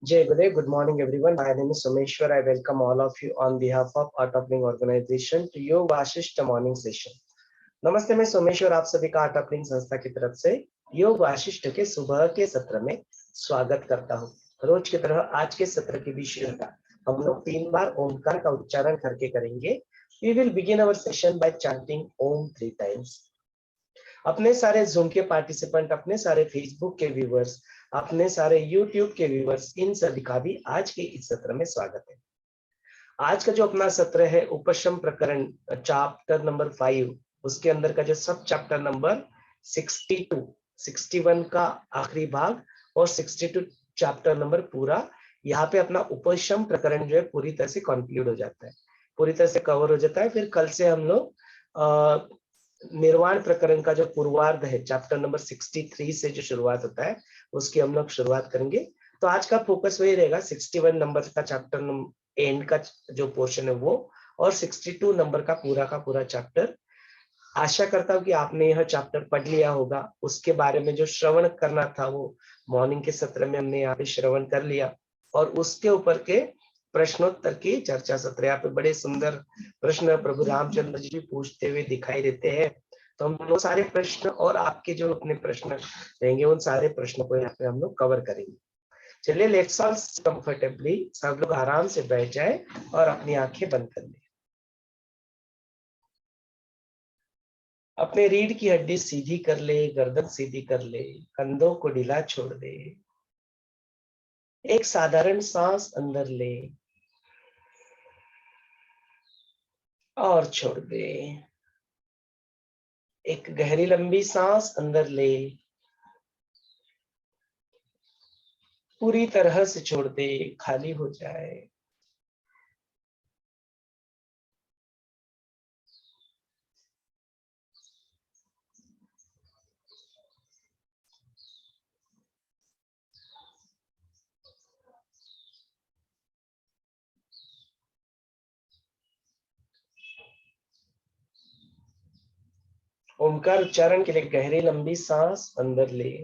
Jay Gule, good morning everyone. My name is Someshwar. I welcome all of you on behalf of Art of Living organization to योग Vasishtha morning session. नमस्ते, मैं सोमेश्वर आप सभी का art of living संस्था की तरफ से योग वाशिष्ठ के सुबह के सत्र में स्वागत करता हूँ। रोज की तरह आज के सत्र की विषयता हम लोग 3 बार ओमकार का उच्चारण करके करेंगे। We will begin our session by chanting Om 3 times. अपने सारे जूम के पार्टिसिपेंट, अपने सारे फेसबुक के व्यूवर्स, अपने सारे यूट्यूब के व्यूवर्स, इन सभी का भी आज के इस सत्र में स्वागत है। आज का जो अपना सत्र है उपशम प्रकरण चैप्टर नंबर 5, उसके अंदर का जो सब चैप्टर नंबर 62, 61 का आखिरी भाग और 62 चैप्टर नंबर पूरा, यहाँ पे अपना उपशम प्रकरण जो है पूरी तरह से कंक्लूड हो जाता है, पूरी तरह से कवर हो जाता है। फिर कल से हम लोग निर्वाण प्रकरण का जो पूर्वार्ध है चैप्टर नंबर 63 से जो शुरुआत होता है उसकी हम लोग शुरुआत करेंगे। तो आज का फोकस वही रहेगा 61 नंबर का चैप्टर एंड का जो पोर्शन है वो, और 62 नंबर का पूरा चैप्टर। आशा करता हूँ कि आपने यह चैप्टर पढ़ लिया होगा। उसके बारे में जो श्रवण करना था वो मॉर्निंग के सत्र में हमने यहाँ पे श्रवण कर लिया, और उसके ऊपर के प्रश्नोत्तर की चर्चा सत्र। यहाँ पे बड़े सुंदर प्रश्न प्रभु रामचंद्र जी पूछते हुए दिखाई देते हैं। तो हम लोग सारे प्रश्न और आपके जो अपने प्रश्न रहेंगे उन सारे प्रश्नों को यहाँ पे हम लोग कवर करेंगे। चलिए, लेट्स ऑल कंफर्टेबली, सब लोग आराम से बैठ जाए और अपनी आंखें बंद कर ले। अपने रीढ़ की हड्डी सीधी कर ले, गर्दन सीधी कर ले, कंधों को ढीला छोड़ दे। एक साधारण सांस अंदर ले और छोड़ दे। एक गहरी लंबी सांस अंदर ले, पूरी तरह से छोड़ दे, खाली हो जाए। ओमकार उच्चारण के लिए गहरी लंबी सांस अंदर ले।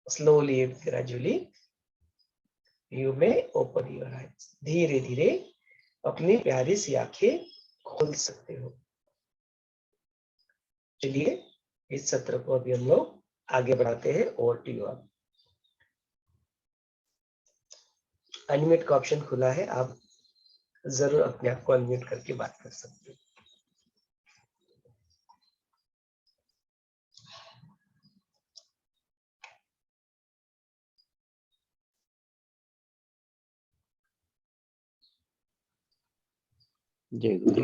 Slowly and gradually you may open your eyes. धीरे धीरे अपनी प्यारी सी आंखें खोल सकते हो। चलिए, इस सत्र को अभी हम लोग आगे बढ़ाते हैं। और टू यू। अनम्यूट का ऑप्शन खुला है, आप जरूर अपने आप को अनम्यूट करके बात कर सकते हो। जय गुरु।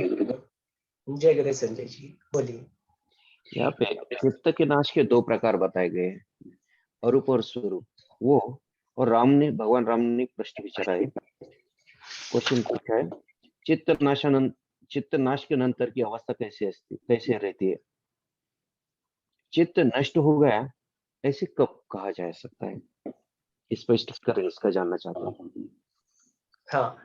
जय गुरु संजय जी, बोलिए। यहाँ पे चित्त के नाश के 2 प्रकार बताए गए हैं, अरूप और स्वरूप। वो और भगवान राम ने प्रश्न विचारा है, क्वेश्चन पूछा है, चित्त नाश के नंतर की अवस्था कैसे रहती है? चित्त नष्ट हो गया ऐसे कब कहा जा सकता है? स्पष्ट करें, इसका जानना चाहता हूँ। हाँ,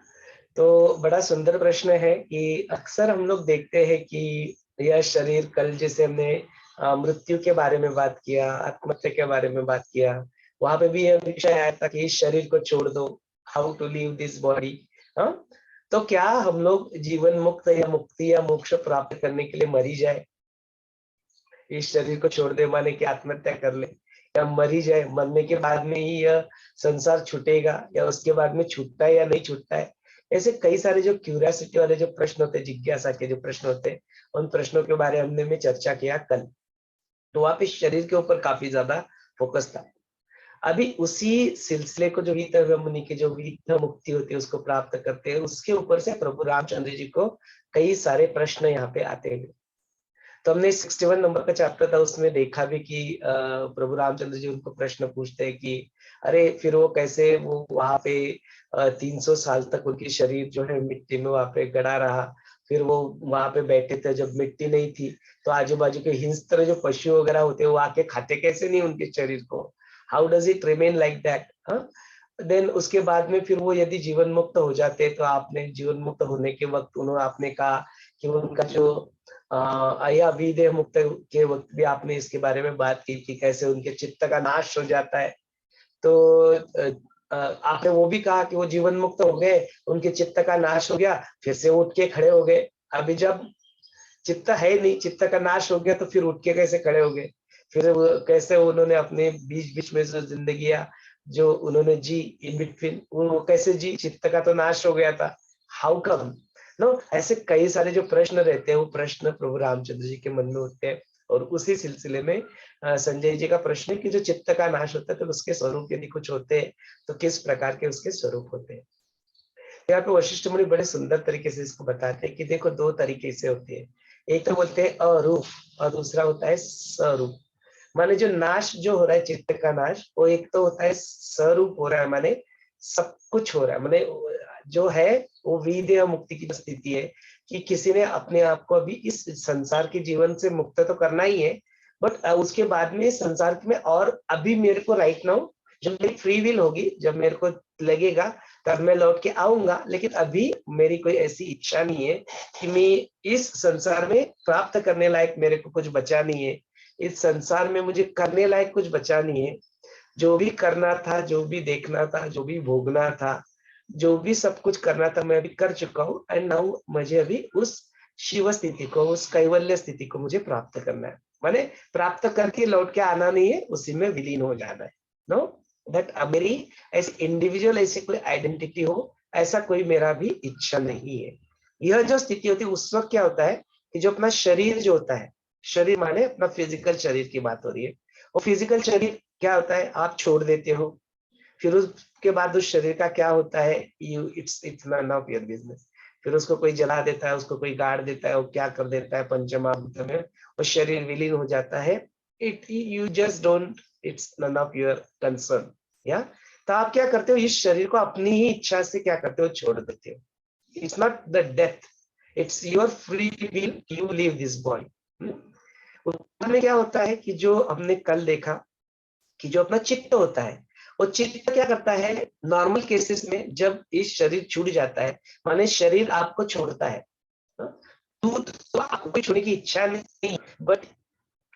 तो बड़ा सुंदर प्रश्न है कि अक्सर हम लोग देखते हैं कि यह शरीर, कल जैसे हमने मृत्यु के बारे में बात किया, आत्महत्या के बारे में बात किया, वहां पे भी यह विषय आया था कि इस शरीर को छोड़ दो, how to leave this body. हाँ, तो क्या हम लोग जीवन मुक्त या मुक्ति या मोक्ष प्राप्त करने के लिए मरी जाए? इस शरीर को छोड़ दे माने कि आत्महत्या कर ले, या मर ही जाए, मरने के बाद में ही यह संसार छूटेगा या उसके बाद में छूटता है या नहीं छूटता है। ऐसे कई सारे जो क्यूरियोसिटी वाले जो प्रश्न होते हैं, जिज्ञासा के जो प्रश्न होते हैं, उन प्रश्नों के बारे में चर्चा किया कल। तो वहां पे शरीर के ऊपर काफी ज्यादा फोकस था। अभी उसी सिलसिले को जो वीतव्य मुनि की जो वीत मुक्ति होती है उसको प्राप्त करते हैं, उसके ऊपर से प्रभु रामचंद्र जी को कई सारे प्रश्न यहाँ पे आते हैं। तो हमने 61 नंबर का चैप्टर था, उसमें देखा भी कि प्रभु रामचंद्र जी उनको प्रश्न पूछते हैं कि अरे फिर वो कैसे वो वहां पे 300 साल तक उनकी शरीर जो है मिट्टी में वहां पे गड़ा रहा। फिर वो वहां पे बैठे थे जब मिट्टी नहीं थी, तो आजू बाजू के हिंस्र जो पशु वगैरह होते हैं वो आके खाते कैसे नहीं उनके शरीर को? How does it remain like that? Then उसके बाद में फिर वो यदि जीवन मुक्त हो जाते, तो आपने जीवन मुक्त होने के वक्त उन्होंने आपने कहा कि उनका जो या विदेह मुक्त के वक्त भी आपने इसके बारे में बात की कि कैसे उनके चित्त का नाश हो जाता है। तो आपने वो भी कहा कि वो जीवन मुक्त हो गए, उनके चित्त का नाश हो गया, फिर से उठ के खड़े हो गए। अभी जब चित्त है नहीं, चित्त का नाश हो गया, तो फिर उठ के कैसे खड़े हो गए? फिर वो कैसे उन्होंने अपने बीच बीच में जो जिंदगी जो उन्होंने जी इन बिटवीन, वो कैसे जी? चित्त का तो नाश हो गया था, हाउ कम? नो, ऐसे कई सारे जो प्रश्न रहते हैं वो प्रश्न प्रभु रामचंद्र जी के मन में उठते हैं। और उसी सिलसिले में संजय जी का प्रश्न है कि जो चित्त का नाश होता है तो उसके स्वरूप यदि कुछ होते हैं तो किस प्रकार के उसके स्वरूप होते हैं। यहाँ पे वशिष्ठ मुनि बड़े सुंदर तरीके से इसको बताते हैं कि देखो दो तरीके से होते हैं। एक तो बोलते हैं अरूप और दूसरा होता है स्वरूप। माने जो नाश जो हो रहा है, चित्त का नाश, वो एक तो होता है स्वरूप हो रहा है, माने सब कुछ हो रहा है, माने जो है वो विदेह मुक्ति की स्थिति है कि किसी ने अपने आप को अभी इस संसार के जीवन से मुक्त तो करना ही है, बट उसके बाद में संसार में और अभी मेरे को राइट नाउ जब मेरी फ्री विल होगी, जब मेरे को लगेगा तब मैं लौट के आऊंगा, लेकिन अभी मेरी कोई ऐसी इच्छा नहीं है कि मैं इस संसार में प्राप्त करने लायक मेरे को कुछ बचा नहीं है, इस संसार में मुझे करने लायक कुछ बचा नहीं है। जो भी करना था, जो भी देखना था, जो भी भोगना था, जो भी सब कुछ करना था, मैं अभी कर चुका हूँ। एंड नाउ मुझे अभी उस शिव स्थिति को, उस कैवल्य स्थिति को मुझे प्राप्त करना है। माने प्राप्त करके लौट के आना नहीं है, उसी में विलीन हो जाना है। नो, दैट मेरी ऐसी इंडिविजुअल ऐसी कोई आइडेंटिटी हो, ऐसा कोई मेरा भी इच्छा नहीं है। यह जो स्थिति होती है उस वक्त क्या होता है कि जो अपना शरीर जो होता है, शरीर माने अपना फिजिकल शरीर की बात हो रही है, वो फिजिकल शरीर क्या होता है, आप छोड़ देते हो। फिर उसके बाद उस शरीर का क्या होता है, it's none of your business. फिर उसको कोई जला देता है, उसको कोई गाड़ देता है, वो क्या कर देता है, पंचमहाभूत में वो शरीर विलीन हो जाता है। It you just don't, it's none of your concern. या तो आप क्या करते हो, इस शरीर को अपनी ही इच्छा से क्या करते हो, छोड़ देते हो। It's not the death, it's your free will, you leave this body. उसमें में क्या होता है कि जो हमने कल देखा कि जो अपना चित्त होता है, वो चित्त क्या करता है नॉर्मल केसेस में, जब इस शरीर छूट जाता है, माने शरीर आपको छोड़ता है, तो आपको छोड़ने की इच्छा नहीं, बट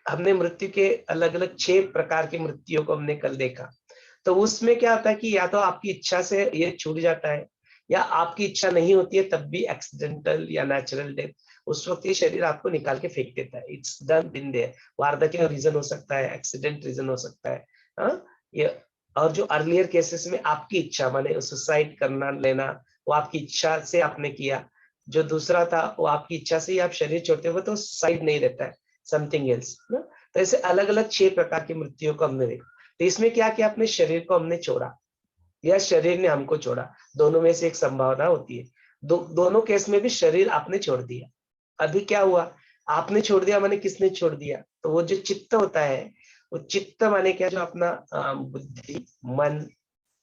हमने मृत्यु के अलग अलग 6 प्रकार की मृत्युओं को हमने कल देखा। तो उसमें क्या होता है कि या तो आपकी इच्छा से ये छूट जाता है, या आपकी इच्छा नहीं होती है तब भी एक्सीडेंटल या नेचुरल डेथ, उस वक्त ये शरीर आपको निकाल के फेंक देता है। It's done in there. वार्धक्य रीजन हो सकता है, एक्सीडेंट रीजन हो सकता है। ये और जो अर्लियर केसेस में आपकी इच्छा माने सुसाइड करना लेना, वो आपकी इच्छा से आपने किया। जो दूसरा था वो आपकी इच्छा से ही आप शरीर छोड़ते हुए, तो सुसाइड नहीं रहता है, समथिंग एल्स ना। तो ऐसे अलग अलग 6 प्रकार की मृत्युओं को हमने देखा। तो इसमें क्या किया, अपने शरीर को हमने छोड़ा या शरीर ने हमको छोड़ा, दोनों में से एक संभावना होती है। दोनों केस में भी शरीर आपने छोड़ दिया। अभी क्या हुआ, आपने छोड़ दिया माने किसने छोड़ दिया, तो वो जो चित्त होता है, वो चित्त माने क्या, जो अपना बुद्धि, मन,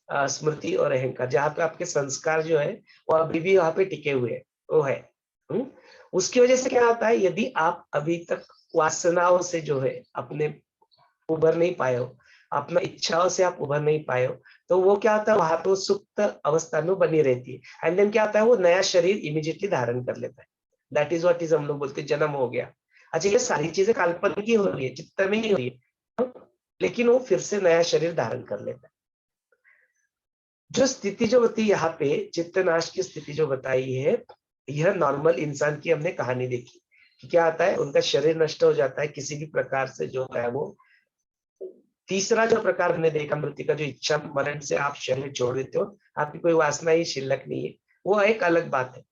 स्मृति और अहंकार, जहाँ पे आपके संस्कार जो है वो अभी भी वहां पे टिके हुए है, वो है। उसकी वजह से क्या होता है, यदि आप अभी तक वासनाओं से जो है अपने उभर नहीं पाए हो, अपना इच्छाओं से आप उभर नहीं पाए हो, तो वो क्या होता है, वहां पे सुप्त अवस्था में बनी रहती है। एंड देन क्या होता है, वो नया शरीर इमीडिएटली धारण कर लेता है। दैट इज व्हाट इज, हम लोग बोलते हैं जन्म हो गया। अच्छा, ये सारी चीजें काल्पनिक ही हो रही है, चित्त में ही हो रही है, लेकिन वो फिर से नया शरीर धारण कर लेता है। जो स्थिति जो होती है यहाँ पे चित्तनाश की स्थिति जो बताई है, यह नॉर्मल इंसान की हमने कहानी देखी कि क्या आता है, उनका शरीर नष्ट हो जाता है किसी भी प्रकार से, जो है वो तीसरा जो प्रकार हमने देखा मृत्यु का, जो इच्छा मरण से आप शरीर छोड़ देते हो, आपकी कोई वासना ही शिल्लक नहीं है, वो एक अलग बात है।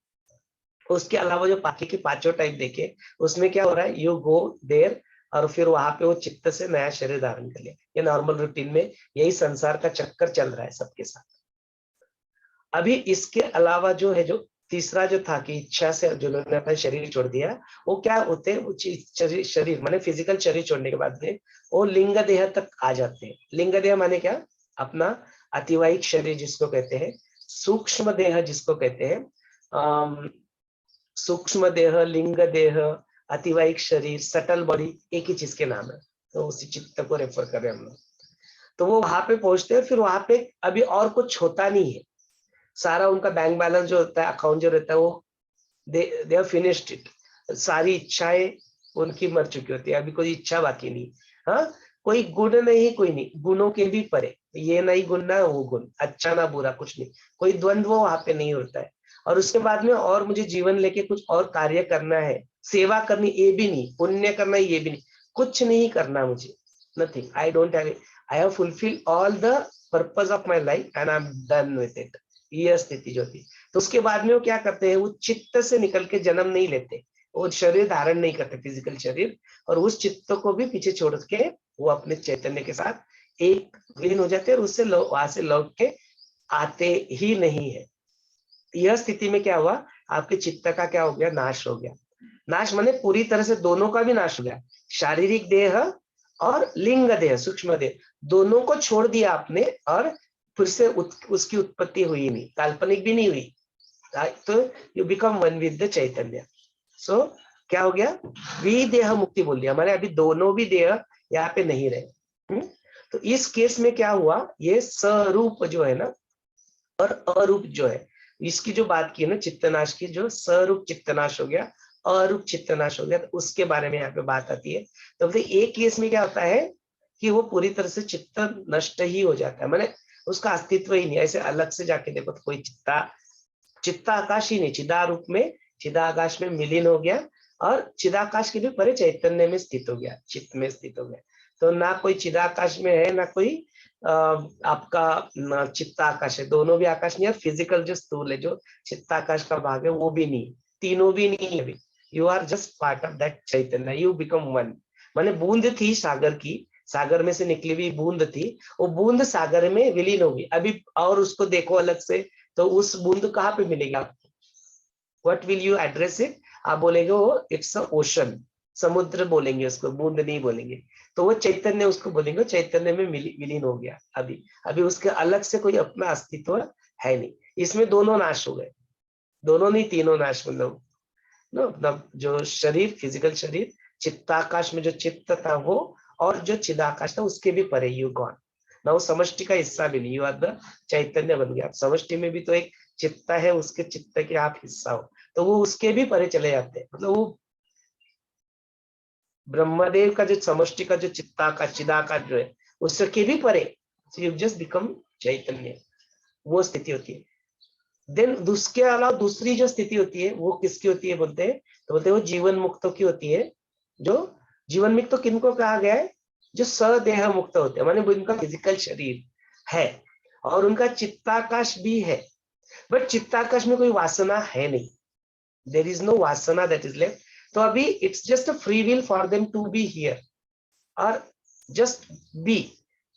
उसके अलावा जो बाकी के पांचों टाइप देखे, उसमें क्या हो रहा है, यू गो देयर और फिर वहां पे वो चित्त से नया शरीर धारण कर लिया। ये नॉर्मल रूटीन में यही संसार का चक्कर चल रहा है सबके साथ। अभी इसके अलावा जो है, जो तीसरा जो था कि इच्छा से जिन्होंने अपना शरीर छोड़ दिया, वो क्या होते हैं, वो शरीर माने फिजिकल शरीर छोड़ने के बाद में वो लिंग देह तक आ जाते हैं। लिंग देह माने क्या, अपना अतिवाहिक शरीर जिसको कहते हैं, सूक्ष्म देह जिसको कहते हैं, सूक्ष्म देह, लिंग देह, अतिवाहिक शरीर, सटल बॉडी, एक ही चीज के नाम है। तो उसी चित्त को रेफर कर रहे हैं हम लोग। तो वो वहां पे पहुंचते हैं, फिर वहां पे अभी और कुछ होता नहीं है, सारा उनका बैंक बैलेंस जो होता है, अकाउंट जो रहता है, वो दे आर फिनिश्ड इट। सारी इच्छाएं उनकी मर चुकी होती है, अभी कोई इच्छा बाकी नहीं। हाँ, कोई गुण नहीं, कोई नहीं, गुणों के भी परे, ये नहीं गुण ना वो गुण, अच्छा ना बुरा, कुछ नहीं, कोई द्वंद्व वहां पे नहीं होता है। और उसके बाद में और मुझे जीवन लेके कुछ और कार्य करना है, सेवा करनी, ये भी नहीं, पुण्य करना, ये भी नहीं, कुछ नहीं करना मुझे, nothing, I don't have, I have fulfil all the purpose of my life and I am done with it. ये स्थिति जो थी, तो उसके बाद में वो क्या करते हैं, वो चित्त से निकल के जन्म नहीं लेते, वो शरीर धारण नहीं करते, फिजिकल शरीर, और उस चित्त को भी पीछे छोड़ के वो अपने चैतन्य के साथ एक विलीन हो जाते हैं, और उससे वहां से लौट के आते ही नहीं है। यह स्थिति में क्या हुआ, आपके चित्त का क्या हो गया, नाश हो गया। नाश माने पूरी तरह से दोनों का भी नाश हो गया, शारीरिक देह और लिंग देह, सूक्ष्म देह, दोनों को छोड़ दिया आपने, और फिर से उसकी उत्पत्ति हुई नहीं, काल्पनिक भी नहीं हुई। तो you become one with the चैतन्य। सो क्या हो गया, विदेह मुक्ति बोल दिया, हमारे अभी दोनों भी देह यहाँ पे नहीं रहे। तो इस केस में क्या हुआ, ये स्वरूप जो है ना और अरूप जो है, इसकी जो बात की है ना चित्तनाश की, जो स्वरूप चित्तनाश हो गया, अरूप चित्तनाश हो गया, तो उसके बारे में यहाँ पे बात आती है। तो एक केस में क्या होता है कि वो पूरी तरह से चित्त नष्ट ही हो जाता है, माने उसका अस्तित्व ही नहीं। ऐसे अलग से जाके देखो तो कोई चित्ताकाश ही नहीं, चिदारूप में, चिदाकाश में विलीन हो गया, और चिदाकाश के भी परे चैतन्य में स्थित हो गया, चित्त में स्थित हो गया। तो ना कोई चिदाकाश में है, ना कोई आपका चित्ताकाश है, दोनों भी आकाश नहीं है। फिजिकल जो स्थूल है, जो चित्ताकाश का भाग है, वो भी नहीं, तीनों भी नहीं है अभी। You are just part of that chaitanya, you become one. माने बूंद थी सागर की, सागर में से निकली हुई बूंद थी, वो बूंद सागर में विलीन होगी अभी, और उसको देखो अलग से, तो उस बूंद कहाँ पे मिलेगी आपको, what will you address it, आप बोलेंगे वो इट्स अ ओशन, समुद्र बोलेंगे उसको, बूंद नहीं बोलेंगे। तो वो चैतन्य उसको बोलेंगे, चैतन्य में विलीन हो गया अभी। अभी उसके अलग से कोई अपना अस्तित्व है नहीं। इसमें दोनों नाश हो गए, दोनों नहीं, तीनों नाश, मतलब जो शरीर, फिजिकल शरीर, चित्ताकाश में जो चित्त था वो, और जो चिदाकाश था उसके भी परे, यू गॉन ना, वो समष्टि का हिस्सा भी नहीं, यू आर द चैतन्य बन गया। समष्टि में भी तो एक चित्त है, उसके चित्त के आप हिस्सा हो, तो वो उसके भी परे चले जाते हैं। मतलब वो ब्रह्मदेव का जो समष्टि का जो चित्ताकाश, चिदाकाश जो है, उसके भी परे, यू जस्ट बिकम चैतन्य, वो स्थिति होती है। देन उसके अलावा दूसरी जो स्थिति होती है वो किसकी होती है बोलते हैं, तो बोलते हैं वो जीवन मुक्तों की होती है। जो जीवन मुक्त तो किनको कहा गया है, जो सदेह मुक्त होते हैं, माने उनका फिजिकल शरीर है और उनका चित्ताकाश भी है, बट चित्ताकाश में कोई वासना है नहीं, देयर इज नो वासना दैट इज लेफ्ट। तो अभी it's just a free will for them to be here और just be,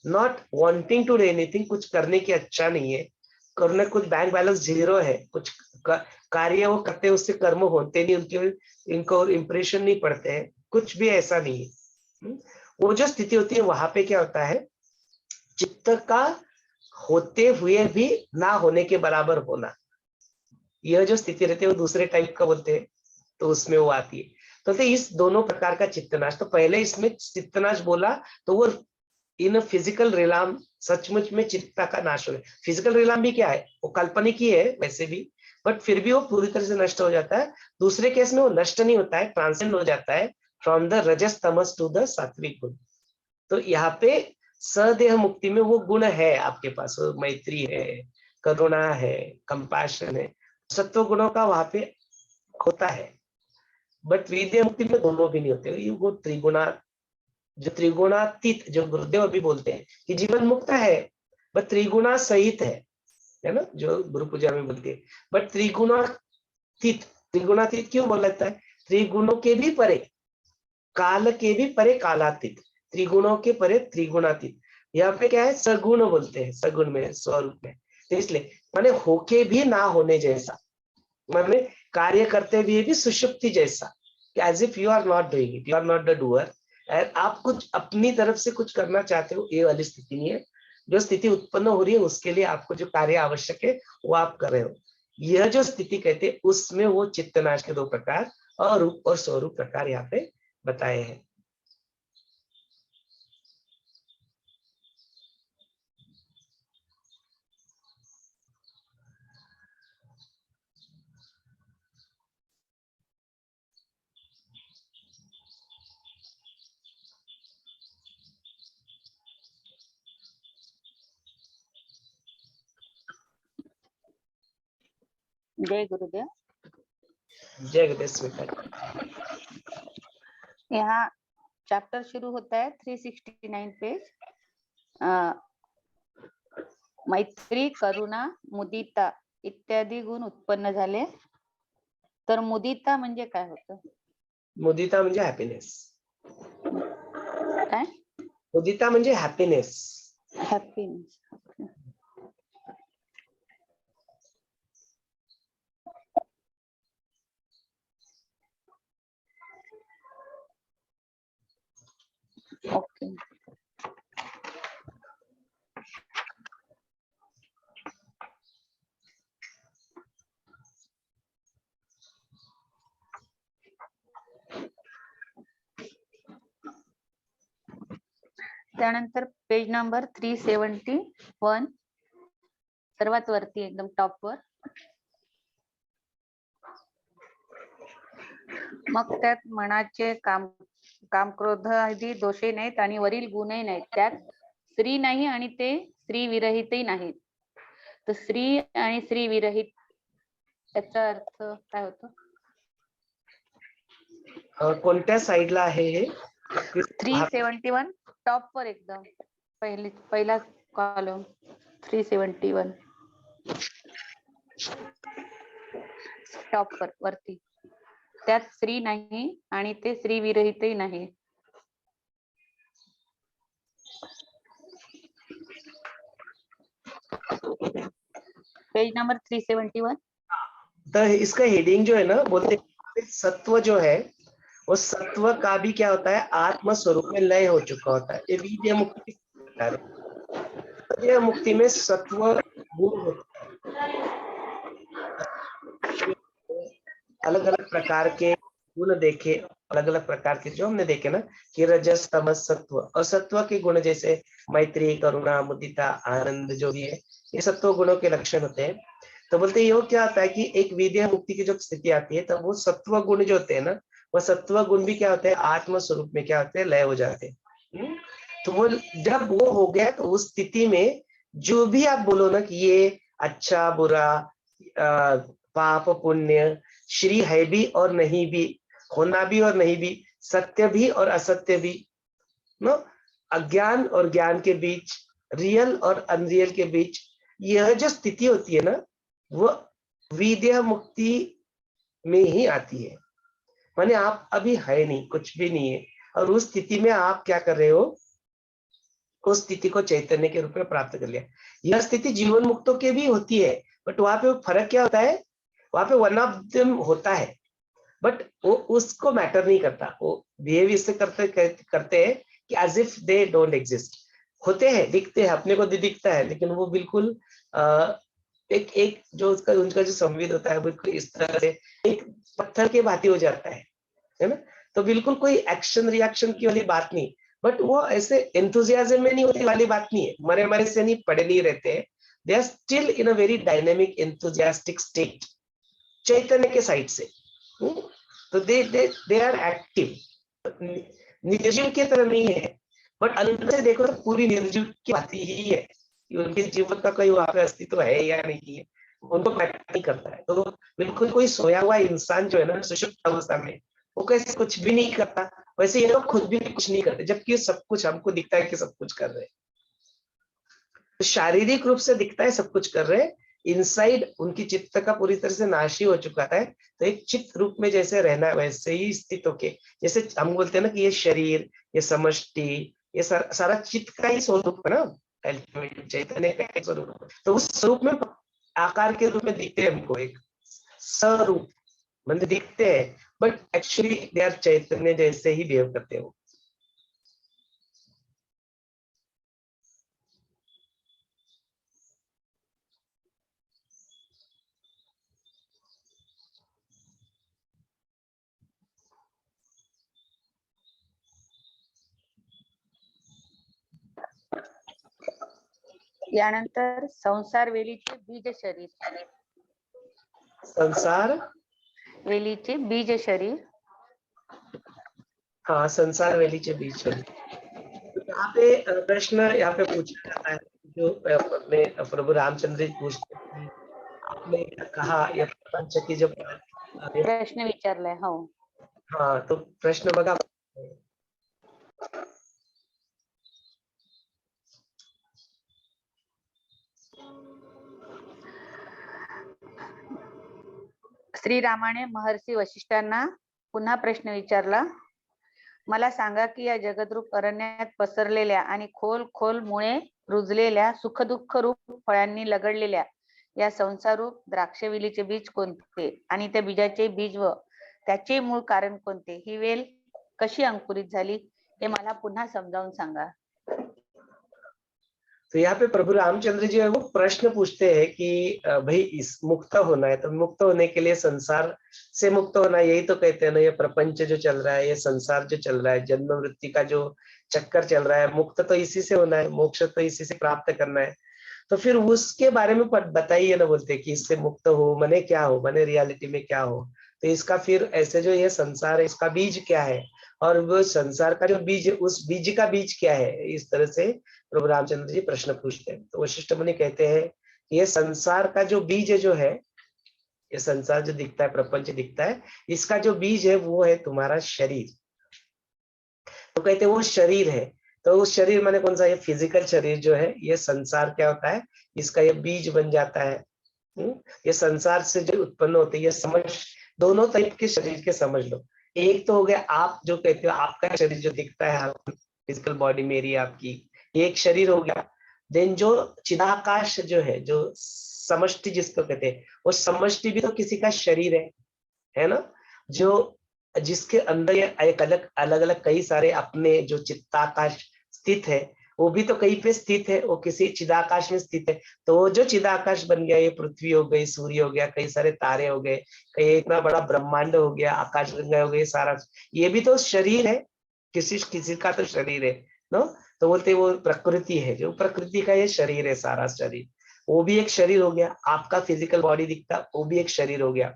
not wanting to do anything, कुछ करने की अच्छा नहीं है, करने कुछ बैंक बैलेंस जीरो है, कुछ कार्य वो करते हैं उससे कर्म होते नहीं, उनके इनको इंप्रेशन नहीं पड़ते हैं, कुछ भी ऐसा नहीं है। वो जो स्थिति होती है वहां पे क्या होता है, चित्त का होते हुए भी ना होने के बराबर होना, यह जो स्थिति रहती है वो दूसरे टाइप का बोलते हैं, तो उसमें वो आती है। तो इस दोनों प्रकार का चित्तनाश, तो पहले इसमें चित्तनाश बोला तो वो इन फिजिकल रिलाम, सचमुच में चित्त का नाश हो गया। फिजिकल रिलाम भी क्या है, वो काल्पनिक ही है वैसे भी, बट फिर भी वो पूरी तरह से नष्ट हो जाता है। दूसरे केस में वो नष्ट नहीं होता है, ट्रांसेंड हो जाता है फ्रॉम द रजस तमस टू द सात्विक गुण। तो यहाँ पे सदेह मुक्ति में वो गुण है आपके पास, वो मैत्री है, करुणा है, कंपैशन है, सत्व गुणों का वहां पे होता है। बट विद्या मुक्ति में दोनों भी नहीं होते, यू गो त्रिगुणा जो त्रिगुणातीत, जो गुरुदेव अभी बोलते हैं कि जीवन मुक्त है बट त्रिगुणा सहित है ना, जो गुरु पूजा में बोलती है, बट त्रिगुणातीत, त्रिगुणातीत क्यों बोला जाता है? त्रिगुणों के भी परे, काल के भी परे कालातीत, त्रिगुणों के परे त्रिगुणातीत। यहाँ पे क्या है, सगुण बोलते हैं, सगुण में, स्वरूप में। तो इसलिए माने होके भी ना होने जैसा, माने कार्य करते हुए भी सुषुप्ति जैसा, as if you are not doing it, you are not the doer, आप कुछ अपनी तरफ से कुछ करना चाहते हो, ये वाली स्थिति नहीं है। जो स्थिति उत्पन्न हो रही है उसके लिए आपको जो कार्य आवश्यक है वो आप कर रहे हो, यह जो स्थिति कहते हैं, उसमें वो चित्तनाश के दो प्रकार, अरूप और स्वरूप प्रकार यहाँ पे बताए हैं। जय गुरुदेव। जय गणेश मित्र। यहाँ चैप्टर शुरू होता है 369 पेज। मैत्री, करुणा, मुदिता इत्यादी गुण उत्पन्न झाले, तर मुदिता म्हणजे काय होतं? मुदिता म्हणजे हॅपीनेस, काय? मुदिता म्हणजे हॅपीनेस, हॅपीनेस। ओके। त्यानंतर पेज नंबर 371, सर्वात वरती एकदम टॉप वर, मग त्यात मनाचे काम क्रोध आदी दोषे नाहीत आणि वरील गुणही नाहीत, त्यात स्त्री नाही आणि ते स्त्री विरहितही नाहीत। तर स्त्री आणि स्त्री विरहित याचा अर्थ काय होतो? कोणत्या साइडला आहे हे? 371 टॉप वर एकदम पहिला कॉलम 371 टॉप वर वरती, त्यात स्त्री नाही आणि ते स्त्री विरहितही नाही। Page number 371। तो इसका हेडिंग जो है ना, बोलते हैं सत्व जो है वो सत्व का भी क्या होता है, आत्म स्वरूप में लय हो चुका होता है। ये वीर्य मुक्ति मुक्ति में सत्व गुण होता है, अलग अलग प्रकार के गुण देखे, अलग अलग प्रकार के जो हमने देखे ना कि रजस तमस सत्व, और सत्व के गुण जैसे मैत्री, करुणा, मुदिता, आनंद जो भी है, ये सत्व गुणों के लक्षण होते हैं। तो बोलते ये क्या होता है कि एक विद्या मुक्ति की जो स्थिति आती है, तब वो सत्व गुण जो होते हैं ना, वो सत्व गुण भी क्या होते हैं, आत्म स्वरूप में क्या होते हैं, लय हो जाते हैं। तो वो जब वो हो गया तो उस स्थिति में जो भी आप बोलो ना कि ये अच्छा बुरा, पाप पुण्य, श्री है भी और नहीं भी, होना भी और नहीं भी, सत्य भी और असत्य भी, नो, अज्ञान और ज्ञान के बीच, रियल और अनरियल के बीच, यह जो स्थिति होती है ना, वो विद्या मुक्ति में ही आती है। माने आप अभी है नहीं, कुछ भी नहीं है, और उस स्थिति में आप क्या कर रहे हो, उस स्थिति को चैतन्य के रूप में प्राप्त कर लिया। यह स्थिति जीवन मुक्तों के भी होती है, बट वहां पे फर्क क्या होता है, वहां पे वन ऑफ देम होता है, बट वो उसको मैटर नहीं करता, वो बिहेव इससे करते हैं कि as if they don't exist. होते हैं, दिखते हैं, अपने को दिखता है, लेकिन वो बिल्कुल एक जो उनका जो संवेद होता है बिल्कुल इस तरह से एक पत्थर के भांति हो जाता है ना। तो बिल्कुल कोई एक्शन रिएक्शन की वाली बात नहीं, बट वो ऐसे एंथुजियाज्म में नहीं होने वाली बात नहीं है, मरे मरे से नहीं पड़े नहीं रहते हैं, they are still in a very dynamic enthusiastic state चैतन्य के साइड से। तो दे आर एक्टिव, निर्जीव की तरह नहीं है, बट अंदर से देखो तो पूरी निर्जीव की बात ही है कि उनके जीवन का कोई वहां पे अस्तित्व है या नहीं है, उनको मैटर नहीं करता है। तो बिल्कुल कोई सोया हुआ इंसान जो है ना सुषुप्त अवस्था में, वो कैसे कुछ भी नहीं करता, वैसे ये लोग खुद भी कुछ नहीं करते, जबकि सब कुछ हमको दिखता है कि सब कुछ कर रहे हैं। तो शारीरिक रूप से दिखता है सब कुछ कर रहे हैं, इनसाइड उनकी चित्त का पूरी तरह से नाश ही हो चुका है। तो एक चित्त रूप में जैसे रहना है वैसे ही स्थित होके, जैसे हम बोलते हैं ना कि ये शरीर, ये समष्टि, ये सारा चित्त का ही स्वरूप है ना, अल्टीमेट चैतन्य का एक स्वरूप है। तो उस स्वरूप में आकार के रूप में दिखते हैं हमको, एक स्वरूप मतलब दिखते हैं, बट एक्चुअली दे आर चैतन्य जैसे ही बिहेव करते हैं वो। यानंतर संसार वेलीचे बीज शरीर. संसार वेलीचे बीज शरीर. हाँ, संसार वेली के बीच में। तो यहाँ पे प्रश्न यहाँ पे पूछा जाता है, जो अपने प्रभु रामचंद्र जी पूछते हैं कि आपने कहा यह प्रपंच की जो प्रश्न विचारलाय. हो. हाँ, तो प्रश्न बघा, श्रीरामाने महर्षी वशिष्ठांना पुन्हा प्रश्न विचारला. मला सांगा की या जगद्रूप अरण्यात पसरलेल्या आणि खोल खोल मुळे रुजलेल्या सुखदुःख रूप फळांनी लगडलेल्या या संसारूप द्राक्षवेलीचे बीज कोणते आणि त्या बीजाचे बीज व त्याचे मूळ कारण कोणते, ही वेल कशी अंकुरित झाली हे मला पुन्हा समजावून सांगा. तो यहाँ पे प्रभु रामचंद्र जी है वो प्रश्न पूछते हैं कि भाई इस मुक्त होना है, तो मुक्त होने के लिए संसार से मुक्त होना है, यही तो कहते हैं ना, ये प्रपंच जो चल रहा है, ये संसार जो चल रहा है, जन्म मृत्यु का जो चक्कर चल रहा है, मुक्त तो इसी से होना है, मोक्ष तो इसी से प्राप्त करना है। तो फिर उसके बारे में बताइए ना, बोलते कि इससे मुक्त हो मने क्या हो, मने रियलिटी में क्या हो। तो इसका फिर ऐसे जो ये संसार है इसका बीज क्या है, और वो संसार का जो बीज है उस बीज का बीज क्या है, इस तरह से प्रभु रामचंद्र जी प्रश्न पूछते हैं। तो वशिष्ठ मुनि कहते हैं ये संसार का जो बीज जो है, ये संसार जो दिखता है, प्रपंच दिखता है, इसका जो बीज है वो है तुम्हारा शरीर। तो कहते हैं वो शरीर है, तो उस शरीर माने कौन सा, ये फिजिकल शरीर जो है, ये संसार क्या होता है, इसका ये बीज बन जाता है। ये संसार से जो उत्पन्न होते हैं, ये समझ, दोनों टाइप के शरीर के समझ लो। एक तो हो गया आप जो कहते हो आपका शरीर जो दिखता है, फिजिकल बॉडी मेरी आपकी, एक शरीर हो गया। देन जो चिदाकाश जो है, जो समष्टि जिसको कहते हैं, वो समष्टि भी तो किसी का शरीर है ना, जो जिसके अंदर ये एक अलग अलग कई सारे अपने जो चित्ताकाश स्थित है, वो भी तो कहीं पे स्थित है, वो किसी चिदाकाश में स्थित है। तो वो जो चिदाकाश बन गया, ये पृथ्वी हो गई, सूर्य हो गया, कई सारे तारे हो गए, कई इतना बड़ा ब्रह्मांड हो गया, आकाश गंगा हो गई, सारा ये भी तो शरीर है, किसी किसी का तो शरीर है नो। तो बोलते वो प्रकृति है, जो प्रकृति का ये शरीर है, सारा शरीर, वो भी एक शरीर हो गया। आपका फिजिकल बॉडी दिखता, वो भी एक शरीर हो गया।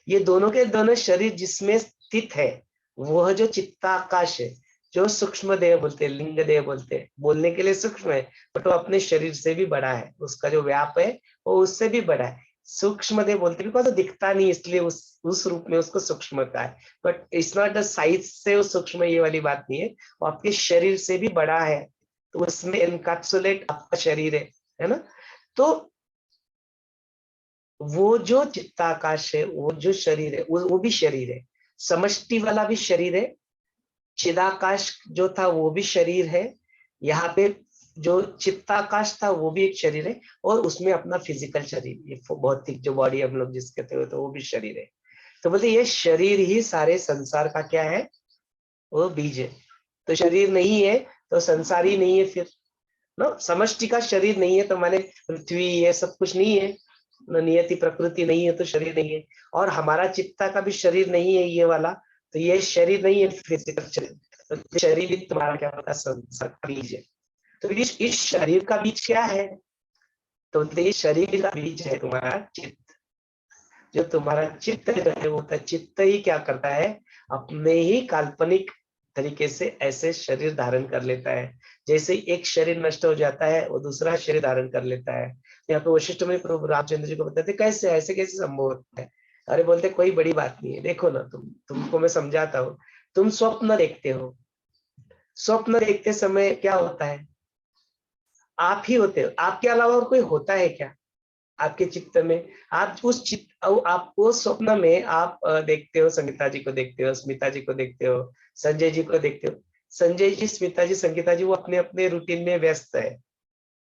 ये दोनों के दोनों शरीर जिसमें स्थित है, वह जो चित्ताकाश है, जो सूक्ष्म देह बोलते हैं, लिंग देह बोलते हैं, बोलने के लिए सूक्ष्म है, बट वो अपने शरीर से भी बड़ा है, उसका जो व्याप है वो उससे भी बड़ा है। सूक्ष्म देह बोलते बिकॉज दिखता नहीं, इसलिए उस रूप में उसको सूक्ष्म का है, but it's not the size से वो सूक्ष्म, ये वाली बात नहीं है, वो आपके शरीर से भी बड़ा है। तो उसमें इनकैप्सुलेट आपका शरीर है ना। तो वो जो चित्ताकाश है, वो जो शरीर है, वो भी शरीर है, समष्टि वाला भी शरीर है, चिदाकाश जो था वो भी शरीर है, यहाँ पे जो चित्ताकाश था वो भी एक शरीर है, और उसमें अपना फिजिकल शरीर, ये भौतिक जो बॉडी हम लोग जिस कहते हो, तो वो भी शरीर है। तो बोलते ये शरीर ही सारे संसार का क्या है, वो बीज है। तो शरीर नहीं है तो संसार ही नहीं है फिर ना, समष्टि का शरीर नहीं है तो माने पृथ्वी ये सब कुछ नहीं है, नियति प्रकृति नहीं है तो शरीर नहीं है, और हमारा चित्ता का भी शरीर नहीं है ये वाला, तो ये शरीर नहीं है फिजिकल शरीर। तो शरीर भी तुम्हारा क्या होता है, संसार का बीज है। तो इस शरीर का बीज क्या है, तो ये शरीर का बीज है तुम्हारा चित्त। जो तुम्हारा चित्त जो है वो चित्त ही क्या करता है, अपने ही काल्पनिक तरीके से ऐसे शरीर धारण कर लेता है। जैसे एक शरीर नष्ट हो जाता है, वो दूसरा शरीर धारण कर लेता है। यहाँ पे वशिष्ठ में प्रभु रामचंद्र जी को बताते कैसे ऐसे कैसे संभव होता है। अरे बोलते कोई बड़ी बात नहीं है, देखो ना तुमको मैं समझाता हूँ। तुम स्वप्न देखते हो। स्वप्न देखते समय क्या होता है? आप ही होते हो, आपके अलावा और कोई होता है क्या आपके चित्त में? आप उस चित्त, आप उस स्वप्न में आप देखते हो, संगीता जी को देखते हो, स्मिता जी को देखते हो, संजय जी को देखते हो। संजय जी, स्मिता जी, संगीता जी वो अपने अपने रूटीन में व्यस्त है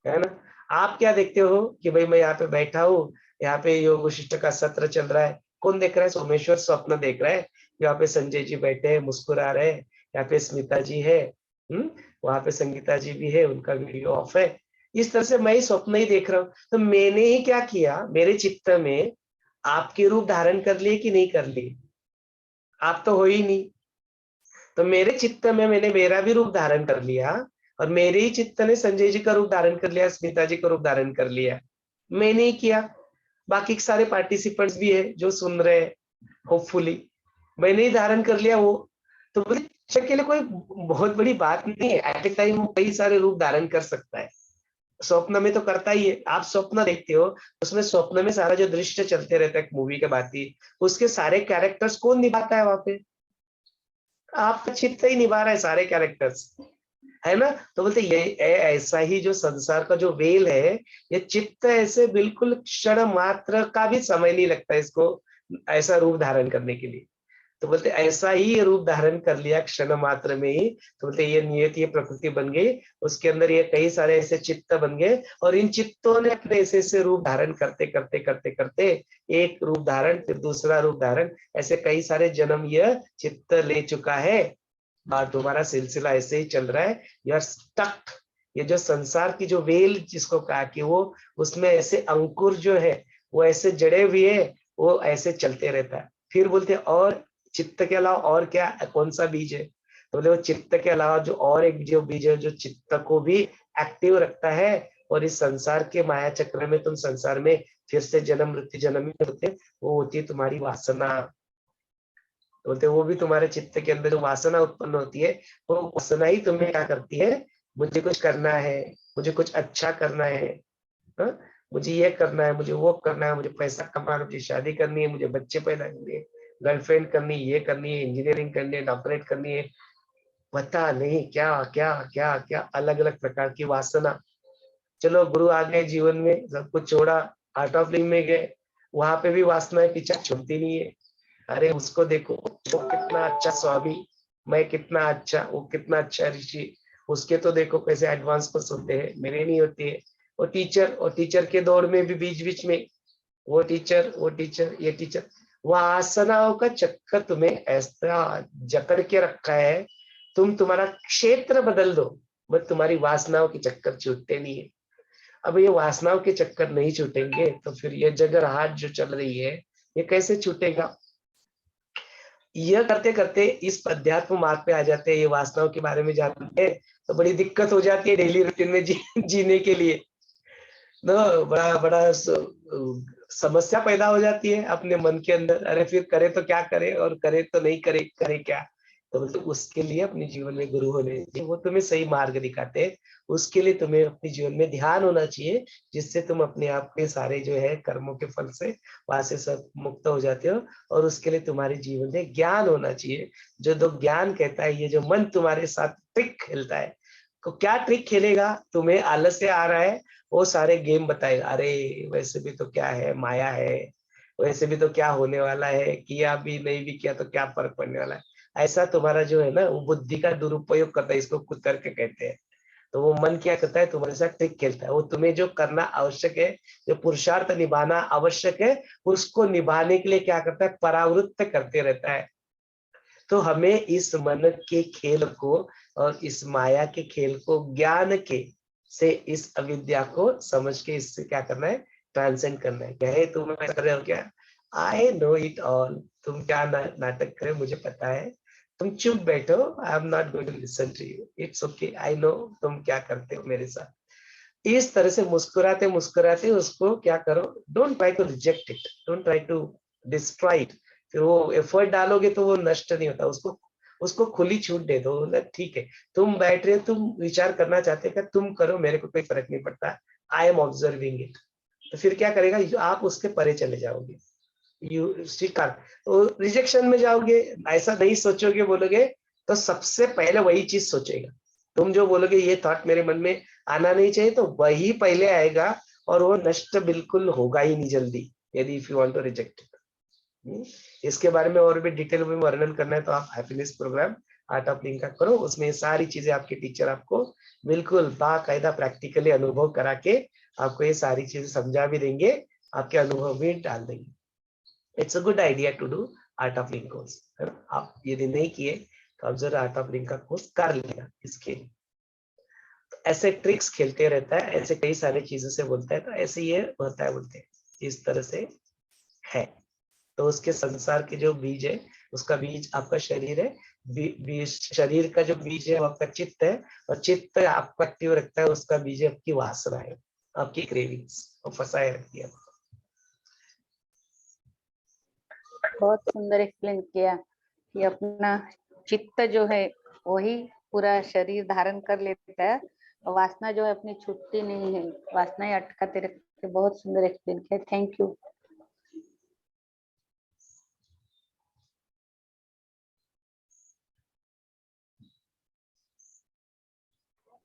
ना? आप क्या देखते हो कि भाई मैं यहाँ पे बैठा हूँ, यहाँ पे योग वशिष्ठ का सत्र चल रहा है। कौन देख रहा है? सोमेश्वर स्वप्न देख रहा है। यहाँ पे संजय जी बैठे हैं, मुस्कुरा रहे हैं। यहाँ पे स्मिता जी है, वहां पे संगीता जी भी है, उनका वीडियो ऑफ है। इस तरह से मैं ही स्वप्न ही देख रहा हूँ। तो मैंने ही क्या किया, मेरे चित्त में आपके रूप धारण कर लिए कि नहीं कर लिए? आप तो हो ही नहीं। तो मेरे चित्त में मैंने मेरा भी रूप धारण कर लिया, और मेरे ही चित्त ने संजय जी का रूप धारण कर लिया, स्मिता जी का रूप धारण कर लिया। मैंने ही किया। बाकी के सारे पार्टिसिपेंट्स भी है जो सुन रहे हैं, होपफुली मैंने ही धारण कर लिया वो। तो बोले शिक्षक के लिए कोई बहुत बड़ी बात नहीं है, एट ए टाइम वो कई सारे रूप धारण कर सकता है। स्वप्न में तो करता ही है। आप स्वप्न देखते हो, उसमें स्वप्न में सारा जो दृश्य चलते रहता है मूवी के बाती, उसके सारे कैरेक्टर्स कौन निभाता है वहां पे? आपका चित्त ही निभा रहा है सारे कैरेक्टर्स, है ना? तो बोलते ये ऐसा ही जो संसार का जो वेल है, ये चित्त ऐसे बिल्कुल क्षण मात्र का भी समय नहीं लगता इसको ऐसा रूप धारण करने के लिए। तो बोलते ऐसा ही ये रूप धारण कर लिया क्षण मात्र में ही। तो बोलते ये नियत, ये प्रकृति बन गई, उसके अंदर ये कई सारे ऐसे चित्त बन गए, और इन चित्तों ने अपने ऐसे ऐसे रूप धारण करते करते करते करते, एक रूप धारण फिर दूसरा रूप धारण, ऐसे कई सारे जन्म यह चित्त ले चुका है। और तुम्हारा सिलसिला ऐसे ही चल रहा है। You are stuck. ये जो संसार की जो वेल जिसको कहा कि वो, उसमें ऐसे अंकुर जो है वो ऐसे जड़े हुए है, वो ऐसे चलते रहता है। फिर बोलते और चित्त के अलावा और क्या, कौन सा बीज है? तो बोले वो चित्त के अलावा जो और एक जो बीज है, जो चित्त को भी एक्टिव रखता है, और इस संसार के माया चक्र में तुम संसार में फिर से जन्म मृत्यु जन्म ही होते, वो होती है तुम्हारी वासना। बोलते वो भी तुम्हारे चित्त के अंदर जो वासना उत्पन्न होती है, वो वासना ही तुम्हें क्या करती है? मुझे कुछ करना है, मुझे कुछ अच्छा करना है, हा? मुझे ये करना है, मुझे वो करना है, मुझे पैसा कमाना है, मुझे शादी करनी है, मुझे बच्चे पैदा करने हैं, गर्लफ्रेंड करनी, ये करनी है, इंजीनियरिंग करनी है, डॉक्टरेट करनी है, पता नहीं क्या क्या क्या क्या अलग अलग प्रकार की वासना। चलो गुरु आ गए जीवन में, सब कुछ छोड़ा, आर्ट ऑफ लिविंग में गए, वहां पे भी वासनाएं पीछा छूटती नहीं है। अरे उसको देखो, वो कितना अच्छा स्वामी, मैं कितना अच्छा, वो कितना अच्छा ऋषि, उसके तो देखो कैसे एडवांस कोर्स होते हैं, मेरे नहीं होती है। वो टीचर, और टीचर के दौर में भी बीच बीच में वो टीचर, वो टीचर, ये टीचर, वो आसनाओं का चक्कर तुम्हें ऐसा जकड़ के रखा है। तुम तुम्हारा क्षेत्र बदल दो, बट तुम्हारी वासनाओं के चक्कर छूटते नहीं है। अब ये वासनाओं के चक्कर नहीं छूटेंगे तो फिर ये जगरहाट जो चल रही है, ये कैसे छूटेगा? यह करते करते इस अध्यात्म मार्ग पे आ जाते हैं, ये वासनाओं के बारे में जानते हैं, तो बड़ी दिक्कत हो जाती है डेली रूटीन में जीने के लिए। ना बड़ा बड़ा समस्या पैदा हो जाती है अपने मन के अंदर। अरे फिर करे तो क्या करे, और करे तो नहीं करे, करे क्या? तो उसके लिए अपने जीवन में गुरु होने चाहिए, वो तुम्हें सही मार्ग दिखाते हैं। उसके लिए तुम्हें अपने जीवन में ध्यान होना चाहिए, जिससे तुम अपने आप के सारे जो है कर्मों के फल से वहां से सब मुक्त हो जाते हो। और उसके लिए तुम्हारे जीवन में ज्ञान होना चाहिए। जो दो ज्ञान कहता है, ये जो मन तुम्हारे साथ ट्रिक खेलता है, तो क्या ट्रिक खेलेगा? तुम्हें आलस्य आ रहा है, वो सारे गेम बताएगा। अरे वैसे भी तो क्या है, माया है, वैसे भी तो क्या होने वाला है, किया भी नहीं भी किया तो क्या फर्क पड़ने वाला है। ऐसा तुम्हारा जो है ना, वो बुद्धि का दुरुपयोग करता है, इसको कुतर्क कहते हैं। तो वो मन क्या करता है, तुम्हारे साथ ट्रिक खेलता है। वो तुम्हें जो करना आवश्यक है, जो पुरुषार्थ निभाना आवश्यक है, उसको निभाने के लिए क्या करता है, परावृत्त करते रहता है। तो हमें इस मन के खेल को और इस माया के खेल को ज्ञान के से इस अविद्या को समझ के इससे क्या करना है, ट्रांसेंड करना है। क्या है तुम ऐसा कर रहे हो क्या? I know it all. तुम क्या नाटक करे मुझे पता है। तुम चुप बैठो, I am not going to listen to you, it's okay, I know तुम क्या करते हो मेरे साथ। इस तरह से मुस्कुराते मुस्कुराते उसको क्या करो, don't try to reject it, don't try to destroy it. फिर वो एफर्ट डालोगे तो वो नष्ट नहीं होता, उसको उसको खुली छूट दे दो। ठीक है, तुम बैठ रहे हो, तुम विचार करना चाहते हो, तुम करो, मेरे को कोई फर्क नहीं पड़ता, आई एम ऑब्जर्विंग इट। तो फिर क्या करेगा, आप उसके परे चले जाओगे। यू स्वीकार, तो रिजेक्शन में जाओगे, ऐसा नहीं सोचोगे बोलोगे तो सबसे पहले वही चीज सोचेगा। तुम जो बोलोगे ये थॉट मेरे मन में आना नहीं चाहिए, तो वही पहले आएगा और वो नष्ट बिल्कुल होगा ही नहीं जल्दी, यदि if you want to reject it. इसके बारे में और भी डिटेल में वर्णन करना है तो आप happiness program art of living का करो, उसमें ये सारी चीजें आपके टीचर आपको बिल्कुल बाकायदा प्रैक्टिकली अनुभव करा के आपको ये सारी चीजें समझा भी देंगे, आपके अनुभव भी डाल देंगे। It's a good idea to do art of living course, है ना। आप यदि नहीं किए तो आप जरूर आर्ट ऑफ लिविंग का कोर्स कर लेना। इसके तो ऐसे ट्रिक्स खेलते रहता है, ऐसे कई सारी चीजों से बोलता है, तो ऐसे ये होता है, बोलते हैं इस तरह से है। तो उसके संसार के जो बीज है, उसका बीज आपका शरीर है, शरीर का जो बीज है वो आपका चित्त है, और चित्त आपको एक्टिव रखता है, उसका बीज है आपकी वासना है, आपकी क्रेविंग्स, और फंसाए रखती है। बहुत सुंदर एक्सप्लेन किया कि अपना चित्त जो है वही पूरा शरीर धारण कर लेता है, और वासना जो है अपनी छूटती नहीं है, वासनाएं अटकाते रखते। बहुत सुंदर एक्सप्लेन किया, थैंक यू।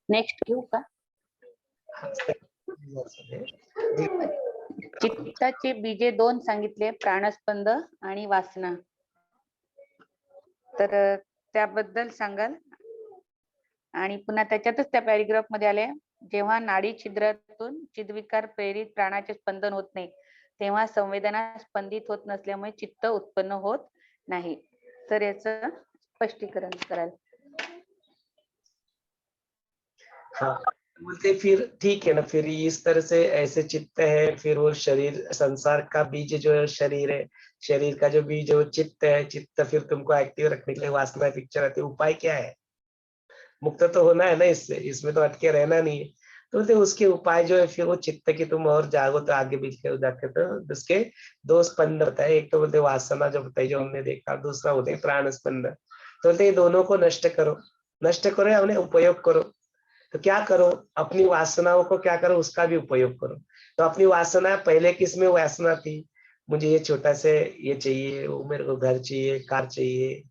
नेक्स्ट क्यू का चित्ताचे बीजे दोन सांगितले, प्राणस्पंद आणि वासना, तर त्याबद्दल सांगाल? आणि पुन्हा त्याच्यातच त्या पॅरेग्राफ मध्ये आले, जेव्हा नाडी छिद्रातून चिदविकार प्रेरित प्राणाचे स्पंदन होत नाही, तेव्हा संवेदना स्पंदित होत नसल्यामुळे चित्त उत्पन्न होत नाही। तर याचं स्पष्टीकरण कराल? हाँ, बोलते फिर ठीक है ना, फिर इस तरह से ऐसे चित्त है, फिर वो शरीर, संसार का बीज जो है शरीर है, शरीर का जो बीज है वो चित्त है, चित्त फिर तुमको एक्टिव रखने के लिए वासना पिक्चर आती है। उपाय क्या है? मुक्त तो होना है ना इससे, इसमें तो अटके रहना नहीं है। तो बोलते उसके उपाय जो है, फिर वो चित्त की तुम और जागो तो आगे बीच के जाके, तो उसके दो स्पंद होता है, एक तो बोलते वासना जो बताई जो हमने देखा, दूसरा बोलते प्राण स्पंद। तो बोलते ये दोनों को नष्ट करो, नष्ट करो या उन्हें उपयोग करो। तो क्या करो, अपनी वासनाओं को क्या करो, उसका भी उपयोग करो। तो अपनी वासना, पहले किसमें वासना थी, मुझे ये छोटा से ये चाहिए, वो मेरे को घर चाहिए, कार चाहिए,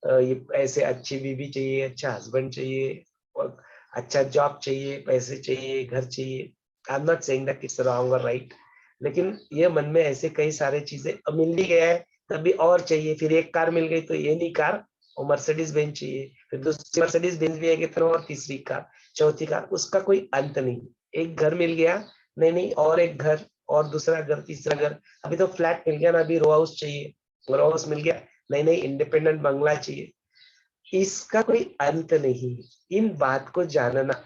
ये ऐसे अच्छी बीवी चाहिए, अच्छा हस्बैंड चाहिए, और अच्छा जॉब चाहिए, पैसे चाहिए, घर चाहिए। आई am not saying that it's wrong और राइट, लेकिन ये मन में ऐसे कई सारे चीजें मिल ही गया है, तभी और चाहिए। फिर एक कार मिल गई तो ये नहीं कार, और मर्सिडीज बेंज चाहिए, फिर दूसरी मर्सिडीज बेंज भी आएगी तो और तीसरी कार, चौथी कार, उसका कोई अंत नहीं। एक घर मिल गया, नहीं नहीं और एक घर, और दूसरा घर, तीसरा घर, अभी तो फ्लैट मिल गया ना, अभी रो हाउस चाहिए, रो हाउस मिल गया, नहीं नहीं इंडिपेंडेंट बंगला चाहिए। इसका कोई अंत नहीं। इन बात को जानना,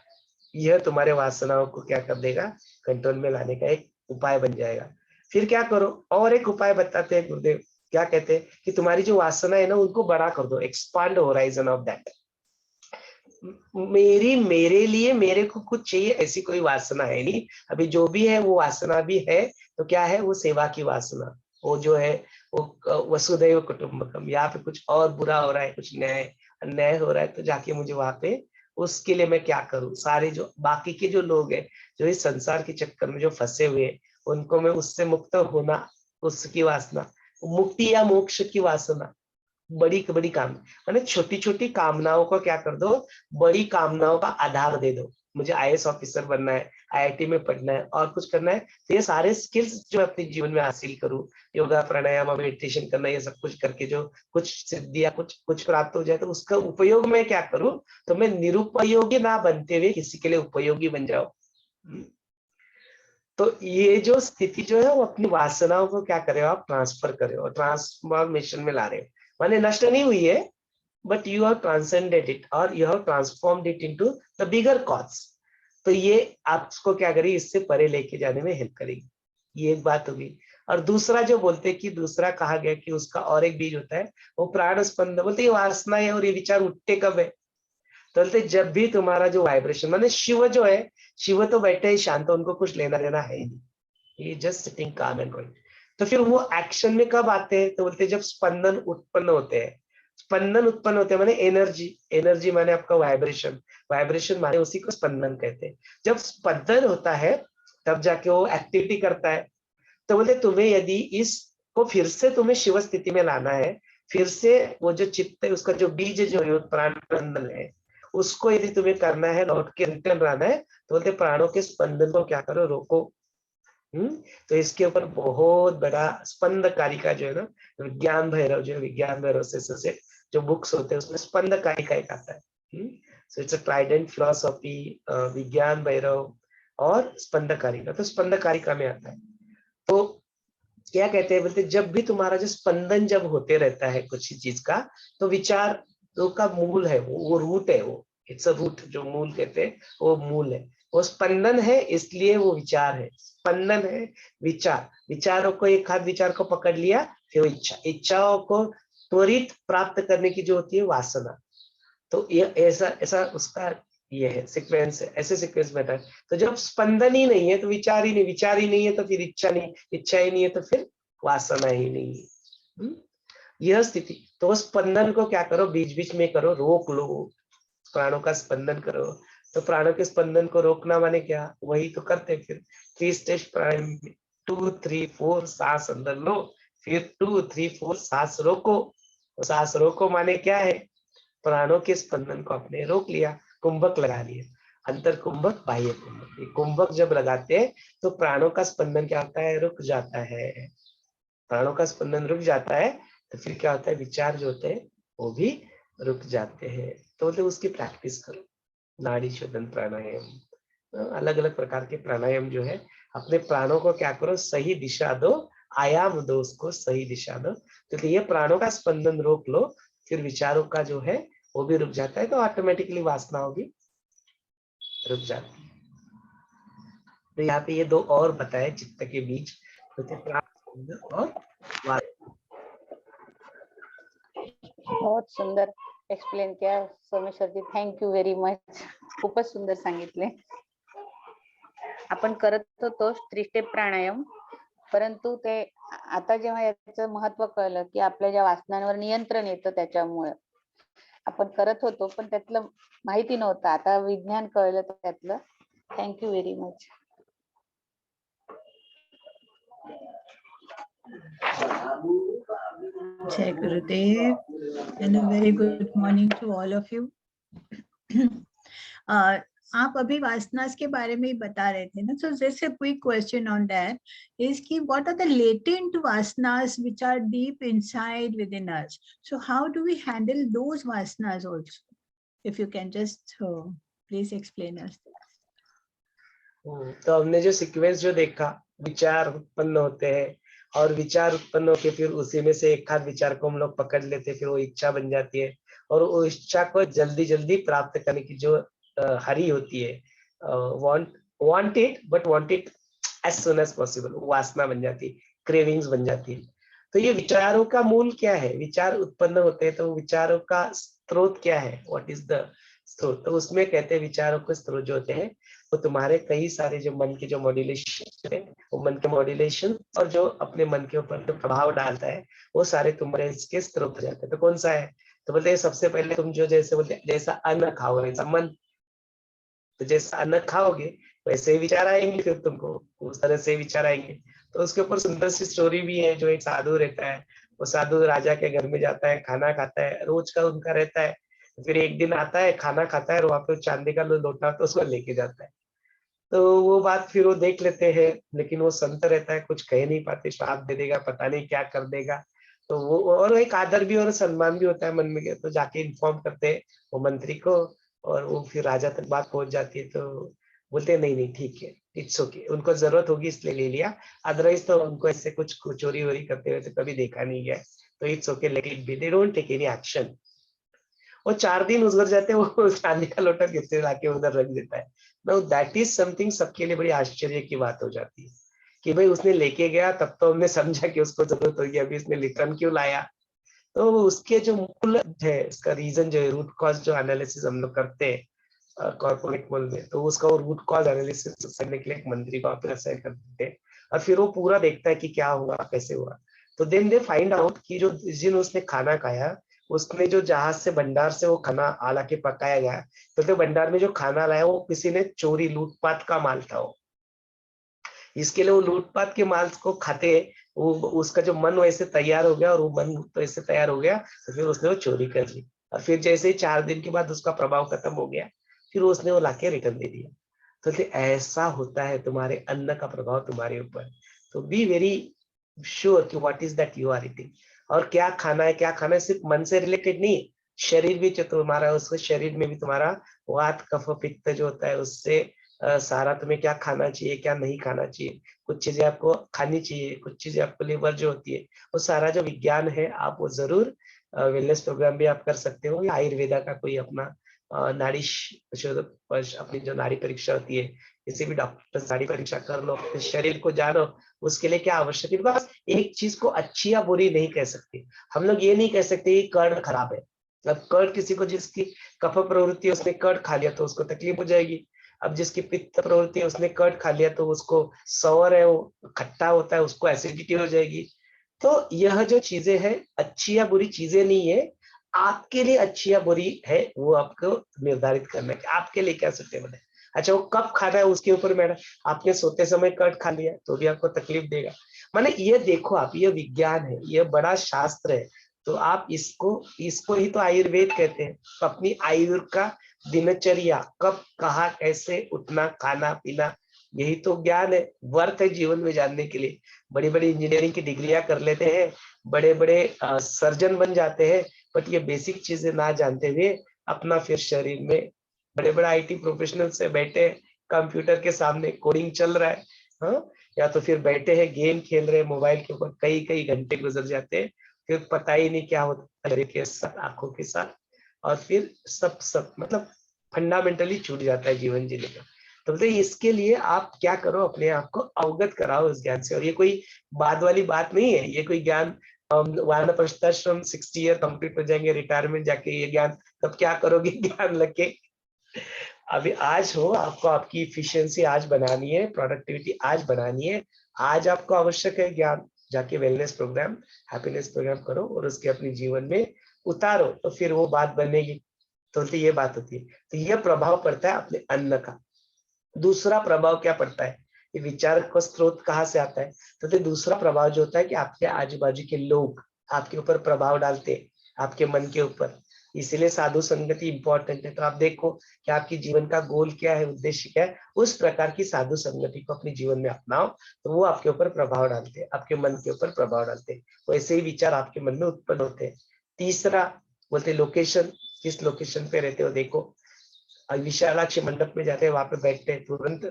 यह तुम्हारे वासनाओं को क्या कर देगा, कंट्रोल में लाने का एक उपाय बन जाएगा। फिर क्या करो, और एक उपाय बताते हैं गुरुदेव, क्या कहते हैं कि तुम्हारी जो वासना है ना, उनको बड़ा कर दो, एक्सपांड होराइजन ऑफ दैट। मेरे लिए मेरे को कुछ चाहिए ऐसी कोई वासना है नहीं, अभी जो भी है वो वासना भी है, तो क्या है वो सेवा की वासना, वो जो है वो वसुदैव कुटुंबकम। यहाँ पे कुछ और बुरा हो रहा है, कुछ न्याय अन्याय हो रहा है, तो जाके मुझे वहां पे उसके लिए मैं क्या करूं, सारे जो बाकी के जो लोग हैं जो इस संसार के चक्कर में जो फंसे हुए हैं, उनको मैं उससे मुक्त होना, उसकी वासना, मुक्ति या मोक्ष की वासना, बड़ी बड़ी काम, माने छोटी छोटी कामनाओं को क्या कर दो, बड़ी कामनाओं का आधार दे दो। मुझे आईएएस ऑफिसर बनना है, आईआईटी में पढ़ना है, और कुछ करना है, तो ये सारे स्किल्स जो अपने जीवन में हासिल करूं, योगा प्राणायाम मेडिटेशन करना, ये सब कुछ करके जो कुछ सिद्धि या कुछ कुछ प्राप्त हो जाए, तो उसका उपयोग मैं क्या करूं, तो मैं निरुपयोगी ना बनते हुए किसी के लिए उपयोगी बन जाओ। तो ये जो स्थिति जो है वो अपनी वासनाओं को क्या करे हो, आप ट्रांसफर करे हो, ट्रांसफॉर्मेशन में ला रहे हो, माने नष्ट नहीं हुई है, but you have transcended it or you have transformed it into the bigger cause। तो ये आपको क्या करेगी, इससे परे लेके जाने में हेल्प करेगी। ये एक बात होगी। और दूसरा जो बोलते हैं कि दूसरा कहा गया कि उसका और एक बीज होता है, वो प्राण स्पंद, बोलते ये वासना है और ये विचार उठते कब है, तो बोलते जब भी तुम्हारा जो वाइब्रेशन, माने शिव जो है, शिव तो बैठे ही शांत, उनको कुछ लेना देना है ही नहीं, ये जस्ट सिटिंग काम एंड गोइंग। तो फिर वो एक्शन में कब आते हैं, तो बोलते जब स्पंदन उत्पन्न होते हैं। स्पंदन उत्पन्न होते हैं माने एनर्जी, एनर्जी माने आपका वाइब्रेशन, वाइब्रेशन माने उसी को स्पंदन कहते हैं। जब स्पंदन होता है तब जाके वो एक्टिविटी करता है। तो बोलते तुम्हें यदि इस को फिर से तुम्हें शिव स्थिति में लाना है, फिर से वो जो चित्त है उसका जो बीज जो है प्राण स्पंदन है उसको यदि तुम्हें करना है, लौट के रिटर्न आना है, तो बोलते प्राणों के स्पंदन को क्या करो, रोको। तो इसके ऊपर बहुत बड़ा स्पंद कारिका जो है ना, विज्ञान भैरव जो है, विज्ञान भैरव से जो बुक्स होते हैं उसमें स्पंद कारिका एक आता है। So it's a Trident philosophy, विज्ञान भैरव और स्पंद कारिका। तो स्पंद कारिका में आता है। तो क्या कहते हैं, बोलते जब भी तुम्हारा जो स्पंदन जब होते रहता है कुछ चीज का, तो विचार जो का मूल है वो रूट है, वो इट्स अ रूट, जो मूल कहते हैं वो मूल है। वो स्पंदन है इसलिए वो विचार है। स्पंदन है विचार, विचारों को, एक हाथ विचार को पकड़ लिया, फिर इच्छा, इच्छाओं को त्वरित प्राप्त करने की जो होती है वासना। तो ये ऐसा ऐसा उसका ये है सीक्वेंस है, ऐसे सीक्वेंस में है। तो जब स्पंदन ही नहीं है तो विचार ही नहीं, विचार ही नहीं है तो फिर इच्छा नहीं, इच्छा ही नहीं है तो फिर वासना ही नहीं है। यह स्थिति, तो वो स्पंदन को क्या करो, बीच बीच में करो, रोक लो, प्राणों का स्पंदन करो। तो प्राणों के स्पंदन को रोकना माने क्या, वही तो करते फिर 3 स्टेज प्राणायाम में, 2 3 4 सांस अंदर लो, फिर 2 3 4 सांस रोको। सांस रोको माने क्या है, प्राणों के स्पंदन को आपने रोक लिया, कुंभक लगा लिया, अंतर कुंभक बाह्य कुंभक। ये कुंभक जब लगाते हैं तो प्राणों का स्पंदन क्या होता है, रुक जाता है। प्राणों का स्पंदन रुक जाता है तो फिर क्या होता है, विचार जो होते हैं वो भी रुक जाते हैं। तो मतलब उसकी प्रैक्टिस करो, नाड़ी शोधन प्राणायाम, अलग अलग प्रकार के प्राणायाम जो है, अपने प्राणों को क्या करो, सही दिशा दो, आयाम दो, उसको सही दिशा दो। तो ये प्राणों का स्पंदन रोक लो, फिर विचारों का जो है वो भी रुक जाता है, तो ऑटोमेटिकली वासनाओं भी रुक जाती है। तो यहाँ पे ये 2 और बताए चित्त के बीच, तो प्राण और वासना। बहुत सुंदर एक्सप्लेन किया सोमेश्वरजी, थँक्यू व्हेरी मच. खूपच सुंदर सांगितले. आपण करत होतो 3 स्टेप प्राणायाम, परंतु ते आता जेव्हा याचं महत्व कळलं की आपल्या ज्या वासनांवर नियंत्रण येतं त्याच्यामुळे आपण करत होतो, पण त्यातलं माहिती नव्हतं. आता विज्ञान कळलं त्यातलं. Thank you very much. Jai Gurudev, and a very good morning to all of you. आप अभी वासनास के बारे में ही बता रहे थे ना, so just a quick question on that is कि what are the latent vasanas which are deep inside within us? So how do we handle those vasanas also? If you can just please explain us. तो हमने जो sequence जो देखा, विचार उत्पन्न होते हैं और विचार उत्पन्न होके फिर उसी में से एक आध विचार को हम लोग पकड़ लेते, फिर वो इच्छा बन जाती है, और वो इच्छा को जल्दी जल्दी प्राप्त करने की जो हरी होती है, want it as soon as possible, वासना बन जाती है, क्रेविंग्स बन जाती है। तो ये विचारों का मूल क्या है, विचार उत्पन्न होते हैं तो विचारों का स्रोत क्या है, व्हाट इज द स्रोत। तो उसमें कहते हैं विचारों के स्रोत जो होते हैं वो तुम्हारे कई सारे जो मन के जो मॉड्यूलेशन है, वो मन के मॉड्यूलेशन और जो अपने मन के ऊपर जो प्रभाव डालता है वो सारे तुम्हारे इसके स्रोत हो जाते हैं। तो कौन सा है, तो बोलते हैं सबसे पहले तुम जो जैसे बोलते हैं जैसा अन्न खाओगे वैसा मन, तो जैसा अन्न खाओगे वैसे ही विचार आएंगे, फिर तुमको उस तरह से विचार आएंगे। तो उसके ऊपर सुंदर सी स्टोरी भी है, जो एक साधु रहता है, वो साधु राजा के घर में जाता है, खाना खाता है, रोज का उनका रहता है। फिर एक दिन आता है, खाना खाता है और वहां पे चांदी का लोटा तो उसको लेके जाता है। तो वो बात फिर वो देख लेते हैं, लेकिन वो संत रहता है, कुछ कह नहीं पाते, श्राप दे देगा, पता नहीं क्या कर देगा। तो वो और एक आदर भी और सम्मान भी होता है मन में, तो जाके इन्फॉर्म करते हैं वो मंत्री को, और वो फिर राजा तक बात पहुंच जाती है। तो बोलते हैं नहीं नहीं ठीक है, इट्स ओके, उनको जरूरत होगी इसलिए ले लिया, अदरवाइज तो उनको ऐसे कुछ चोरी वोरी करते हुए तो कभी देखा नहीं गया। तो it's okay, let it be, they don't take any action. और 4 दिन गुजर जाते हैं, वो चांदी का लोटा किससे लाके उधर रख देता है। नो दैट इज समथिंग सबके लिए बड़ी आश्चर्य की बात हो जाती है कि भाई उसने लेके गया, तब तो हमने समझा कि उसको जरूरत होगी, अभी इसने रिटर्न क्यों लाया। तो उसके जो मूल है, उसका रीजन जो है, रूट कॉज जो एनालिसिस हम लोग करते हैं कॉर्पोरेट वर्ल्ड में, तो उसका वो रूट कॉज एनालिसिस करने के लिए एक मंत्री को आप असाइन कर देते हैं, और फिर वो पूरा देखता है कि क्या हुआ, कैसे हुआ। तो देन दे फाइंड आउट कि जो जिस दिन उसने खाना खाया, उसने जो जहाज से भंडार से वो खाना आला के पकाया गया, तो भंडार में जो खाना लाया वो किसी ने चोरी लूटपाट का माल था वो। इसके लिए वो लूटपाट के माल को खाते वो उसका जो मन वैसे तैयार हो गया और वो मन तो ऐसे तैयार हो गया, तो फिर उसने वो चोरी कर ली और फिर जैसे ही 4 दिन के बाद उसका प्रभाव खत्म हो गया, फिर उसने वो लाके रिटर्न दे दिया। तो ऐसा होता है तुम्हारे अन्न का प्रभाव तुम्हारे ऊपर। तो बी वेरी श्योर कि what is that you are eating, और क्या खाना है, क्या खाना है सिर्फ मन से रिलेटेड नहीं, शरीर भी जो तुम्हारा, उसके शरीर में भी तुम्हारा वात कफ पित्त जो होता है, उससे सारा तुम्हें क्या खाना चाहिए, क्या नहीं खाना चाहिए, कुछ चीजें आपको खानी चाहिए, कुछ चीजें आपको लिवर जो होती है, वो सारा जो विज्ञान है आप वो जरूर वेलनेस प्रोग्राम भी आप कर सकते हो, या आयुर्वेदा का कोई अपना नाड़ी अपनी जो नाड़ी परीक्षा होती है, किसी भी डॉक्टर से नाड़ी परीक्षा कर लो, अपने शरीर को जानो, उसके लिए क्या आवश्यक है। बस एक चीज को अच्छी या बुरी नहीं कह सकते हम लोग, ये नहीं कह सकते कि कर्ड खराब है। अब कर्ड किसी को, जिसकी कफ प्रवृत्ति है उसने कर्ड खा लिया तो उसको तकलीफ हो जाएगी। अब जिसकी पित्त प्रवृत्ति है उसने कर्ड खा लिया तो उसको सवर है, वो खट्टा होता है, उसको एसिडिटी हो जाएगी। तो यह जो चीजें हैं अच्छी या बुरी चीजें नहीं है, आपके लिए अच्छी या बुरी है वो आपको निर्धारित करना है कि आपके लिए क्या सुटेबल है। अच्छा, वो कब खाना है उसके ऊपर मैडम, आपने सोते समय कर्ड खा लिया तो भी आपको तकलीफ देगा। माने ये देखो आप, ये विज्ञान है, ये बड़ा शास्त्र है, तो आप इसको इसको ही तो आयुर्वेद कहते हैं। तो अपनी आयुर्वेद का दिनचर्या, कब कहाँ कैसे उठना, खाना पीना, यही तो ज्ञान है, वर्थ है जीवन में जानने के लिए। बड़ी बड़ी इंजीनियरिंग की डिग्रियां कर लेते हैं, बड़े बड़े सर्जन बन जाते हैं, बट ये बेसिक चीजें ना जानते हुए अपना फिर शरीर में बड़े बड़े आईटी प्रोफेशनल से बैठे कंप्यूटर के सामने कोडिंग चल रहा है, हाँ, या तो फिर बैठे हैं गेम खेल रहे हैं मोबाइल के ऊपर, कई कई घंटे गुजर जाते हैं, फिर पता ही नहीं क्या होता है शरीर के साथ, आंखों के साथ, और फिर सब मतलब फंडामेंटली छूट जाता है जीवन जीने का। तो बोलते इसके लिए आप क्या करो, अपने आप को अवगत कराओ इस ज्ञान से। और ये कोई बाद वाली बात नहीं है, ये कोई ज्ञान वानप्रस्थाश्रम 60 ईयर कंप्लीट हो जाएंगे, रिटायरमेंट जाके ये ज्ञान तब क्या करोगे ज्ञान लगे। अभी आज हो, आपको आपकी इफिशियंसी आज बनानी है, प्रोडक्टिविटी आज बनानी है, आज आपको आवश्यक है ज्ञान, जाके वेलनेस प्रोग्राम, हैप्पीनेस प्रोग्राम करो और उसके अपने जीवन में उतारो, तो फिर वो बात बनेगी। तो ये बात होती है। तो ये प्रभाव पड़ता है अपने अन्न का। दूसरा प्रभाव क्या पड़ता है, ये विचार का स्रोत कहाँ से आता है, तो दूसरा प्रभाव जो होता है कि आपके आजू बाजू के लोग आपके ऊपर प्रभाव डालते हैं, आपके मन के ऊपर। इसीलिए साधु संगति इंपॉर्टेंट है। तो आप देखो कि आपकी जीवन का गोल क्या है, उद्देश्य क्या है, उस प्रकार की साधु संगति को अपने जीवन में अपनाओ, तो वो आपके ऊपर प्रभाव डालते हैं, आपके मन के ऊपर प्रभाव डालते हैं, वैसे ही विचार आपके मन में उत्पन्न होते हैं। तीसरा बोलते लोकेशन, किस लोकेशन पे रहते हो देखो। विशालाक्षी मंडप में जाते हैं, वहां पे बैठते हैं, तुरंत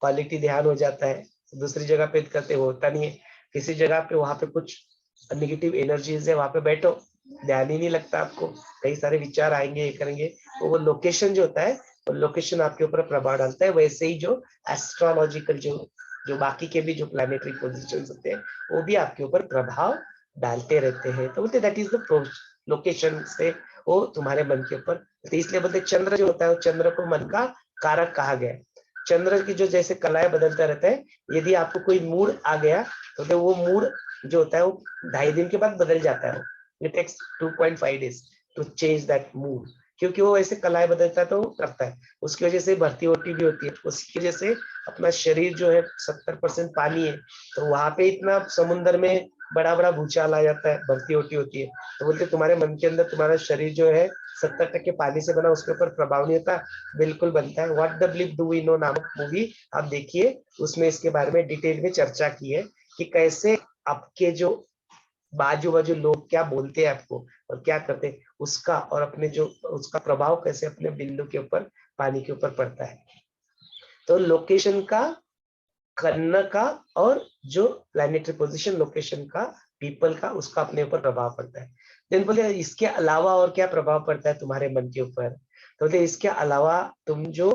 क्वालिटी ध्यान हो जाता है, दूसरी जगह पे करते होता नहीं है। किसी जगह पे वहां पे कुछ नेगेटिव एनर्जीज है, वहां पे बैठो, ध्यान ही नहीं लगता आपको, कई सारे विचार आएंगे, ये करेंगे। तो वो लोकेशन जो होता है, वो लोकेशन आपके ऊपर प्रभाव डालता है। वैसे ही जो एस्ट्रोलॉजिकल जो बाकी के भी जो प्लैनेटरी पोजिशन होते हैं, वो भी आपके ऊपर प्रभाव डालते रहते हैं। तो बोलते दैट इज द लोकेशन से वो तुम्हारे मन के ऊपर। तो इसलिए बोलते चंद्र जो होता है, वो चंद्र को मन का कारक कहा गया है। चंद्र की जो जैसे कलाएं बदलता रहता है, यदि आपको कोई मूड आ गया तो वो मूड जो होता है वो 2.5 दिन के बाद बदल जाता है। It takes 2.5 days to change that mood, क्योंकि वो ऐसे कलाएं बदलता है तो वो करता है। उसकी वजह से भर्ती होती भी होती है, उसकी वजह से अपना शरीर जो है 70% पानी है, तो वहां पे इतना समुद्र में बड़ा बड़ा भूचाल आ जाता है, भर्ती होती है। तो बोलते तुम्हारे मन के अंदर तुम्हारा शरीर जो है 70% पानी से बना, उसके ऊपर प्रभाव नहीं होता, बिल्कुल बनता है। What the bleep do we know नामक मूवी आप देखिए, उसमें इसके बारे में डिटेल में चर्चा की है कि कैसे आपके जो बाजू बाजू लोग क्या बोलते हैं आपको और क्या करते हैं, उसका और अपने जो उसका प्रभाव कैसे अपने बिंदु के ऊपर, पानी के ऊपर पड़ता है। तो लोकेशन का, कर्ण का, और जो प्लैनेटरी पोजीशन लोकेशन का, पीपल का, उसका अपने ऊपर प्रभाव पड़ता है। देन बोले इसके अलावा और क्या प्रभाव पड़ता है तुम्हारे मन के ऊपर, तो बोले इसके अलावा तुम जो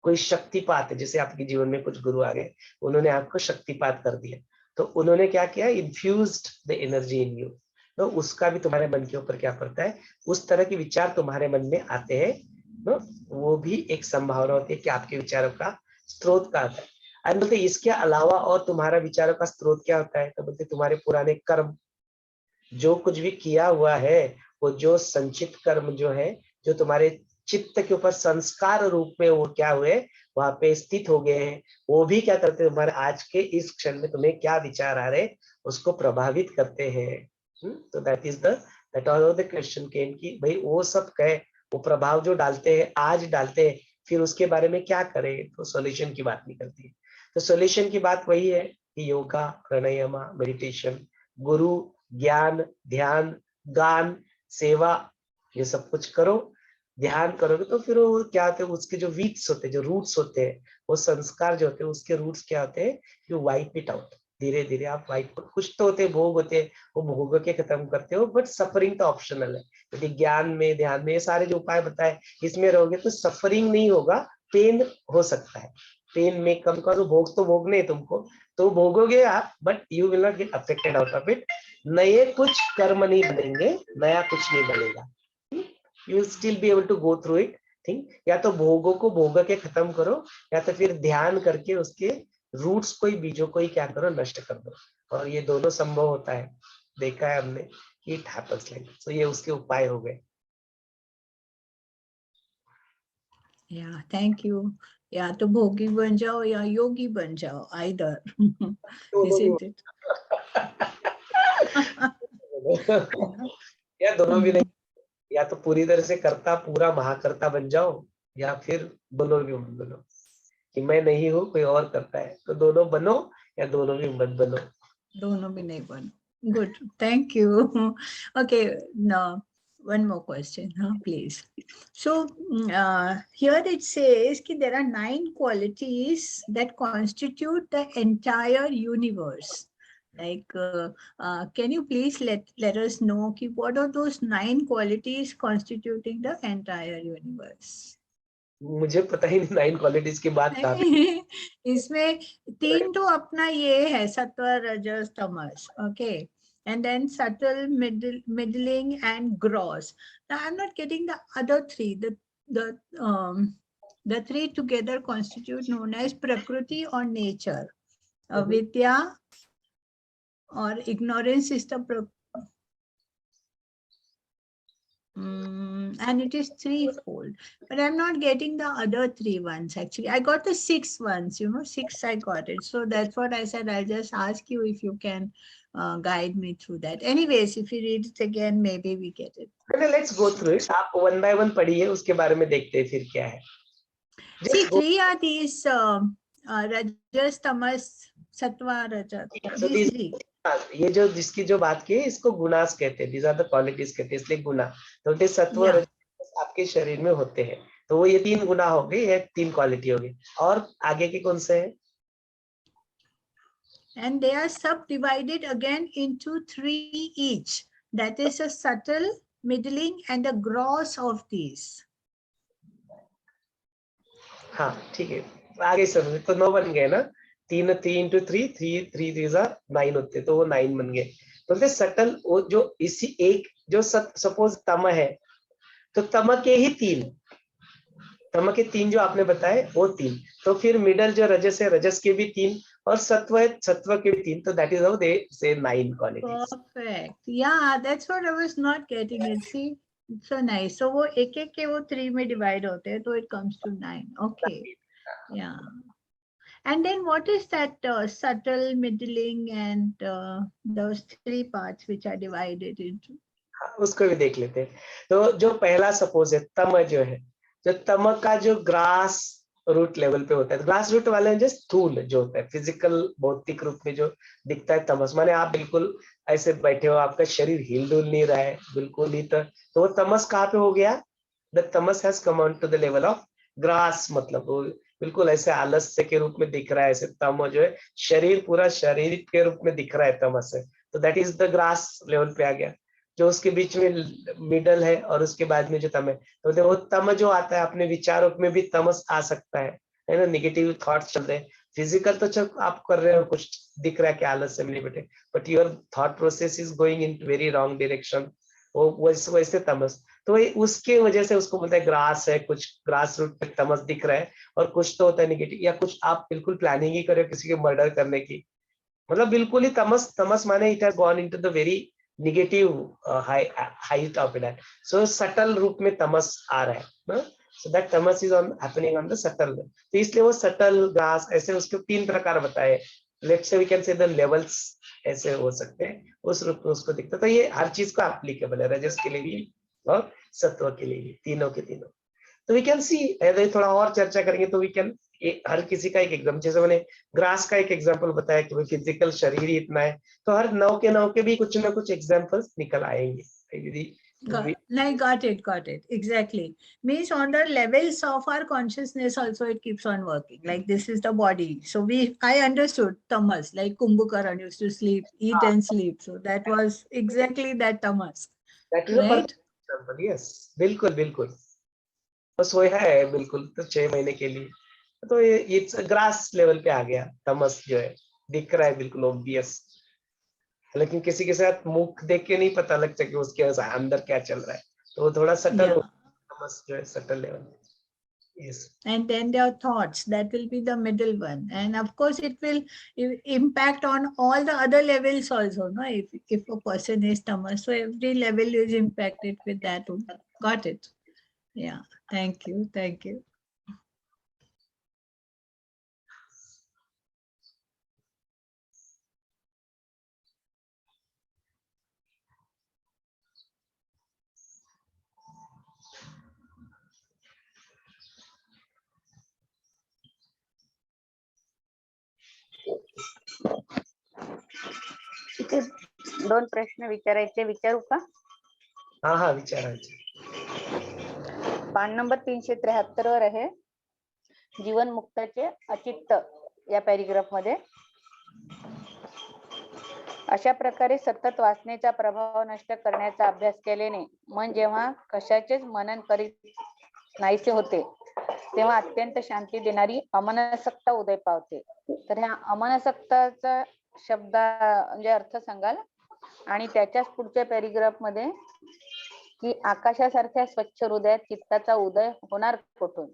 कोई शक्तिपात है, जैसे आपके जीवन में कुछ गुरु आ गए, उन्होंने आपको शक्तिपात कर दिया, तो उन्होंने क्या किया, infused the energy in you, तो उसका भी तुम्हारे मन के ऊपर क्या पड़ता है, उस तरह के विचार तुम्हारे मन में आते हैं, तो वो भी एक संभावना होती है कि आपके विचारों का स्रोत का आता है। और बोलते इसके अलावा और तुम्हारा विचारों का स्रोत क्या होता है, तो बोलते तुम्हारे पुराने कर्म, जो कुछ भी किया हुआ है, वो जो संचित कर्म जो है, जो तुम्हारे चित्त के ऊपर संस्कार रूप में वो क्या हुए, वहां पे स्थित हो गए हैं। वो भी क्या करते हैं, तुम्हारे आज के इस क्षण में तुम्हें क्या विचार आ रहे उसको प्रभावित करते हैं। तो that all the question came कि भाई वो सब कहे, वो प्रभाव जो डालते हैं आज डालते हैं, फिर उसके बारे में क्या करें, तो सॉल्यूशन की बात निकलती है। तो सॉल्यूशन की बात वही है कि योगा, प्राणायाम, मेडिटेशन, गुरु, ज्ञान, ध्यान, गान, सेवा, ये सब कुछ करो। ध्यान करोगे तो फिर वो क्या होते हैं, उसके जो वीट्स होते हैं, जो रूट्स होते हैं, वो संस्कार जो होते हैं, उसके रूट्स क्या होते हैं, यू वाइप इट आउट। धीरे धीरे आप वाइप, कुछ तो होते हैं भोग होते हैं, वो भोग के खत्म करते हो, बट सफरिंग तो ऑप्शनल है। यदि ज्ञान में, ध्यान में, ये सारे जो उपाय बताए इसमें रहोगे तो सफरिंग नहीं होगा, पेन हो सकता है। पेन में कम का तो भोग तो भोगने है तुमको, तो भोगोगे आप, but you will not get affected out of it. नए कुछ कर्म नहीं बनेंगे, नया कुछ नहीं बनेगा। You will still be able to go through it think. या तो भोगों को भोग के खत्म करो, या तो फिर ध्यान करके उसके रूट्स को ही, बीजों को ही क्या करो, नष्ट कर दो। और ये दोनों संभव होता है, देखा है हमने, इट हैपेंस लाइक। सो ये उसके उपाय हो गए। Yeah, thank you. या तो भोगी बन जाओ या योगी बन जाओ, either. Isn't it? या दोनों भी नहीं, या तो पूरी तरह से करता, पूरा महाकर्ता बन जाओ, या फिर दोनों भी मत बनो कि मैं नहीं हूँ कोई और करता है, तो दोनों बनो या दोनों भी मत बनो। दोनों भी नहीं बनो। Good, thank you. Okay, now one more question, please. So here it says that there are 9 qualities that constitute the entire universe. Like, can you please let us know ki what are those 9 qualities constituting the entire universe? मुझे पता ही नहीं 9 qualities की बात कहाँ पे। इसमें 3 तो अपना ये है, सत्व, रजस, तमस, okay, and then subtle, middling and gross. Now I'm not getting the other 3. The 3 together constitute known as prakriti or nature. Avidya or ignorance is the and it is threefold, but I'm not getting the other 3 ones. Actually, I got the 6 ones, 6 I got it. So that's what I said. I'll just ask you if you can guide me through that. Anyways, if you read it again, maybe we get it. Let's go through it. आप one by one पढ़िए, उसके बारे में देखते हैं फिर क्या है। See, 3 are these rajas, tamas, sattva, rajat. These 3. ये जो जिसकी जो बात की है, इसको गुणास कहते हैं। These are the qualities कहते हैं, इसलिए गुना। तो ये सत्व, रजस आपके शरीर में होते हैं, तो वो ये 3 गुना हो गए, ये 3 क्वालिटी हो गई। और आगे के कौन से हैं? And they are subdivided again into 3 each. That is a subtle, middling, and a gross of these. हाँ ठीक है, आगे समझ। तो 9 बन गए ना, 3 into 3, 3 are 9 होते, तो वो 9 बन गए। तो सटल, वो जो इसी एक जो सपोज तम है, तो तम के ही 3, तम के 3 जो आपने बताए वो 3, तो फिर मिडल जो रजस है, रजस के भी 3, और सत्व है, सत्व के भी 3, तो दैट इज हाउ दे से 9 qualities. Perfect. Yeah, that's what I was not getting it. See, it's so nice. So वो एक एक के वो 3 में divide होते हैं, तो it comes to 9. Okay. Yeah. And then what is that subtle, middling, and those 3 parts which are divided into? उसको भी देख लेते हैं। तो जो पहला सपोज है तम, जो है, जो तम का जो ग्रास रूट लेवल पे होता है, ग्रास रूट वाले जो स्थूल जो होता है, फिजिकल भौतिक रूप में जो दिखता है तमस, माने आप बिल्कुल ऐसे बैठे हो, आपका शरीर हिल डुल नहीं रहा है बिल्कुल ही, तो वो तमस कहाँ पे हो गया? The tamas has come on to the level of grass, मतलब वो बिल्कुल ऐसे आलस्य के रूप में दिख रहा है, ऐसे तम जो है शरीर पूरा शरीर के रूप में दिख रहा है तमस है, तो that is the grass level पे आ गया। जो उसके बीच में मिडल है और उसके बाद में जो तम है, तो वो तम जो आता है अपने विचारों में भी तमस आ सकता है ना, नेगेटिव थॉट्स चल रहे हैं। फिजिकल तो चल आप कर रहे हो, कुछ दिख रहा है कि आलस्य में बैठे, but your thought process is going in very wrong direction, वो वैसे तमस। तो उसके वजह से उसको बोलते हैं ग्रास है, कुछ ग्रास रूट पे तमस दिख रहा है, और कुछ तो होता है नेगेटिव, या कुछ आप बिल्कुल प्लानिंग ही कर रहे हो किसी के मर्डर करने की, मतलब बिल्कुल ही तमस, तमस माने it has gone into the very negative height of that, so subtle रूप में तमस आ रहा है ना, so that Tamas is on happening on the subtle. तो इसलिए वो सटल ग्रास ऐसे उसके 3 प्रकार बताए। Let's say we can say the levels ऐसे हो सकते हैं, उस रूप में उसको दिखता है। तो ये हर चीज को एप्लीकेबल है, रजस के लिए भी और सत्व के लिए भी, तीनों के तीनों। तो वी कैन सी, थोड़ा और चर्चा करेंगे तो वी कैन, हर किसी का एक एग्जाम्पल, जैसे मैंने ग्रास का एक एग्जाम्पल बताया कि भाई फिजिकल शरीर ही इतना है, तो हर नौ के भी कुछ ना कुछ एग्जाम्पल्स निकल आएंगे यदि got it. Exactly. Means on the levels of our consciousness also it keeps on working. Like this is the body. So I understood tamas, like Kumbhakaran used to sleep, eat and sleep. So that was exactly that tamas. That is a Right? perfect example. Yes, बिल्कुल बिल्कुल, तो सोया है बिल्कुल, तो 6 महीने के लिए, तो ये ग्रास लेवल पे आ गया, तमस जो है दिख रहा है बिल्कुल ऑब्वियस, लेकिन किसी के साथ मुख देख के नहीं पता लगता कि उसके अंदर क्या चल रहा है, तो वो थोड़ा सटल Yeah. तमस जो है subtle level. Yes. And then their thoughts, that will be the middle one. And of course, it will impact on all the other levels also. No? If a person is tamas, so every level is impacted with that. Got it. Yeah. Thank you. Thank you. इथे 2 प्रश्न विचारायचे, विचारू का? हा विचारायचे। पान number 373 वर आहे, जीवन मुक्ताचे अचित्त या पॅरेग्राफ मध्ये, अशा प्रकारे सतत वासनेचा प्रभाव नष्ट करण्याचा अभ्यास केल्याने मन जेव्हा कशाचेच मनन करीत नाहीसे होते तेव्हा अत्यंत शांती देणारी अमनसक्ता उदय पावते. तर ह्या अमनसक्ताचा शब्द म्हणजे अर्थ सांगाल, आणि त्याच्याच पुढच्या पॅरेग्राफ मध्ये की आकाशासारख्या स्वच्छ हृदयात चित्ताचा उदय होणार कुठून?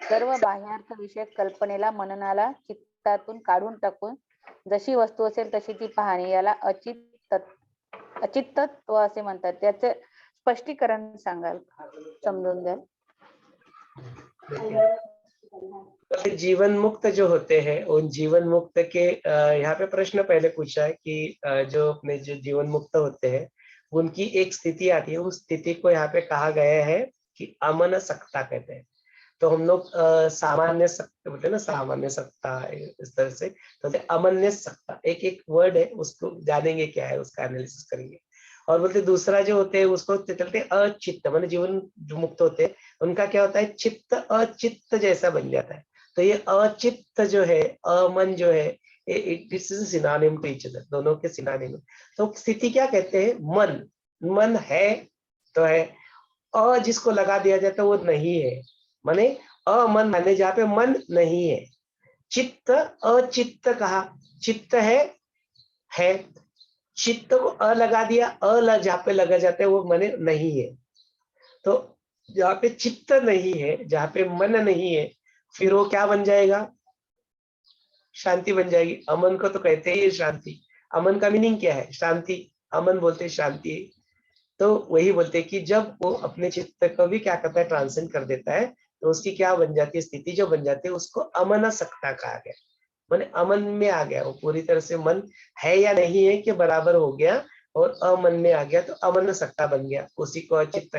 सर्व बाह्यार्थ विषयक कल्पनेला, मननाला चित्तातून काढून टाकून जशी वस्तू असेल तशी ती पाहणे, याला अचित्तत्व असे म्हणतात. त्याचे स्पष्टीकरण सांगाल, समजून द्याल? जीवन मुक्त जो होते हैं, उन जीवन मुक्त के यहाँ पे प्रश्न पहले पूछा है कि जो अपने जो जीवन मुक्त होते हैं उनकी एक स्थिति आती है, उस स्थिति को यहाँ पे कहा गया है कि अमनसक्ता कहते हैं। तो हम लोग सामान्य सत्ता बोलते हैं ना, सामान्य सत्ता इस तरह से, तो अमन्य सत्ता एक एक वर्ड है, उसको जानेंगे क्या है, उसका एनालिसिस करेंगे। और बोलते दूसरा जो होते हैं उसको चलते अचित्त, माने जीवन जो मुक्त होते हैं उनका क्या होता है, चित्त अचित्त जैसा बन जाता है। तो ये अचित्त जो है, अमन जो है, it is synonym to each other, दोनों के सिनोनिम। तो स्थिति क्या कहते हैं, मन, मन है तो है, अ जिसको लगा दिया जाता है वो नहीं है, माने अमन माने जहाँ पे मन नहीं है। चित्त अचित्त कहा, चित्त है, चित्त को अ लगा दिया, जहाँ पे लगा जाता है वो मन नहीं है। तो जहाँ पे चित्त नहीं है, जहाँ पे मन नहीं है, फिर वो क्या बन जाएगा, शांति बन जाएगी। अमन को तो कहते ही शांति, अमन का मीनिंग क्या है, शांति, अमन बोलते शांति। तो वही बोलते कि जब वो अपने चित्त को भी क्या करता है, ट्रांसेंड कर देता है, तो उसकी क्या बन जाती है, स्थिति जो बन जाती है उसको अमनसक्ता कहा गया। माने अमन में आ गया, वो पूरी तरह से मन है या नहीं है के बराबर हो गया और अमन में आ गया, तो अमनसक्ता बन गया, उसी को अचित्त।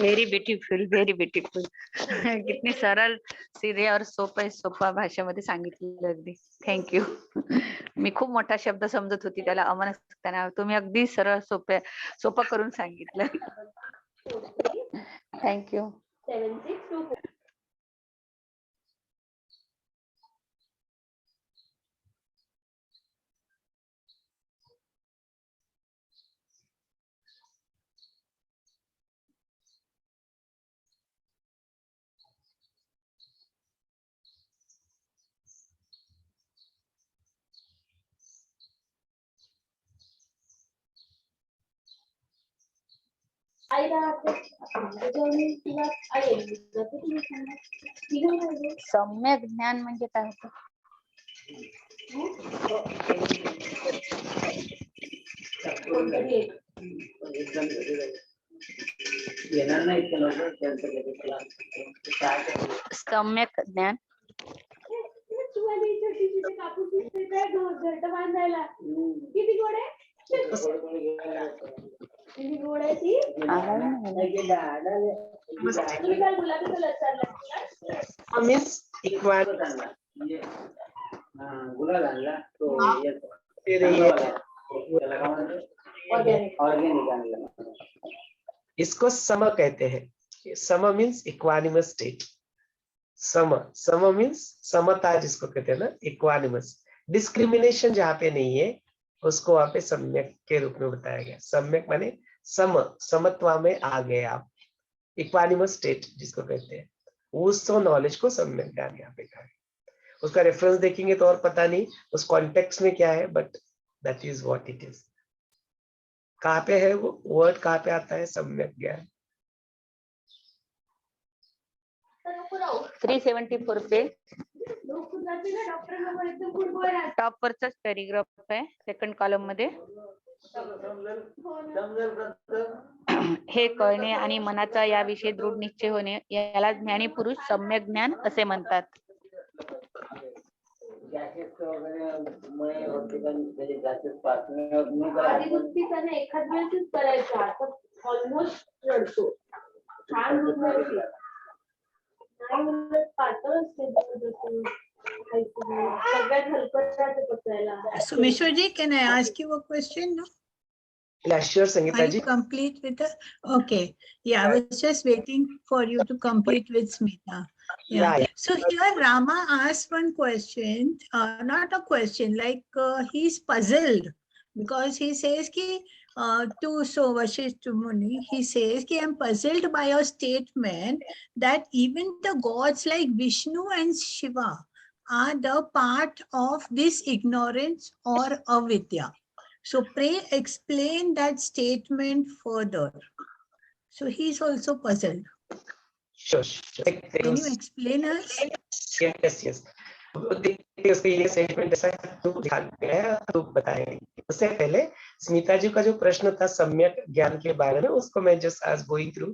Very beautiful, very beautiful. कितनी सरळ, सीधे और सोपा भाषेमध्ये सांगितलं अगदी. थँक्यू. मी खूप मोठा शब्द समजत होती त्याला अमनसक्ता, तुम्ही अगदी सरळ सोपं करून सांगितलं. थँक्यू. सम्यक ज्ञान म्हणजे काय होतं? सम्यक ज्ञान मीन्स इक्वालिटी इसको सम कहते हैं। सम मीन्स इक्वानिमस स्टेट। सम मीन्स समता जिसको कहते हैं ना, इक्वानिमस। डिस्क्रिमिनेशन जहाँ पे नहीं है उसको वहां पे सम्यक के रूप में बताया गया। सम्यक माने समत्वा में आ गए आप, इक्वानिमस स्टेट जिसको कहते हैं, उस नॉलेज को सम्यक ज्ञान यहाँ पे कहा है। उसका रेफरेंस देखेंगे तो और पता नहीं उस कॉन्टेक्स्ट में क्या है, but that is what it is. कहाँ पे है वो वर्ड, कहाँ पे आता है सम्यक ज्ञान? 374 पे टॉप वरचाच पॅरिग्राफ आहे, सेकंड कॉलम मध्ये। हे कळणे आणि मनाचा याविषयी दृढ निश्चय होणे याला ज्ञानी पुरुष सम्यक ज्ञान असे म्हणतात। एखाद वेळेस करायचा ऑलमोस्ट रडतो, छान Someshwar ji, can I ask you a question? No? Yeah, sure, Sangeeta Are ji. you complete with the? Okay. Yeah, I was just waiting for you to complete with Smita. Yeah. So here Rama asked one question, not a question, like he's puzzled because he says ki so Vasishtha Muni, he says ki I'm puzzled by your statement that even the gods like Vishnu and Shiva are the part of this ignorance or avidya. So pray explain that statement further. So he's also puzzled. Sure. Can you explain us? Yes. ये statement ऐसा तो बताएंगे। उससे पहले स्मिता जी का जो प्रश्न था सम्यक ज्ञान के बारे में, उसको मैं जस्ट आज गोइंग थ्रू।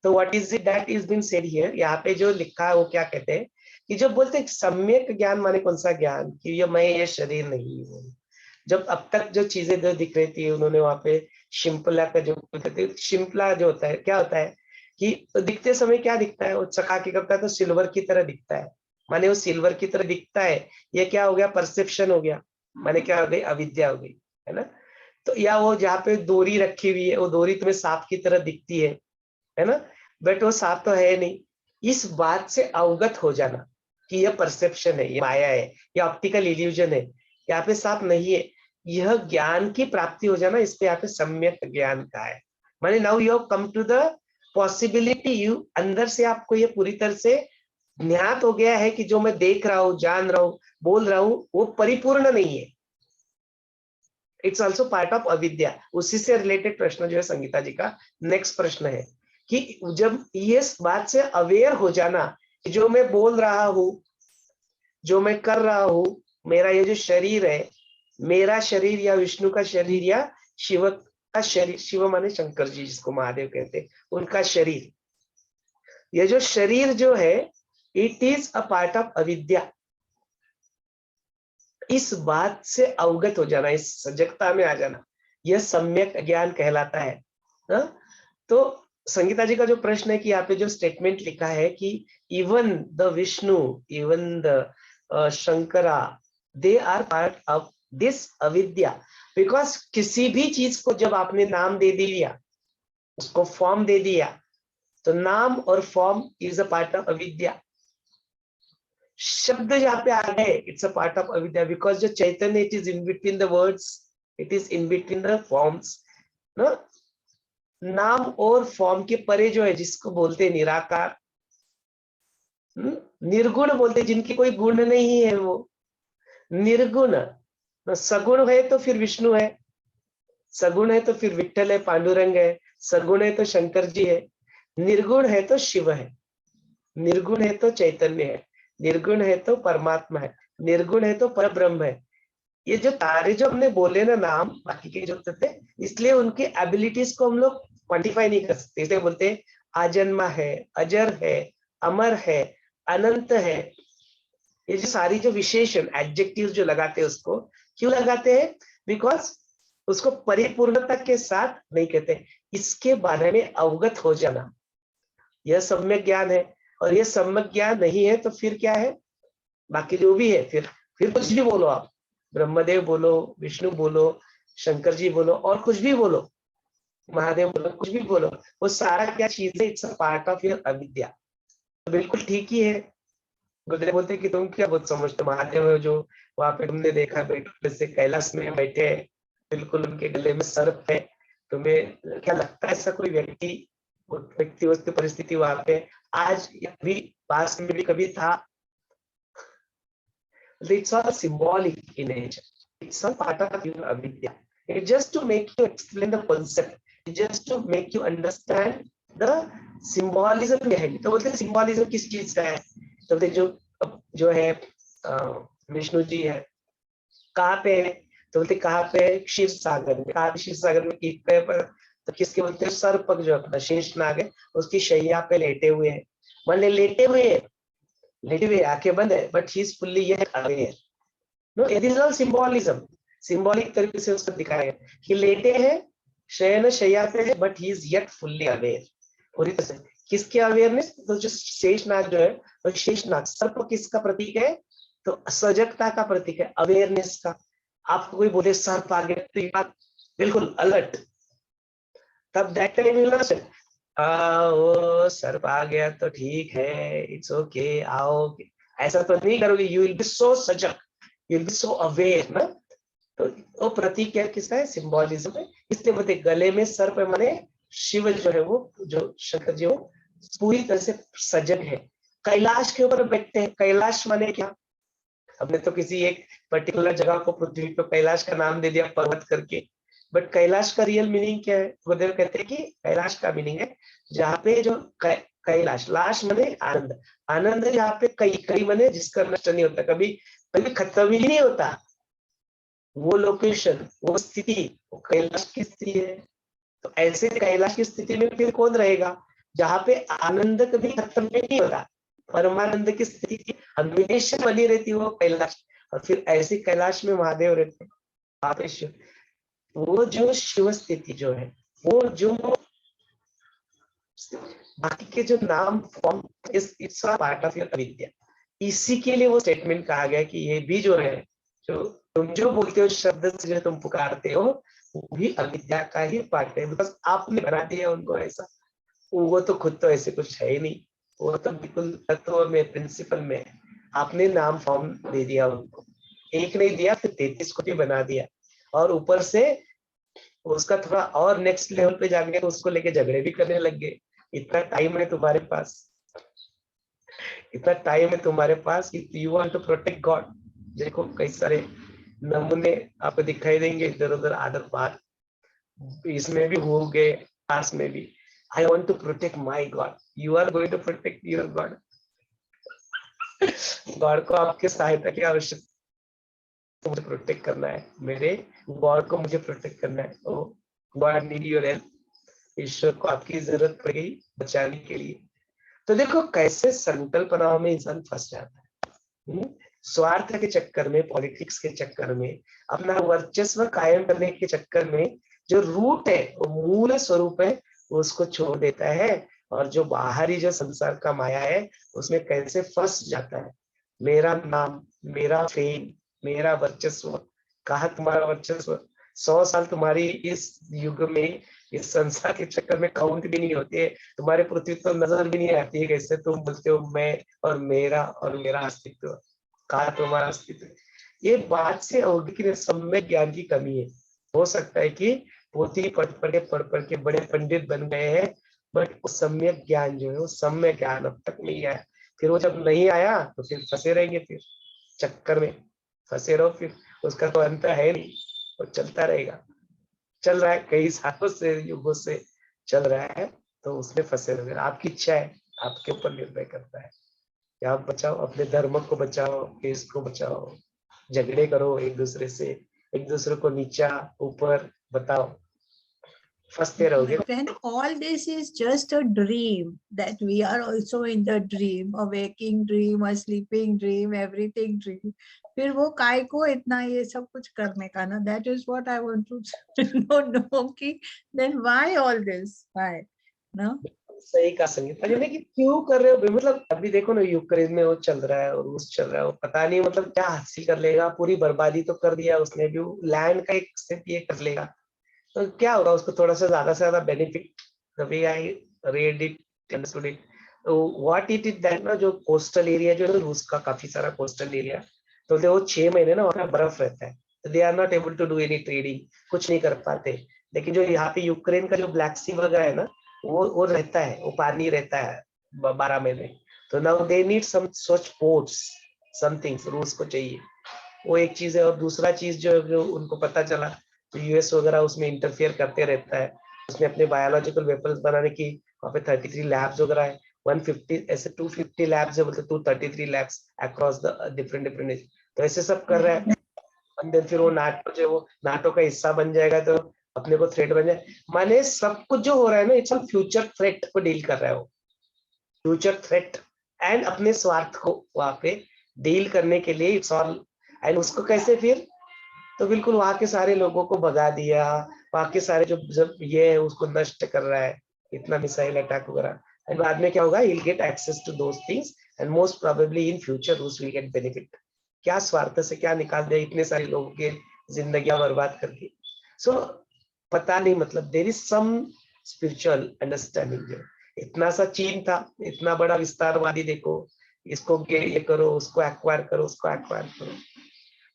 तो what is it that is been said here, यहाँ पे जो लिखा है वो क्या कहते हैं कि जब बोलते हैं सम्यक ज्ञान माने कौन सा ज्ञान, कि ये शरीर नहीं हूँ। जब अब तक जो चीजें जो दिख रही थी उन्होंने वहां पे शिंपला का जो शिंपला जो होता है, क्या होता है कि दिखते समय क्या दिखता है, वो चकाकी करता है तो सिल्वर की तरह दिखता है, माने वो सिल्वर की तरह दिखता है। ये क्या हो गया, परसेप्शन हो गया, माने क्या हो गई, अविद्या हो गई, है ना। तो या वो जहाँ पे डोरी रखी हुई है वो डोरी तुम्हें सांप की तरह दिखती है ना, बट वो सांप तो है नहीं। इस बात से अवगत हो जाना कि यह परसेप्शन है, ये माया है, ये ऑप्टिकल इल्यूजन है, यहाँ पे सांप नहीं है, यह ज्ञान की प्राप्ति हो जाना, इस पे यहाँ पे सम्यक ज्ञान का है। माने now you have come to the possibility, you अंदर से आपको ये पूरी तरह से ज्ञात हो गया है कि जो मैं देख रहा हूँ, जान रहा हूँ, बोल रहा हूँ, वो परिपूर्ण नहीं है। इट्स ऑल्सो पार्ट ऑफ अविद्या। उसी से रिलेटेड प्रश्न जो है संगीता जी का नेक्स्ट प्रश्न है कि जब ये बात से अवेयर हो जाना कि जो मैं बोल रहा हूँ, जो मैं कर रहा हूँ, मेरा ये जो शरीर है, मेरा शरीर या विष्णु का शरीर या शिव का शरीर, शिव माने शंकर जी जिसको महादेव कहते हैं, उनका शरीर, ये जो शरीर जो है it is a part of अविद्या। इस बात से अवगत हो जाना, इस सजगता में आ जाना, यह सम्यक ज्ञान कहलाता है ना? तो संगीता जी का जो प्रश्न है कि यहाँ पे जो स्टेटमेंट लिखा है कि even the Vishnu, even the Shankara, they are part of this avidya. Because किसी भी चीज को जब आपने नाम दे दिया, उसको फॉर्म दे दिया, तो नाम और form is a part of अविद्या। शब्द जहाँ पे आ गए, इट्स अ पार्ट ऑफ अविद्या, बिकॉज जो चैतन्य it is in between the words, it is in between the forms ना। नाम और फॉर्म के परे जो है, जिसको बोलते हैं निराकार, निर्गुण बोलते, जिनकी कोई गुण नहीं है, वो निर्गुण। सगुण है तो फिर विष्णु है, सगुण है तो फिर विठ्ठल है, पांडुरंग है, सगुण है तो शंकर जी है, निर्गुण है तो शिव है, निर्गुण है तो चैतन्य है, निर्गुण है तो परमात्मा है, निर्गुण है तो परब्रह्म है। ये जो तारे जो हमने बोले ना नाम बाकी के जो थे, इसलिए उनकी एबिलिटीज को हम लोग क्वांटिफाई नहीं कर सकते, इसलिए बोलते हैं आजन्मा है, अजर है, अमर है, अनंत है। ये जो सारी जो विशेषण एडजेक्टिव जो लगाते हैं उसको क्यों लगाते हैं? बिकॉज उसको परिपूर्णता के साथ नहीं कहते, इसके बारे में अवगत हो जाना, यह सम्यक ज्ञान है। और यह सम्यक ज्ञान नहीं है तो फिर क्या है? बाकी जो भी है, फिर कुछ भी बोलो आप, ब्रह्मदेव बोलो, विष्णु बोलो, शंकर जी बोलो, और कुछ भी बोलो, महादेव बोलो, कुछ भी बोलो, वो सारा क्या चीज है? It's a part of your अविद्या। तो बिल्कुल ठीक ही है। गुरुदेव बोलते हैं कि तुम क्या बहुत समझते हो, महादेव जो वहां पे तुमने देखा बैठे से कैलाश में बैठे हैं, बिल्कुल उनके गले में सर्प है, तुम्हें क्या लगता है ऐसा कोई व्यक्ति वस्तु परिस्थिति वहां पे आज भी पास में भी कभी था? It's all symbolic in nature. It's all part of your avidya. It's just to make you explain the concept. It's just to make you understand the symbolism behind it. तो बोलते हैं symbolism किस चीज का है? तो बोलते जो है विष्णु जी है, कहाँ पे है? तो बोलते कहाँ पे है? क्षीर सागर में। कहाँ पे क्षीर सागर में? किस पे पर? तो किसके बोलते हैं? सर्पक जो अपना शेष नाग है, उसकी शैया पे लेटे हुए हैं। मान ले लेटे हुए आंखें बंद है, बट ही इज फुल्ली यह aware. No, it is all symbolism. Symbolic तरीके से उसको दिखाया गया कि लेटे हैं, शयन शैया पे है, but he is yet fully aware. पूरी तरह से किसके अवेयरनेस? तो जो शेषनाग जो है, वो शेषनाग सर्प किसका प्रतीक है? तो सजगता का प्रतीक है, अवेयरनेस का। आपको कोई बोले सर्प आ गया तो ये बात बिल्कुल अलर्ट, तब दैट टाइम यू विल वो सर्प आ गया तो ठीक है, इट्स ओके, आओ, ऐसा तो नहीं करोगे। यू विल बी सो सजग, you will be so aware ना। तो वो प्रतीक है किसका है? सिंबॉलिज्म है। इसलिए बोलते गले में सर्प माने शिव जो है, वो जो शंकर जी, वो पूरी तरह से सजग है। कैलाश के ऊपर बैठते हैं। कैलाश माने क्या? हमने तो किसी एक पर्टिकुलर जगह को पृथ्वी पर कैलाश का नाम दे दिया पर्वत करके, बट कैलाश का रियल मीनिंग क्या है? गुरुदेव कहते हैं कि कैलाश का मीनिंग है जहाँ पे जो कैलाश, लाश माने आनंद, आनंद जहाँ पे कई माने जिसका नष्ट नहीं होता, कभी कभी खत्म ही नहीं होता, वो लोकेशन, वो स्थिति, वो कैलाश की स्थिति है। तो ऐसे कैलाश की स्थिति में फिर कौन रहेगा? जहाँ पे आनंद कभी खत्म नहीं होता, परमानंद की स्थिति हमेशा बनी रहती है, वो कैलाश। और फिर ऐसे कैलाश में महादेव रहते हैं, वहाँ शिव, वो जो शिव स्थिति जो है, वो जो बाकी के जो नाम form, it's a part of your अविद्या। इसी के लिए वो स्टेटमेंट कहा गया कि ये भी जो है, जो तुम जो बोलते हो शब्द से जो तुम पुकारते हो, वो भी अविद्या का ही पार्ट है, बिकॉज आपने बना दिया उनको ऐसा। वो तो खुद तो ऐसे कुछ है ही नहीं, वो तो बिल्कुल तत्व में, प्रिंसिपल में आपने नाम फॉर्म दे दिया उनको। एक नहीं दिया, फिर 33 को भी बना दिया, और ऊपर से उसका थोड़ा और नेक्स्ट लेवल पे जाने तो उसको लेके झगड़े भी करने लग गए। इतना टाइम है तुम्हारे पास, इतना टाइम है तुम्हारे पास कि you want to protect God. देखो कई सारे नमूने आपको दिखाई देंगे इधर उधर आदर बार, इसमें भी हो गए, पास में भी। I want to protect my God. You are going to protect your God. God को आपके सहायता की आवश्यकता, मुझे प्रोटेक्ट करना है, मेरे गॉड को मुझे प्रोटेक्ट करना है। ओ गॉड नीड योर हेल्प। ईश्वर को आपकी जरूरत पड़ गई बचाने के लिए। तो देखो कैसे संकल्पनाओं में इंसान फंस जाता है, स्वार्थ के चक्कर में, पॉलिटिक्स के चक्कर में, अपना वर्चस्व कायम करने के चक्कर में, जो रूट है, वो मूल स्वरूप है, उसको छोड़ देता है। और जो बाहरी जो संसार का माया है, उसमें कैसे फंस जाता है। मेरा नाम, मेरा फेम, मेरा वर्चस्व, कहा तुम्हारा वर्चस्व? 100 साल तुम्हारी इस युग में, इस संसार के चक्कर में काउंट भी नहीं होती है, तुम्हारे पृथ्वी तो नजर भी नहीं आती है। कैसे तुम बोलते हो मैं और मेरा अस्तित्व, कहा तुम्हारा अस्तित्व? ये बात से होगी कि सम्यक ज्ञान की कमी है। हो सकता है कि पोथी पढ़ के बड़े पंडित बन गए हैं, बट वो सम्यक ज्ञान जो है, वो सम्यक ज्ञान अब तक नहीं आया। फिर वो जब नहीं आया तो फिर फंसे रहेंगे, फिर चक्कर में फंसे रहो, फिर उसका तो अंत है नहीं, वो चलता रहेगा। चल रहा है कई सालों से, युगों से चल रहा है, तो उसमें फंसे रहोगे। आपकी इच्छा है, आपके ऊपर निर्भर करता है कि आप बचाओ, अपने धर्म को बचाओ, देश को बचाओ, झगड़े करो एक दूसरे से, एक दूसरे को नीचा ऊपर, बताओ फंसते रहोगे। But when all this is just a dream, that we are also in the dream, a waking dream, a sleeping dream, everything dream. फिर वो काय को इतना ये सब कुछ करने का ना? That is what I want to know कि then why all this? Why? No? सही कहा संगीता जी ने कि क्यों कर रहे हो, मतलब अभी देखो ना यूक्रेन में वो चल रहा है और रूस चल रहा है, वो पता नहीं मतलब क्या हासिल कर लेगा, पूरी बर्बादी तो कर दिया उसने भी, लैंड का एक स्टेप ये कर लेगा तो क्या होगा, उसको थोड़ा सा ज्यादा benefit, the way I read it, understood it, what it is that ना, जो कोस्टल एरिया जो है ना रूस का, काफी सारा कोस्टल एरिया, तो वो 6 महीने ना वहाँ बर्फ रहता है, तो they are not able to do any trading, कुछ नहीं कर पाते। लेकिन जो यहाँ पे यूक्रेन का जो ब्लैक सी वगैरह है ना, वो रहता है, वो पानी रहता है 12 महीने, तो now they need some such ports, something रूस को चाहिए, वो एक चीज है। और दूसरा चीज जो उनको पता चला, तो यूएस वगैरह उसमें इंटरफियर करते रहता है, उसने अपने बायोलॉजिकल वेपन्स बनाने की वहाँ पे 33 लैब्स वगैरह है, 150 ऐसे 250 लैब्स है, मतलब 233 लैब्स अक्रॉस द डिफरेंट तो ऐसे सब कर रहा है। अंदर फिर वो नाटो जो वो नाटो का हिस्सा बन जाएगा तो अपने को थ्रेट बन जाए, माने सब कुछ जो हो रहा है ना, इट्स ऑल फ्यूचर थ्रेट को डील कर रहा है वो, फ्यूचर थ्रेट एंड अपने स्वार्थ को वहां पे डील करने के लिए इट्स ऑल। एंड उसको कैसे फिर, तो बिल्कुल वहां के सारे लोगों को भगा दिया, वहां के सारे जो जब ये है उसको नष्ट कर रहा है, इतना मिसाइल अटैक वगैरह, एंड बाद में क्या होगा, he'll get access to those things and most probably in future रूस will get benefit। क्या स्वार्थ से क्या निकाल दिया, इतने सारे लोगों के जिंदगियां बर्बाद कर दी। सो पता नहीं, मतलब there is some spiritual understanding जो, इतना सा चीन था, इतना बड़ा विस्तारवादी, देखो इसको ये करो, उसको एक्वायर करो, उसको एक्वायर करो,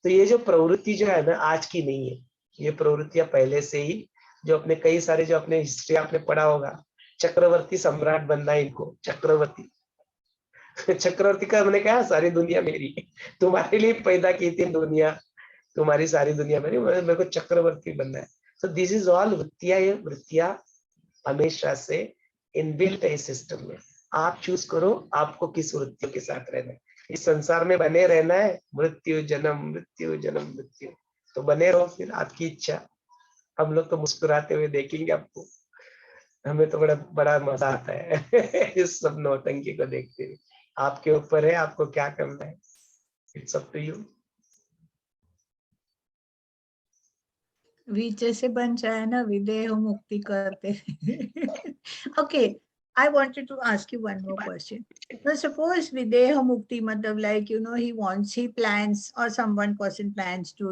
तो ये जो प्रवृत्ति जो है ना आज की नहीं है, ये प्रवृत्तियां पहले से ही, जो अपने कई सारे जो अपने हिस्ट्री आपने पढ़ा होगा, चक्रवर्ती सम्राट बनना है इनको, चक्रवर्ती चक्रवर्ती का मैंने कहा सारी दुनिया मेरी, तुम्हारे लिए पैदा की थी दुनिया, तुम्हारी सारी दुनिया मेरी, मेरे को चक्रवर्ती बनना है। सो दिस इज ऑल वृत्तियां, ये वृत्तियां हमेशा से इनबिल्ट है सिस्टम में, आप चूज करो आपको किस वृत्तियों के साथ रहना है, इस संसार में बने रहना है, मृत्यु जन्म मृत्यु जन्म मृत्यु, तो बने रहो, फिर आपकी इच्छा। हम लोग तो मुस्कुराते हुए देखेंगे आपको, हमें तो बड़ा बड़ा मजा आता है इस सब नौटंकी को देखते हुए। आपके ऊपर है आपको क्या करना है, इट्स अप टू यू। विजय से बन जाए ना, विदेह मुक्ति करते। Okay, I wanted to ask you one more question. Now suppose videha mukti matlab like he plans or someone person plans to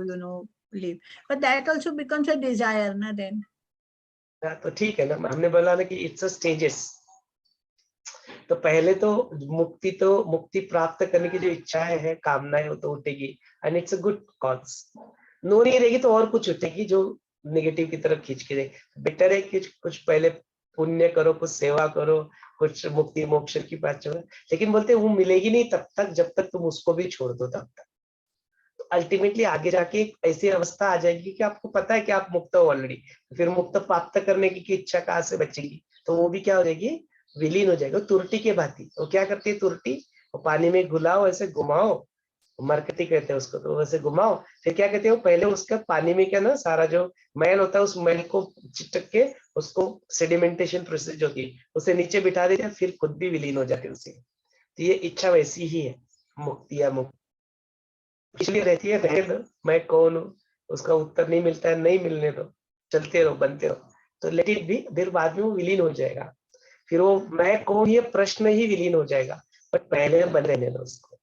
live, but that also becomes a desire na then. तो ठीक है ना, हमने बोला ना कि it's a stages, तो पहले तो मुक्ति प्राप्त करने की जो इच्छाएं है, कामनाएं, वो तो उठेगी, and it's a good cause. No नहीं रहेगी तो और कुछ उठेगी जो नेगेटिव की तरफ खींच के दे। बेटर है कि कुछ पहले पुण्य करो, कुछ सेवा करो, कुछ मुक्ति मोक्ष की बात चलो, लेकिन बोलते वो मिलेगी नहीं तब तक जब तक तुम उसको भी छोड़ दो, तब तक। तो अल्टीमेटली आगे जाके एक ऐसी अवस्था आ जाएगी कि आपको पता है कि आप मुक्त हो ऑलरेडी, फिर मुक्त प्राप्त करने की इच्छा कहाँ से बचेगी, तो वो भी क्या हो जाएगी, विलीन हो जाएगा, तुरटी के भांति। वो क्या करती है तुरटी, वो पानी में घुलाओ, ऐसे घुमाओ, मरकती कहते हैं उसको, तो वैसे घुमाओ, फिर क्या कहते हैं, पहले उसका पानी में क्या ना सारा जो मैल होता है, उस मैल को चिटक के उसको सेडिमेंटेशन प्रोसेस जो होती है उसे नीचे बिठा देते हैं, फिर खुद भी विलीन हो जाते हैं उसे। तो ये इच्छा वैसी ही है, मुक्ति या मुक्ति इसलिए रहती है, रह दो, मैं कौन हूँ, उसका उत्तर नहीं मिलता है, नहीं मिलने दो, चलते रहो, बनते रहो, तो लेट इट बी, फिर बाद में वो विलीन हो जाएगा, फिर वो मैं कौन ये प्रश्न ही विलीन हो जाएगा, बट पहले बन रहने दो उसको।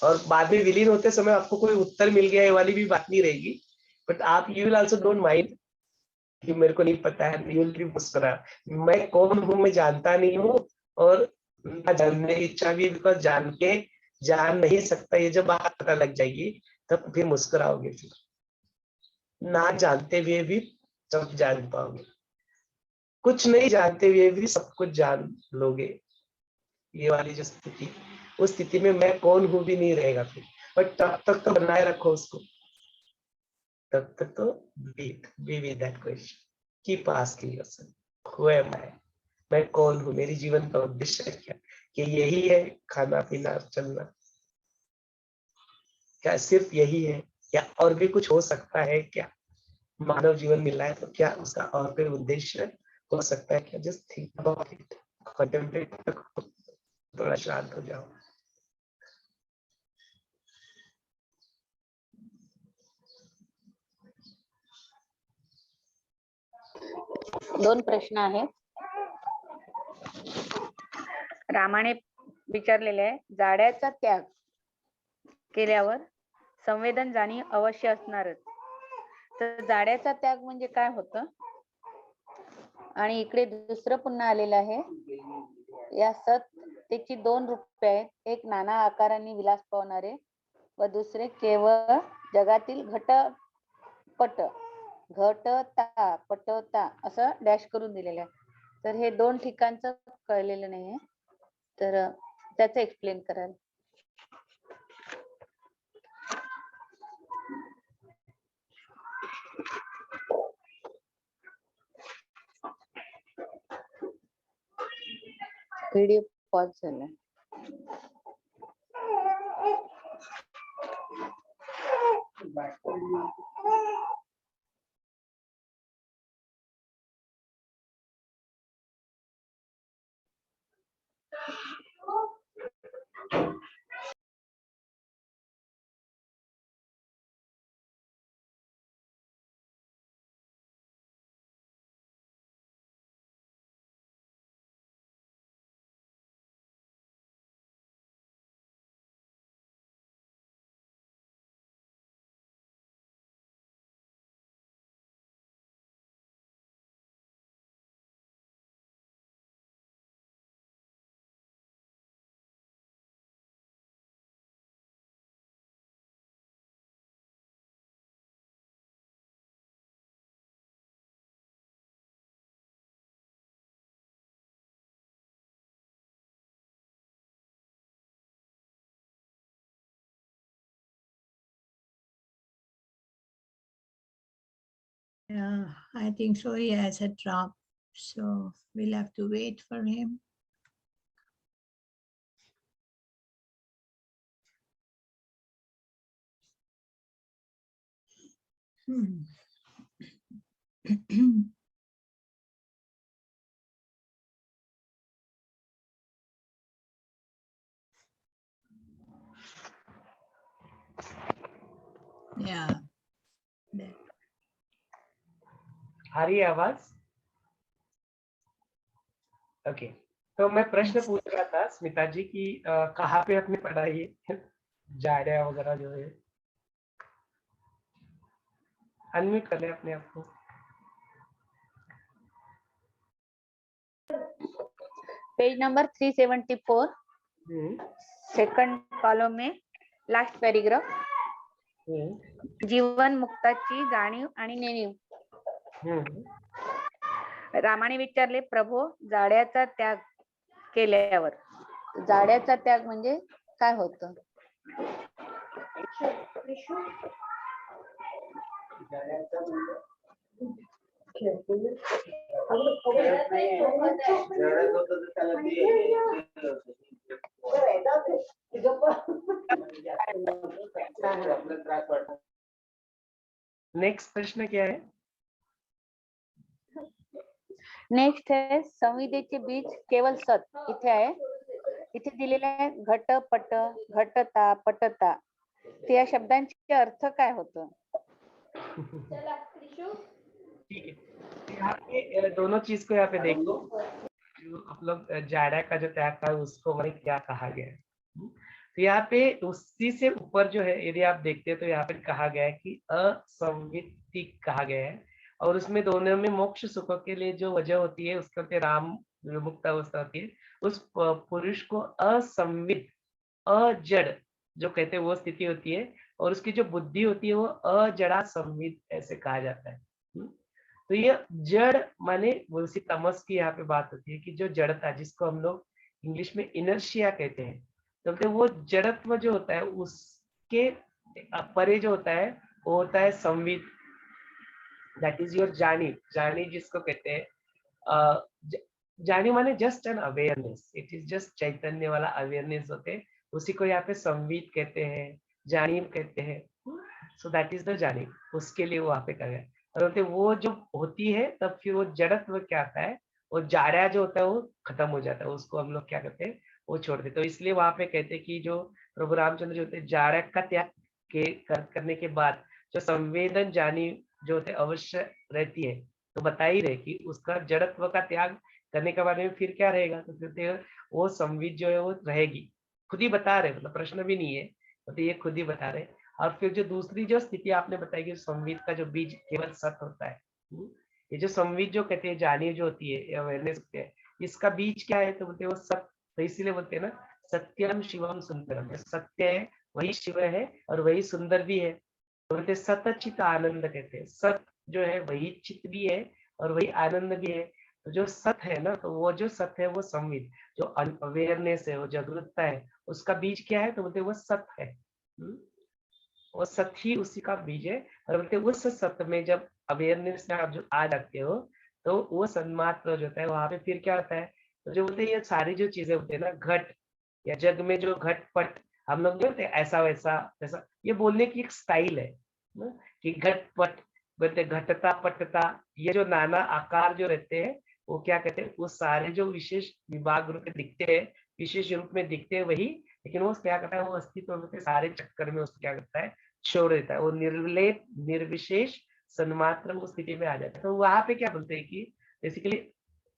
और बाद में विलीन होते समय आपको कोई उत्तर मिल गया, ये वाली भी बात नहीं रहेगी, बट आप you will also don't mind कि मेरे को नहीं पता है, यू विल बी मुस्कुरा, मैं कौन हूँ मैं जानता नहीं हूँ, और ना जानने की इच्छा भी, बिकॉज जान के जान नहीं सकता, ये जब बात पता लग जाएगी तब फिर मुस्कुराओगे, फिर ना जानते हुए भी सब जान पाओगे, कुछ नहीं जानते हुए भी सब कुछ जान लोगे, ये वाली जो स्थिति, उस स्थिति में मैं कौन हूं भी नहीं रहेगा फिर, बट तब तक तो बनाए रखो उसको, तब तक तो be with that question, keep asking yourself who am I, मैं कौन हूँ, मेरी जीवन का उद्देश्य क्या, कि यही है खाना पीना चलना, क्या सिर्फ यही है या और भी कुछ हो सकता है क्या? मानव जीवन मिला है तो क्या उसका और कोई उद्देश्य हो सकता है क्या? Just think about it, contemplate, थोड़ा शांत हो जाओ। दोन प्रश्न आहेत. रामाने विचारलेले आहे, जाड्याचा त्याग केल्यावर संवेदन जाणीव अवश्य असणारच. तर जाड्याचा त्याग म्हणजे काय होतं? आणि इकडे दुसरं पुन्हा आलेलं आहे, या सत्तेची दोन रूपे आहेत, एक नाना आकाराने विलास पावणारे व दुसरे केवळ जगातील घटपट, घटता पटता असं डॅश करून दिलेलं आहे. तर हे दोन ठिकाणचं कळलेलं नाहीये, तर त्याचं एक्सप्लेन कराल. व्हिडिओ पॉज झाला. Yeah, I think so. He has a drop, so we'll have to wait for him. Yeah. आ रही है आवाज? ओके, तो मैं प्रश्न पूछ रहा था स्मिता जी की कहाँ पे आपने पढ़ा ये जाड्या वगैरह जो है? अनम्यूट कर ले अपने आप को। पेज नंबर 374, सेकंड कॉलम में लास्ट पैराग्राफ, जीवन मुक्ताची जाणीव आणि नेणीव. रामाने विचारले, प्रभो जाड्याचा त्याग केल्यावर. जाड्याचा त्याग म्हणजे काय होतं? नेक्स्ट प्रश्न क्या है? नेक्स्ट है संविदेचे बीज केवळ सत. इथे आहे, इथे दिलेले आहे घटपट, घटता, पटता. ते या शब्दांचे अर्थ काय होतं? ठीक है, यहाँ पे दोनों चीज को यहाँ पे देखो, जो आप लोग जाड़ा का जो त्याग था उसको मैंने क्या कहा गया है। तो यहाँ पे उसी से ऊपर जो है यदि आप देखते हैं तो यहाँ पे कहा गया है कि असंवितिक कहा गया है, और उसमें दोनों में मोक्ष सुख के लिए जो वजह होती है उसके होते राम जो मुक्त अवस्था होती है, उस पुरुष को असंवित, अजड़ जो कहते हैं वो स्थिति होती है, और उसकी जो बुद्धि होती है वो अजड़ा संवित ऐसे कहा जाता है। तो ये जड़ माने वो उसी तमस की यहाँ पे बात होती है कि जो जड़ता जिसको हम लोग इंग्लिश में इनर्शिया कहते हैं, तो वो जड़त्व जो होता है उसके परे जो होता है वो होता है संवित, दैट इज योर जानी। जानी जिसको कहते हैं जानी माने just an awareness, it is just चैतन्य वाला अवेयरनेस होते हैं, उसी को यहाँ पे संवित कहते हैं। जानीब कहते हैं। सो दैट इज द जानीब, उसके लिए वहां पे कहा है। और बोलते वो जो होती है तब फिर वो जड़त्व क्या आता है, वो जाड़ा जो होता है वो खत्म हो जाता है, उसको हम लोग क्या करते हैं, वो छोड़ देते। तो इसलिए वहां पे कहते हैं कि जो प्रभु रामचंद्र जो होते हैं जाड़ा का त्याग करने के बाद जो संवेदन जानी जो होते अवश्य रहती है, तो बता ही रहे कि उसका जड़त्व का त्याग करने के बारे में फिर क्या रहेगा, तो कहते हैं वो संविद जो है वो रहेगी। खुद ही बता रहे, मतलब प्रश्न भी नहीं है, तो ये खुद ही बता रहे। और फिर जो दूसरी जो स्थिति आपने बताई कि संविद का जो बीज केवल सत होता है, ये जो संविद जो कहते हैं जानी जो होती है अवेयरनेस होती है, इसका बीज क्या है, तो बोलते हैं वो सत। तो इसीलिए बोलते हैं ना सत्यम शिवम सुंदरम, सत्य है वही शिव है और वही सुंदर भी है। तो बोलते सतचित आनंद कहते हैं, सत जो है वही चित भी है और वही आनंद भी है। तो जो सत है ना, तो वो जो सत है वो संविद, जो अवेयरनेस है, वो जागरूकता है, उसका बीज क्या है, तो बोलते वो सत है। वो सत ही उसी का बीज है। और बोलते उस सत में जब अवेयरनेस में आप जो आ जाते हो, तो वो सन्मात्र जो होता है वहां पे फिर क्या होता है, तो जो बोलते ये सारी जो चीजें होती है ना, घट या जग में जो घटपट, हम लोग बोलते हैं ऐसा वैसा वैसा, ये बोलने की एक स्टाइल है ना, कि घटपट बोलते घटता पटता, ये जो नाना आकार जो रहते हैं वो क्या कहते हैं, वो सारे जो विशेष विभाग रूप में दिखते हैं, विशेष रूप में दिखते हैं वही, लेकिन वो क्या करता है, वो अस्तित्व में सारे चक्कर में उसको क्या करता है, छोड़ देता है। वो निर्लेप निर्विशेष सन्मात्र वो स्थिति में आ जाता है। तो वहां पे क्या बोलते हैं कि बेसिकली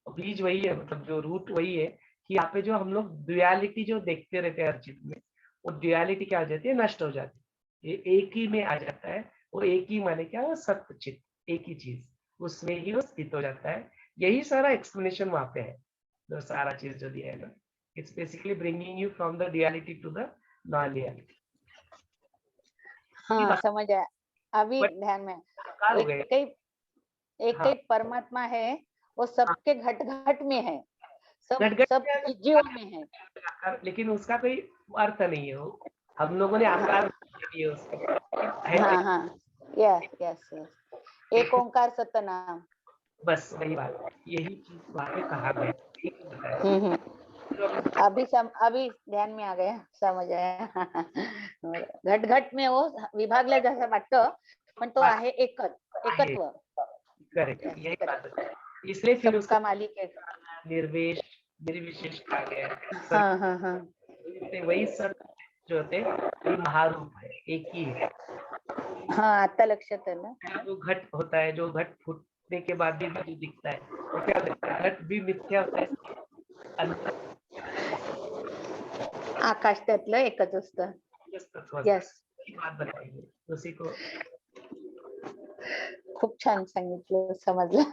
बीज वही है, मतलब जो रूट वही है, कि यहाँ पे जो हम लोग ड्युअलिटी जो देखते रहते हैं हर चीज में, वो ड्युअलिटी क्या हो जाती है, नष्ट हो जाती है, ये एक ही में आ जाता है। वो एक ही माने क्या, वो सत्य चित, एक ही चीज, उसमें ही वो स्थित हो जाता है। यही सारा एक्सप्लेनेशन वहां पे है, जो सारा चीज जो दिया है ना, it's basically bringing you from the reality to the non reality. हाँ समझ आया, अभी बट ध्यान में हो गए। एक हाँ, कई परमात्मा है, वो सबके घट घट में है, सब घट सब चीजों में है। घट, लेकिन उसका कोई अर्थ नहीं है, वो हम लोगों ने आकार दिए उसको, है हाँ हाँ, यस यस यस, एक ओंकार सतनाम। बस वही बात, यही चीज वहाँ पे कहा गया, ठीक बताया। हम्म, तो हम अभी ध्यान में आ गया, समज आया. घट घट में वो विभागला जसं वाटतं, पण तो आहे एकत्व. करेक्ट, Yes, यही correct. बात है। इसलिए फिर उसका सबका मालिक है. निर्वेश निर्विशेष कहा गया है। हाँ हाँ हाँ वही सब जो होते हैं वही महारूप है, एक ही है। हाँ, आता लक्षात आलं. जो घट होता है, जो घट फूटने के बाद भी जो दिखता है, वो क्या होता है, घट भी मिथ्या होता है, अंतर आकाश त्यातलं एकच असतं. तत्व असतं। यस, ही बात बताएंगे उसी को। खूप छान सांगितलं, समजलं.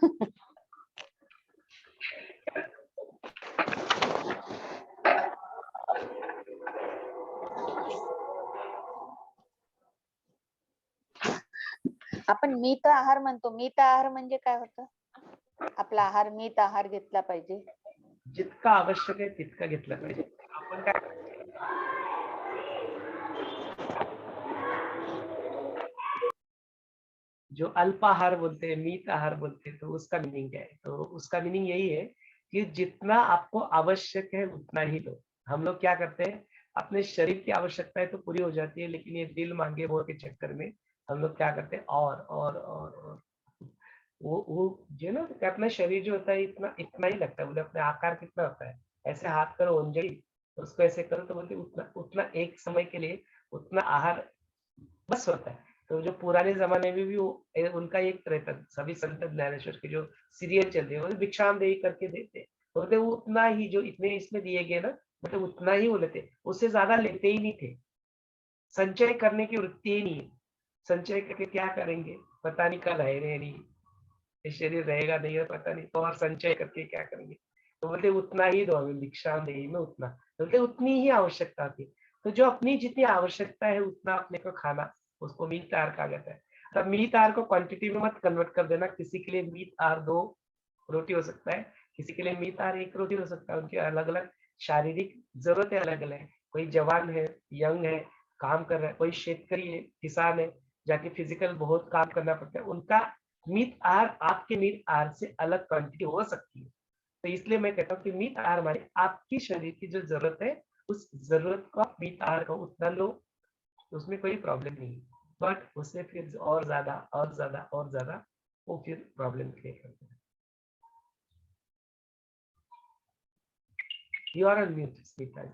आपण मित आहार म्हणतो, मित आहार म्हणजे काय होतं? आपला आहार, मित आहार घेतला पाहिजे. जितका आवश्यक आहे तितका घेतला पाहिजे. आपण काय जो अल्पाहार बोलते हैं, मित आहार बोलते हैं, तो उसका मीनिंग क्या है, तो उसका मीनिंग यही है कि जितना आपको आवश्यक है उतना ही लो। हम लोग क्या करते हैं, अपने शरीर की आवश्यकताएं तो पूरी हो जाती है, लेकिन ये दिल मांगे वो के चक्कर में हम लोग क्या करते हैं, और वो जो ना, कि अपना शरीर जो होता है इतना इतना ही लगता है, बोले अपने आकार कितना होता है, ऐसे हाथ करो अंजलि, उसको ऐसे करो, तो बोलते उतना उतना एक समय के लिए उतना आहार बस होता है। तो जो पुराने जमाने में भी वो उनका एक रहता, सभी संत ज्ञानेश्वर के जो सीरियल चलते हैं वो भिक्षाम देही करके देते हैं, तो बोलते वो उतना ही जो इतने इसमें दिए गए ना, मतलब उतना ही वो लेते, उससे ज्यादा लेते ही नहीं थे। संचय करने की वृत्ति ही नहीं है। संचय करके क्या करेंगे, पता नहीं कल है नहीं, ये शरीर रहेगा नहीं है पता नहीं, तो और संचय करके क्या करेंगे। तो बोलते उतना ही दो हमें, भिक्षा देही में उतना, तो बोलते उतनी ही आवश्यकता थी। तो जो अपनी जितनी आवश्यकता है उतना अपने को खाना, उसको मीत आहार कहा जाता है। अब मीत आहार को क्वांटिटी में मत कन्वर्ट कर देना, किसी के लिए मीत आहार 2 रोटी हो सकता है, किसी के लिए मीत आहार 1 रोटी हो सकता है, उनकी अलग अलग शारीरिक जरूरतें अलग अलग है। कोई जवान है, यंग है, काम कर रहा है, कोई शेतकरी है, किसान है, जाके फिजिकल बहुत काम करना पड़ता है, उनका मीत आहार आपके मीत आहार से अलग क्वांटिटी हो सकती है। तो इसलिए मैं कहता हूँ कि मीत आहार माने आपकी शरीर की जो जरूरत है, उस जरूरत को आप मीत आहार को उतना लो, तो उसमें कोई प्रॉब्लम नहीं, बट उससे फिर और ज्यादा और ज्यादा और ज्यादा वो फिर प्रॉब्लम क्रिएट करते हैं। You are on mute speaker.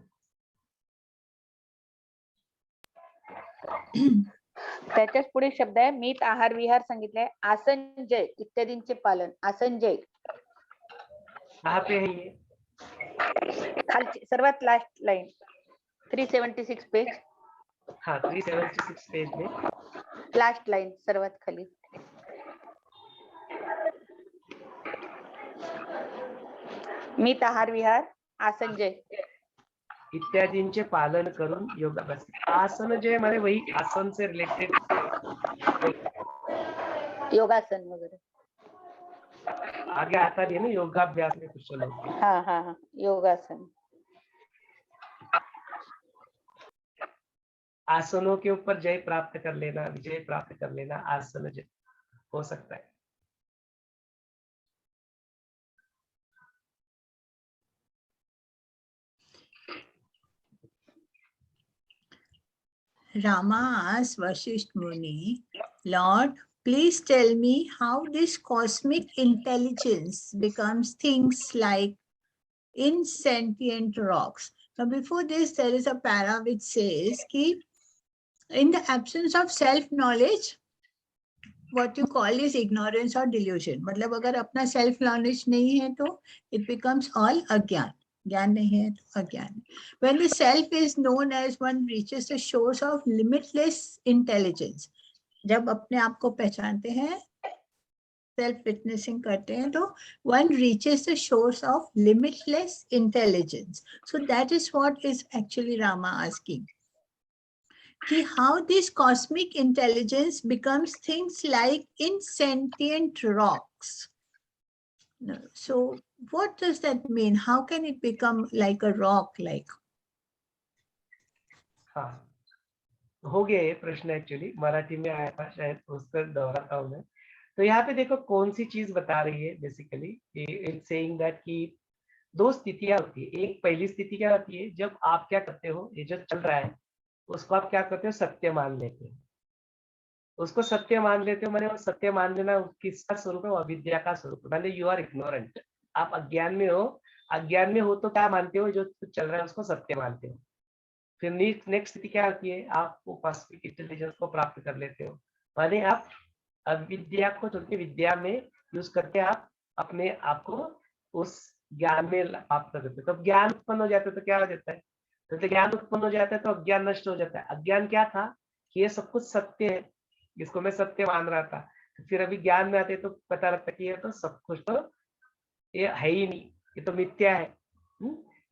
त्याच्याच पुढे शब्द आहे मित आहार विहार सांगितलंय, आसनजय इत्यादींचे पालन, आसनजय कहाँ पे है ये? खालची सर्वात लास्ट लाईन 376 पेज, हाँ 376 पेज में लास्ट लाईन सर्वात खाली. मित आहार विहार आसनजय इत्यादींचे पालन करून योगाभ्यास. आसन जे म्हणजे वही आसन से रिलेटेड योगासन वगैरे. आगे आता भी है ना योगाभ्यास में कुशल होते हैं. हाँ हाँ हाँ योगासन. आसनों के ऊपर जय प्राप्त कर लेना, विजय प्राप्त कर लेना आसन जय हो सकता है. Rama asked Vasishtha Muni, Lord, please tell me how this cosmic intelligence becomes things like insentient rocks. Now, before this, there is a para which says, ki, in the absence of self-knowledge, what you call is ignorance or delusion. मतलब अगर अपना self-knowledge नहीं है तो it becomes all अज्ञान. ज्ञान नहीं है तो अज्ञान. When the self is known as one reaches the shores of limitless intelligence. जब अपने आप को पहचानते हैं, self witnessing करते हैं तो one reaches the shores of limitless intelligence. So that is what is actually Rama asking. Ki how this cosmic intelligence becomes things like insentient rocks. So what does that mean? How can it become like a rock? Like हाँ हो गया ये प्रश्न, actually Marathi में आया था, शायद उस पर दोहराता हूँ मैं. तो यहाँ पे देखो कौन सी चीज बता रही है. बेसिकली इट्स सेइंग दैट कि दो स्थितियां होती है. एक पहली स्थिति क्या होती है, जब आप क्या करते हो, ये जो चल रहा है उसको आप क्या करते हो, सत्य मान लेते हो. उसको सत्य मान लेते हो, मैंने वो सत्य मान लेना किसका स्वरूप है, वो अविद्या का स्वरूप है. मैंने यू आर इग्नोरेंट, आप अज्ञान में हो. अज्ञान में हो तो क्या मानते हो, जो चल रहा है उसको सत्य मानते हो. फिर नेक्स्ट स्थिति क्या होती है, आप वो कॉस्मिक इंटेलिजेंस को प्राप्त कर लेते हो. माने आप अविद्या को छोड़ के विद्या में यूज करके आप अपने आप को उस ज्ञान में प्राप्त कर देते हो. तो ज्ञान उत्पन्न हो जाता है तो क्या हो जाता है, तो ज्ञान उत्पन्न हो जाता है तो अज्ञान नष्ट हो जाता है. अज्ञान क्या था कि ये सब कुछ सत्य है, जिसको मैं सत्य मान रहा था. तो फिर अभी ज्ञान में आते तो पता लगता है कि ये तो सब कुछ तो ये है ही नहीं, ये तो मिथ्या है.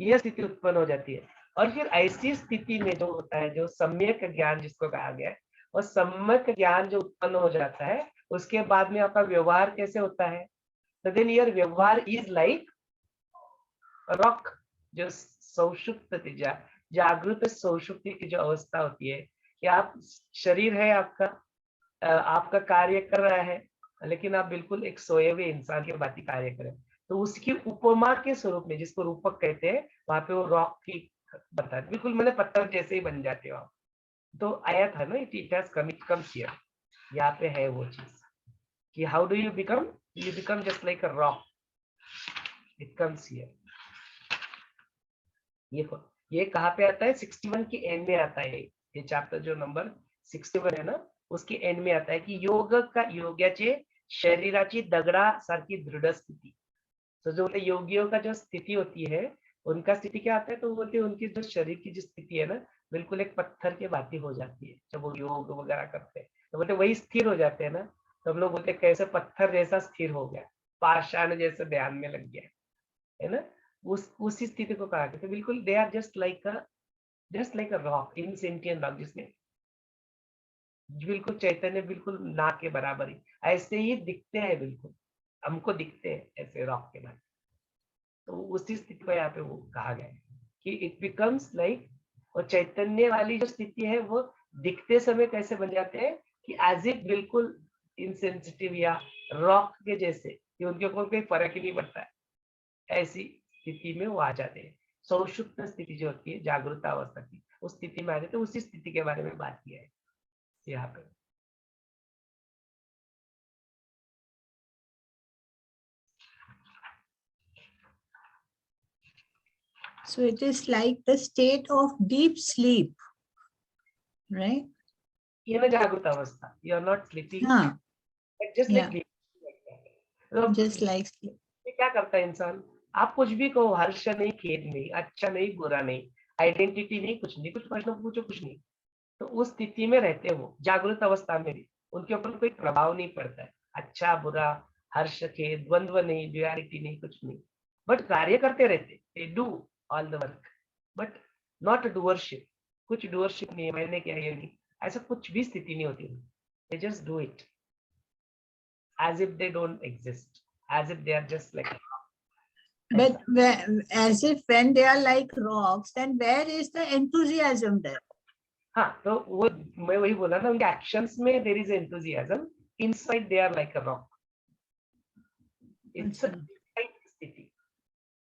ये स्थिति उत्पन्न हो जाती है. और फिर ऐसी स्थिति में जो होता है, जो सम्यक ज्ञान जिसको कहा गया है, और सम्यक ज्ञान जो उत्पन्न हो जाता है, उसके बाद में आपका व्यवहार कैसे होता है. तो देन योर व्यवहार इज लाइक रॉक. जो सौषुप्त जागृत सौषुप्ति की जो अवस्था होती है कि आप शरीर है आपका, आपका कार्य कर रहा है, लेकिन आप बिल्कुल एक सोए हुए इंसान के बात कार्य करें. तो उसकी उपमा के स्वरूप में, जिसको रूपक कहते हैं, वहां पे वो रॉक की बता, बिल्कुल मैंने पत्थर जैसे ही बन जाते हो आप. तो आया था ना, इट हैज कम हियर. यहाँ पे है वो चीज कि how do you become just like a rock. It comes here. ये कहाँ पे आता है, 61 के एंड में आता है. ये चैप्टर जो नंबर 61 है ना, उसके एंड में आता है कि योग्याचे शरीराची दगडा सारखी दृढ़ स्थिति. तो जो बोलते योगियों का जो स्थिति होती है, उनका स्थिति क्या आता है, तो बोलते उनकी जो शरीर की जो स्थिति है ना, बिल्कुल एक पत्थर के भांति हो जाती है. जब वो योग वगैरह करते हैं तो बोलते वही स्थिर हो जाते हैं ना. तो हम लोग बोलते कैसे पत्थर जैसा स्थिर हो गया, पाषाण जैसे ध्यान में लग गया है ना. उसी स्थिति को कहा गया. तो बिल्कुल they are just like a rock, insentient rock, जिसमें बिल्कुल चैतन्य बिल्कुल ना के बराबर ही ऐसे ही दिखते हैं, बिल्कुल हमको दिखते हैं ऐसे रॉक के बाद. तो उसी स्थिति को यहाँ पे वो कहा गया है कि इट बिकम्स लाइक, और चैतन्य वाली जो स्थिति है वो दिखते समय कैसे बन जाते हैं कि एज इट बिल्कुल इनसेंसिटिव या रॉक के जैसे, कि उनके ऊपर कोई फर्क ही नहीं पड़ता है. ऐसी स्थिति में वो आ जाते हैं. सौषुप्त स्थिति जो होती है जागृत अवस्था की, उस स्थिति में आ जाते, उसी स्थिति के बारे में बात किया है यहाँ पे। So it is like the state of deep sleep, right? ये ना जागृत अवस्था, यू आर नॉट स्लीपिंग, हाँ, just yeah, like just like sleep. क्या करता है इंसान, आप कुछ भी कहो, हर्ष नहीं, खेद नहीं, अच्छा नहीं, बुरा नहीं, आइडेंटिटी नहीं, कुछ नहीं, कुछ प्रश्न पूछो, कुछ नहीं, तो उस स्थिति में रहते हो जागृत अवस्था में भी, उनके ऊपर कोई प्रभाव नहीं पड़ता है, अच्छा बुरा, हर्ष खेद, द्वंद्व नहीं, ड्युअलिटी नहीं, कुछ नहीं, बट कार्य करते रहते, they do all the work, but not doership, कुछ डूअरशिप नहीं है, मैंने क्या ये नहीं, ऐसा कुछ भी स्थिति नहीं होती, they just do it as if they don't exist, as if they are just like But as if when they are like rocks, then where is the enthusiasm there? हाँ, तो वो मैं वही बोला ना, उनके एक्शंस में there is enthusiasm, inside they are like a rock, it's a sthiti.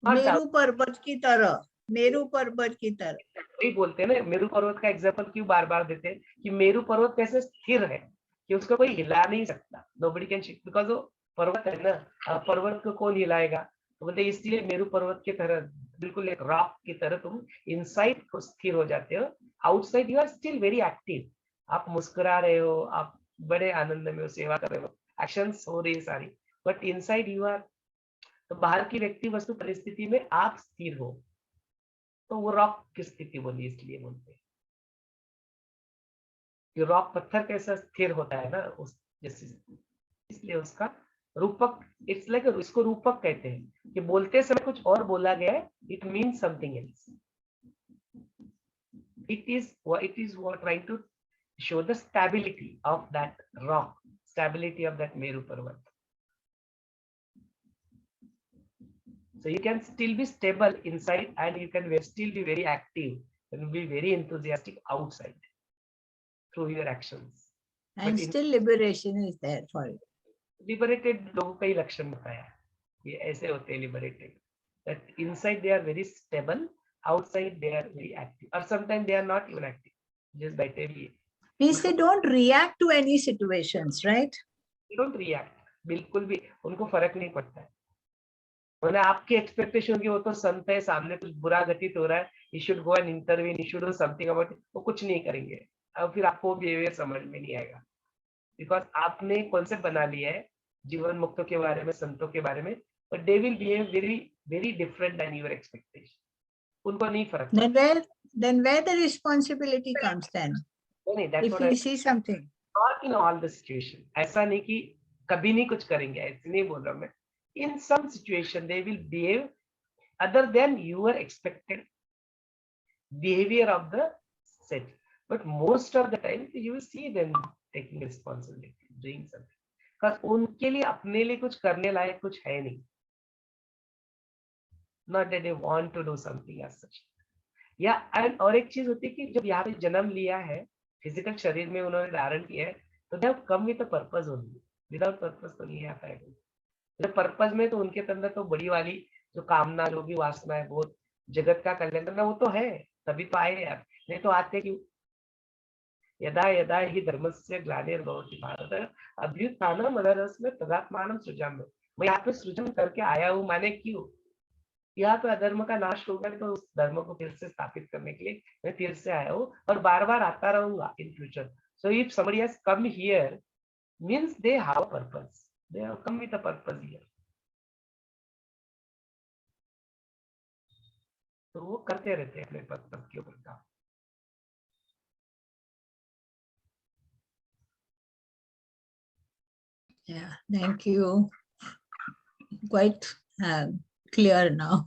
मेरू पर्वत की तरह, मेरू पर्वत की तरह। वही बोलते हैं ना, मेरू पर्वत का एग्जांपल क्यों बार बार देते हैं कि मेरू पर्वत कैसे स्थिर है कि उसको कोई हिला नहीं सकता, नोबडी कैन शिफ्ट, बिकॉज वो पर्वत है ना, पर्वत को कौन हिलाएगा, तो बोलते इसलिए मेरू पर्वत की तरह, बिल्कुल एक रॉक की तरह तुम इनसाइड स्थिर हो जाते हो, outside you are still very active, आप मुस्कुरा रहे हो, आप बड़े आनंद में हो, सेवा कर रहे हो, एक्शंस हो रही है सारी, बट इनसाइड यू आर, तो बाहर की व्यक्ति वस्तु परिस्थिति में आप स्थिर हो, तो वो रॉक की स्थिति बोली, इसलिए बोलते हैं कि रॉक पत्थर कैसा स्थिर होता है ना, उस जैसे, इसलिए उसका रूपक, इट्स लाइक, इसको रूपक कहते हैं कि बोलते समय कुछ और बोला गया है, it means something else, it is what trying to show the stability of that rock, stability of that Meru Parvat. So you can still be stable inside and you can still be very active and be very enthusiastic outside through your actions. And still liberation is there for you. Liberated लोगों का ही लक्षण बताया, ये ऐसे होते हैं liberated, that inside they are very stable, outside they are very active, or sometimes they are not even active, just बैठे भी, Means they don't react to any situations, right? they don't react, बिल्कुल भी उनको फर्क नहीं पड़ता है, मतलब आपकी एक्सपेक्टेशन की वो तो संत है, सामने कुछ बुरा घटित हो रहा है, you should go and intervene, you should do something about it, वो कुछ नहीं करेंगे, अब फिर आपको बिहेवियर समझ में नहीं आएगा, बिकॉज आपने कॉन्सेप्ट बना लिया है जीवन मुक्तों के बारे में, संतों के बारे में, but they will behave very very different than your expectation, उनको नहीं फर्क पड़ता। Then where the responsibility comes then? नहीं, that's If what we I, see something. not in all the situation, ऐसा नहीं कि कभी नहीं कुछ करेंगे, ऐसे नहीं बोल रहा मैं, in some situation they will behave other than your expected behavior of the set, but most of the time you will see them taking responsibility, doing something, because उनके लिए अपने लिए कुछ करने लायक कुछ है नहीं, not that they want to do something as such, या and और एक चीज होती है कि जब यहाँ पे जन्म लिया है, फिजिकल शरीर में उन्होंने धारण किया है, तो they have come with a purpose only, without purpose तो नहीं आता है, जब पर्पज में तो उनके अंदर तो बड़ी वाली जो कामना, जो भी वासना है, बहुत जगत का कल्याण करना, वो तो है, तभी तो आए यार, नहीं तो आते क्यों, यदा यदा ही धर्मस्य ग्लानिर्भवति भारत अभ्युत्थानम् अधर्मस्य तदात्मानं सृजाम्यहम्, मैं यहाँ पे सृजन करके आया हूँ, माने क्यों, यहाँ पे अधर्म का नाश होगा तो उस धर्म को फिर से स्थापित करने के लिए मैं फिर से आया हूँ और बार बार आता रहूंगा in future, so if somebody has come here means they have a purpose, they have come with a purpose here, तो वो करते रहते हैं अपने पर्पस के ऊपर काम। Yeah, thank you. Quite clear now.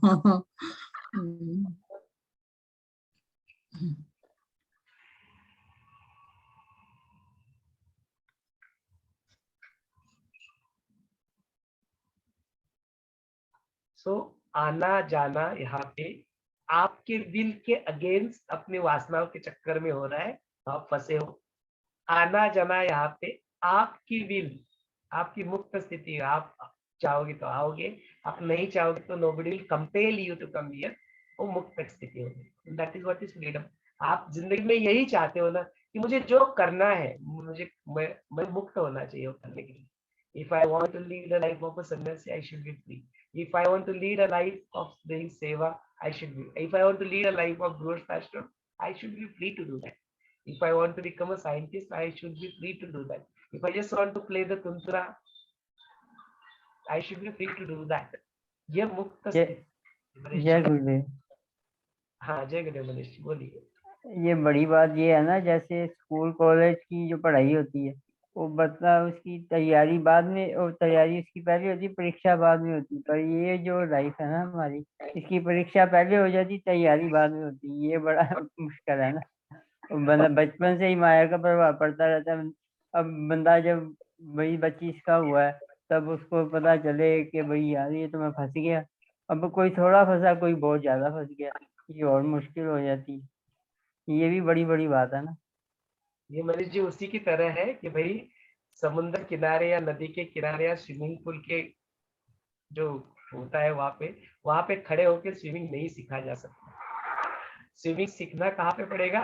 Mm. सो आना जाना यहाँ पे आपके दिल के अगेंस्ट अपने वासनाओं के चक्कर में हो रहा है, आप फंसे हो, आना जाना यहाँ पे आपकी विल, आपकी मुक्त स्थिति, आप चाहोगे तो आओगे, आप नहीं चाहोगे तो nobody will compel you to come here, वो मुक्त स्थिति होगी, that is what is freedom, आप जिंदगी में यही चाहते हो ना कि मुझे जो करना है, मैं मुक्त होना चाहिए वो करने के लिए. If I want to lead a life of a sannyasi, I should be free. If I want to lead a life of doing seva, I should be. If I want to lead a life of Grihastha, I should be free to do that. If I want to become a scientist, I should be free to do that. If I just want to play the tantra, I should be free to do that. ये मुक्त स्थिति. जय गुरुदेव। हाँ, जय गुरुदेव मनीष जी, बोलिए. ये बड़ी बात ये है ना, जैसे स्कूल कॉलेज की जो पढ़ाई होती है वो बता उसकी तैयारी बाद में, और तैयारी उसकी पहले होती है, परीक्षा बाद में होती है। पर ये जो लाइफ है ना हमारी, इसकी परीक्षा पहले हो जाती, तैयारी बाद में होती है। ये बड़ा मुश्किल है ना। बंदा बचपन से ही माया का प्रभाव पड़ता रहता है। अब बंदा जब भाई 25 का हुआ है तब उसको पता चले कि भाई यार ये तो मैं फंस गया। अब कोई थोड़ा फंसा, कोई बहुत ज्यादा फंस गया, ये और मुश्किल हो जाती है। ये भी बड़ी बड़ी बात है ना। ये मनीष जी उसी की तरह है कि भाई समुद्र किनारे या नदी के किनारे या स्विमिंग पूल के जो होता है वहां पे खड़े होकर स्विमिंग नहीं सीखा जा सकता. स्विमिंग सीखना कहाँ पे पड़ेगा?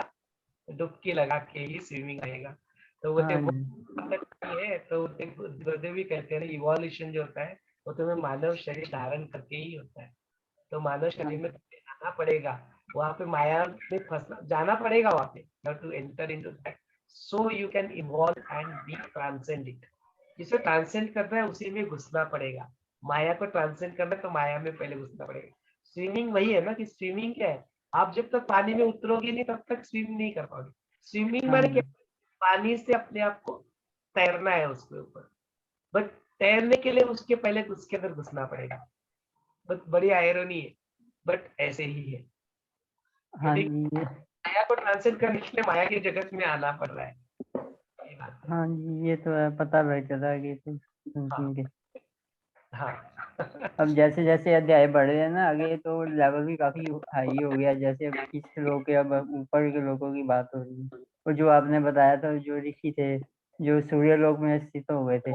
डुबकी लगा के ही स्विमिंग आएगा. तो वो है, तो गुरुदेव भी कहते हैं ना, इवोल्यूशन जो होता है वो तुम्हें मानव शरीर धारण करके ही होता है. तो मानव शरीर में आना पड़ेगा, वहां पे माया में फंसना, जाना पड़ेगा वहां पे. You have to enter into that so you can evolve and be transcendent. जिसे ट्रांसेंड करना है उसी में घुसना पड़ेगा. माया को ट्रांसेंड करना है तो माया में पहले घुसना पड़ेगा. स्विमिंग वही है ना, कि स्विमिंग क्या है, आप जब तक पानी में उतरोगे नहीं तब तक स्विम नहीं कर पाओगे. स्विमिंग माने क्या? पानी से अपने आप को तैरना है उसके ऊपर, बट तैरने के लिए उसके पहले उसके अंदर घुसना पड़ेगा. बट बड़ी आयरनी है, बट ऐसे ही है. हाँ यदि जी, माया को ट्रांसेंड करने के लिए माया के जगत में आना पड़ रहा है. ये बात है. हाँ जी, ये तो है, पता लग चला कि तो सुन के। हाँ. अब जैसे जैसे अध्याय बढ़ रहे हैं ना आगे, तो लेवल भी काफी हाई हो गया। जैसे अब इस श्लोक के अब ऊपर के लोगों की बात हो रही है। और जो आपने बताया था, जो ऋषि थे जो सूर्य लोक में स्थित हो गए थे,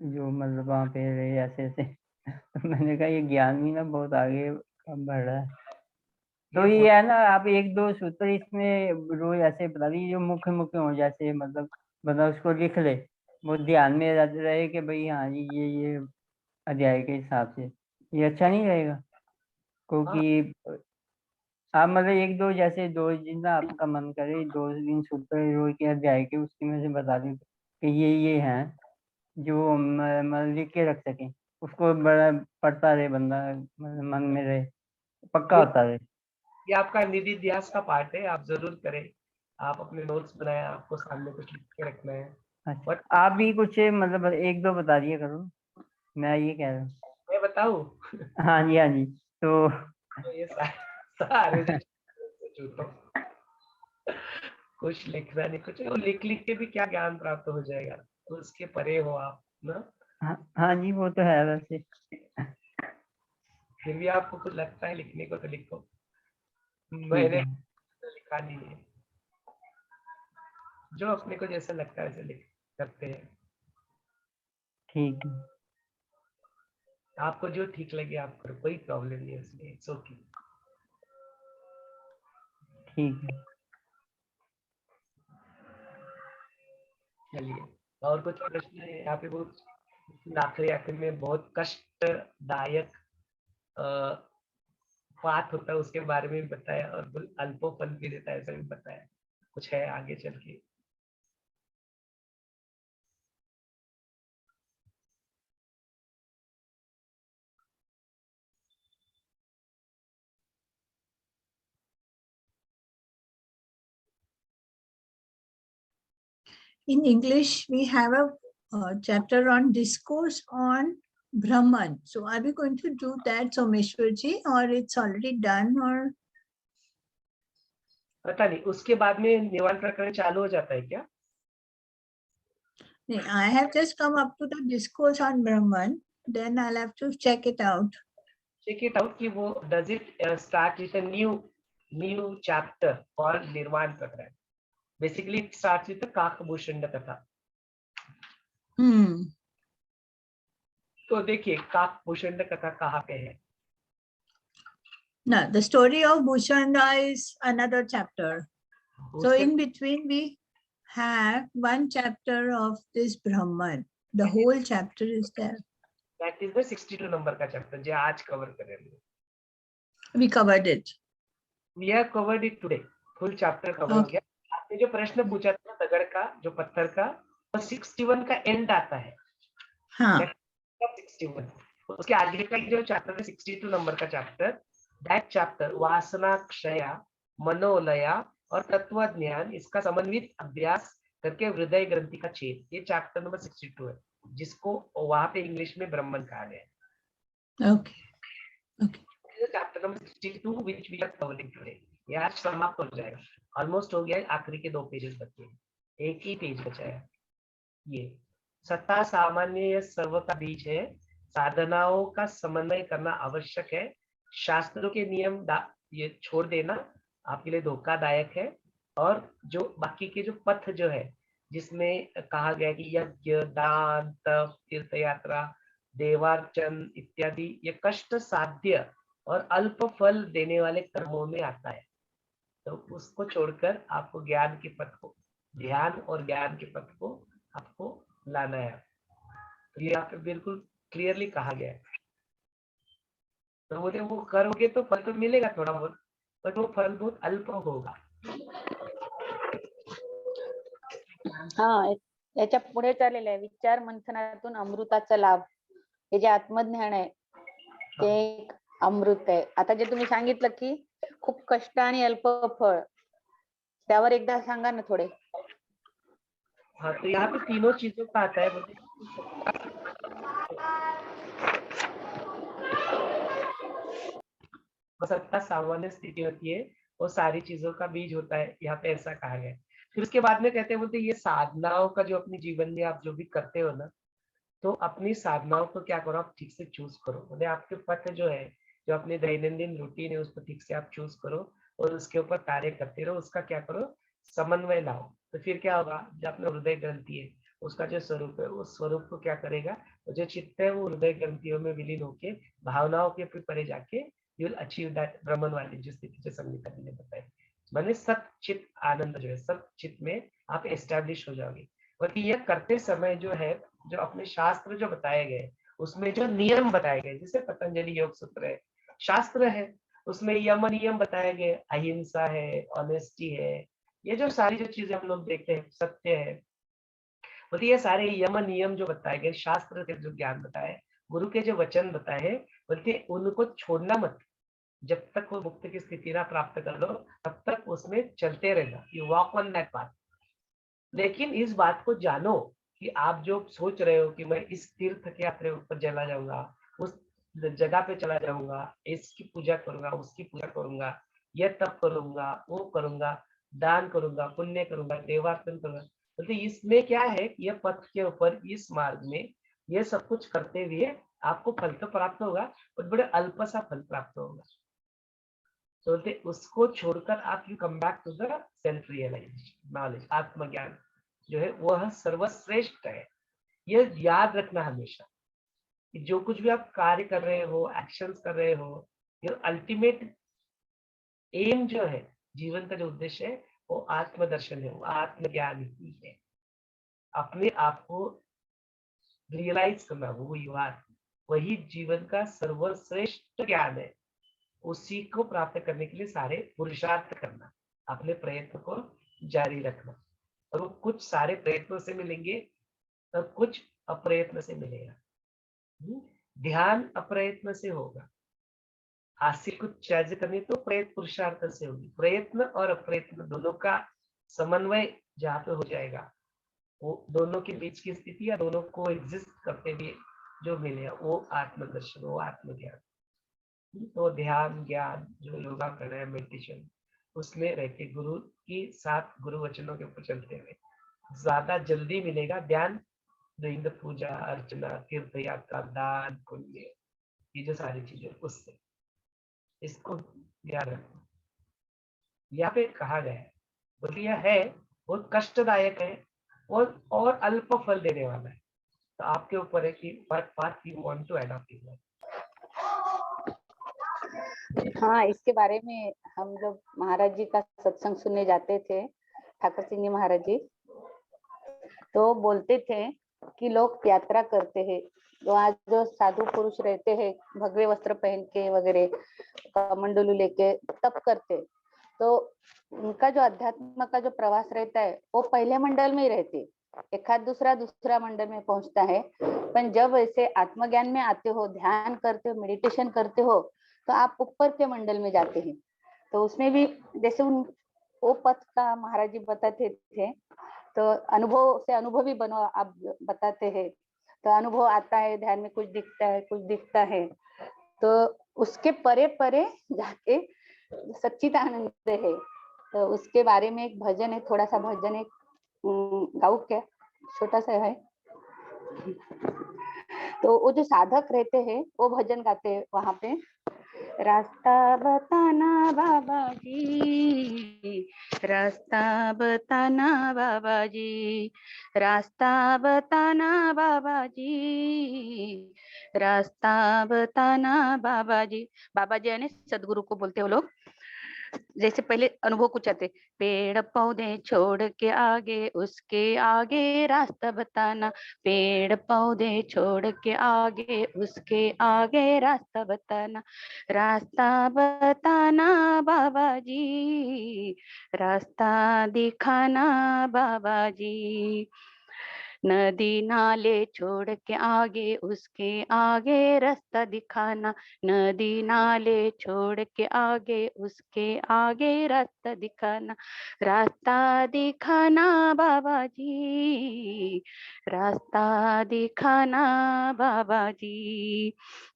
जो मतलब वहां पे रहे ऐसे ऐसे तो मैंने कहा ये ज्ञान भी ना बहुत आगे अब बढ़ रहा है। तो ये है ना, आप एक दो सूत्र इसमें रोज ऐसे बता दीजिए जो मुख्य मुख्य हो, जैसे मतलब बंदा उसको लिख ले, वो ध्यान में रहे कि भाई हाँ जी ये अध्याय के हिसाब से। ये अच्छा नहीं रहेगा? क्योंकि आप मतलब एक दो, जैसे दो जितना आपका मन करे, दो तीन सूत्र रोज के अध्याय के उसकी में से बता दें कि ये हैं जो मतलब लिख के रख सके, उसको बड़ा पढ़ता रहे बंदा, मतलब मन में रहे, पक्का होता रहे। ये आपका निधि इतिहास का पार्ट है, आप जरूर करें. आप अपने नोट्स बनाए, आपको सामने कुछ लिख के रखना है. अच्छा, बट आप भी कुछ मतलब एक दो बता दिया करो, मैं ये कह रहा हूँ। मैं बताऊं, हाँ जी, हाँ जी। तो तो ये सारे झूठो, कुछ लिखना नहीं, कुछ वो लिख लिख के भी क्या ज्ञान प्राप्त हो जाएगा. तो उसके परे हो आप ना. हाँ जी, वो तो है वैसे। फिर भी आपको कुछ लगता है लिखने को तो लिखो. ठीक मैंने है, लिखा नहीं है, जो अपने को जैसा लगता है वैसे लिख करते हैं. ठीक है, आपको जो ठीक लगे आप करो, कोई प्रॉब्लम नहीं है उसमें. It's okay. ठीक है। चलिए, और कुछ प्रश्न है यहाँ पे? बहुत आखिरी में बहुत कष्टदायक पाठ होता है उसके बारे में भी बताया, और अल्पोपन भी देता है ऐसा भी बताया. कुछ है आगे चल के? In English, we have a chapter on discourse on Brahman. So are we going to do that, Someshwarji, or it's already done? Or पता नहीं, उसके बाद में निवारण प्रकरण चालू हो जाता है क्या? I have just come up to the discourse on Brahman. Then I'll have to check it out. Check it out कि वो does it start with a new chapter called निर्वाण प्रकरण. Basically it starts with the Kakbhushan कथा. तो देखिए काकभूषण कथा कहाँ पे है. No, the story of Bhushanda is another chapter. So in between we have one chapter of this Brahman. The whole chapter is there. That is the 62 number का chapter जो आज cover करेंगे. We covered it. We have covered it today. Full chapter cover हो गया. आपने जो प्रश्न पूछा था तगड़ का, जो पत्थर का, वो 61 का end आता है. हाँ. 61. उसके आगे का जो चैप्टर है 62 नंबर का चैप्टर, दैट चैप्टर वासना क्षया, मनोलया और तत्व ज्ञान, इसका समन्वित अभ्यास करके हृदय ग्रंथि का छेद, ये चैप्टर नंबर 62 है, जिसको वहां पे इंग्लिश में ब्रह्मन कहा गया है. Okay chapter number 62 which we are covering today. ये आज समाप्त हो जाएगा. ऑलमोस्ट हो गया. आखिरी के 2 पेजेस बचे हैं. एक ही पेज बचा है. ये सत्ता सामान्य सर्व का बीज है. साधनाओं का समन्वय करना आवश्यक है. शास्त्रों के नियम ये छोड़ देना आपके लिए धोखादायक है. और जो बाकी के जो पथ जो है, जिसमें कहा गया कि यज्ञ, दान, तप, तीर्थ यात्रा, देवार्चन इत्यादि, ये कष्ट साध्य और अल्प फल देने वाले कर्मों में आता है. तो उसको छोड़कर आपको ज्ञान के पथ को, ध्यान और ज्ञान के पथ को आपको लाना है. तो ये यहाँ पे बिल्कुल क्लियरली कहा गया है. तो बोले वो करोगे तो फल तो मिलेगा थोड़ा बहुत, पर वो फल बहुत अल्प होगा. हा, याच्या पुढे चाललेलं आहे विचार मंथनातून अमृताचा लाभ. हे जे आत्मज्ञान आहे ते एक अमृत आहे. आता जे तुम्ही सांगितलं की खूप कष्ट आणि अल्प फळ, त्यावर एकदा सांगा ना थोडे. हाँ, तो यहाँ पे तीनों चीजों का आता है. सत्ता सामान्य स्थिति होती है, वो सारी चीजों का बीज होता है. यहाँ पे ऐसा कहा गया है. फिर उसके बाद में कहते हैं, बोलते ये साधनाओं का जो अपने जीवन में आप जो भी करते हो ना, तो अपनी साधनाओं को क्या करो, आप ठीक से चूज करो. बोले आपके पथ जो है, जो अपने दैनंदिन रूटीन है, उसको ठीक से आप चूज करो और उसके ऊपर कार्य करते रहो. उसका क्या करो, समन्वय लाओ. तो फिर क्या होगा, जो अपने हृदय ग्रंथि है, उसका जो स्वरूप है, उस स्वरूप को क्या करेगा, जो चित्त है वो हृदय ग्रंथियों में विलीन होके भावनाओं के फिर परे जाके यू विल अचीव दैट ब्रह्मन वाली जो स्थिति जो संगीता जी ने बताई. माने सत चित आनंद जो है, सत चित में आप एस्टैब्लिश हो जाओगे. और यह करते समय जो है, जो अपने शास्त्र जो बताए गए, उसमें जो नियम बताए गए, जैसे पतंजलि योग सूत्र है, शास्त्र है, उसमें यम नियम बताए गए, अहिंसा है, ऑनेस्टी है, ये जो सारी जो चीजें हम लोग देखते हैं, सत्य है, बोलते ये सारे यम नियम जो बताए गए, शास्त्र के जो ज्ञान बताए, गुरु के जो वचन बताए हैं, बोलते उनको छोड़ना मत. जब तक वो मुक्ति की स्थिति ना प्राप्त कर लो, तब तक उसमें चलते रहना. You walk on that path. लेकिन इस बात को जानो कि आप जो सोच रहे हो कि मैं इस तीर्थ के यात्रा पर चला जाऊंगा, उस जगह पे चला जाऊंगा, इसकी पूजा करूंगा, उसकी पूजा करूंगा, ये तप करूंगा, वो करूंगा, दान करूंगा, पुण्य करूंगा, देवार्चन करूंगा. तो इसमें क्या है, ये पथ के ऊपर, इस मार्ग में ये सब कुछ करते हुए आपको फल तो प्राप्त होगा, पर बड़े अल्प सा फल प्राप्त होगा. तो उसको छोड़कर आप you come back to the self realization, knowledge, आत्मज्ञान जो है वह सर्वश्रेष्ठ है. ये याद रखना हमेशा कि जो कुछ भी आप कार्य कर रहे हो, एक्शंस कर रहे हो, ये अल्टीमेट एम जो है, जीवन का जो उद्देश्य है, वो आत्मदर्शन है, वो आत्मज्ञान ही है. अपने आप को रियलाइज करना, वो यू आर, वही जीवन का सर्वश्रेष्ठ ज्ञान है. उसी को प्राप्त करने के लिए सारे पुरुषार्थ करना, अपने प्रयत्न को जारी रखना. और वो कुछ सारे प्रयत्नों से मिलेंगे और कुछ अप्रयत्न से मिलेगा. ध्यान अप्रयत्न से होगा. हासिल कुछ चीजें करनी तो प्रयत्न पुरुषार्थ से होगी. प्रयत्न और अप्रयत्न दोनों का समन्वय जहाँ पे हो जाएगा, वो दोनों के बीच की स्थिति या दोनों को एग्जिस्ट करते हुए जो मिलेगा, वो आत्मदर्शन, वो आत्मज्ञान. तो ध्यान, ज्ञान, जो योगा कर रहे हैं, मेडिटेशन, उसमें रहते गुरु की साथ, गुरु वचनों के ऊपर चलते हुए ज्यादा जल्दी मिलेगा ध्यान. डूइंग द पूजा अर्चना, तीर्थ यात्रा, दान, पुण्य, ये जो सारी चीजें, उससे इसको याद रखना. यहाँ पे कहा गया है, बोलिए यह है बहुत कष्टदायक है और अल्प फल देने वाला है. तो आपके ऊपर है कि what path you want to adopt in life. हाँ, इसके बारे में हम जब महाराज जी का सत्संग सुनने जाते थे, ठाकुर सिंह जी महाराज जी, तो बोलते थे कि लोग यात्रा करते हैं, तो आज जो साधु पुरुष रहते हैं भगवे वस्त्र पहन के वगैरह, कमंडलू लेके तप करते, तो उनका जो अध्यात्म का जो प्रवास रहता है वो पहले मंडल में ही रहते, एक आध दूसरा मंडल में पहुंचता है। पर जब ऐसे आत्मज्ञान में आते हो, ध्यान करते हो, मेडिटेशन करते हो, तो आप ऊपर के मंडल में जाते हैं। तो उसमें भी जैसे वो पथ का महाराज जी बताते थे, तो अनुभव से अनुभवी बनो आप बताते हैं, तो अनुभव आता है, ध्यान में कुछ दिखता है, तो उसके परे परे जाके सच्चिदानंद है। तो उसके बारे में एक भजन है, थोड़ा सा भजन है, गाऊं क्या? छोटा सा है। तो वो जो साधक रहते हैं वो भजन गाते हैं वहां पे, रास्ता बताना बाबा जी, रास्ता बताना बाबा जी, रास्ता बताना बाबा जी, रास्ता बताना बाबा जी। बाबा जी यानी सदगुरु को बोलते हो लोग। जैसे पहले अनुभव कुछ आते, पेड़ पौधे छोड़ के आगे, उसके आगे रास्ता बताना, पेड़ पौधे छोड़ के आगे, उसके आगे रास्ता बताना, रास्ता बताना बाबा जी, रास्ता दिखाना बाबा जी, नदी नाले छोड़ के आगे, उसके आगे रास्ता दिखाना, नदी नाले छोड़ के आगे, उसके आगे रास्ता दिखाना, रास्ता दिखाना बाबा जी, रास्ता दिखाना बाबा जी,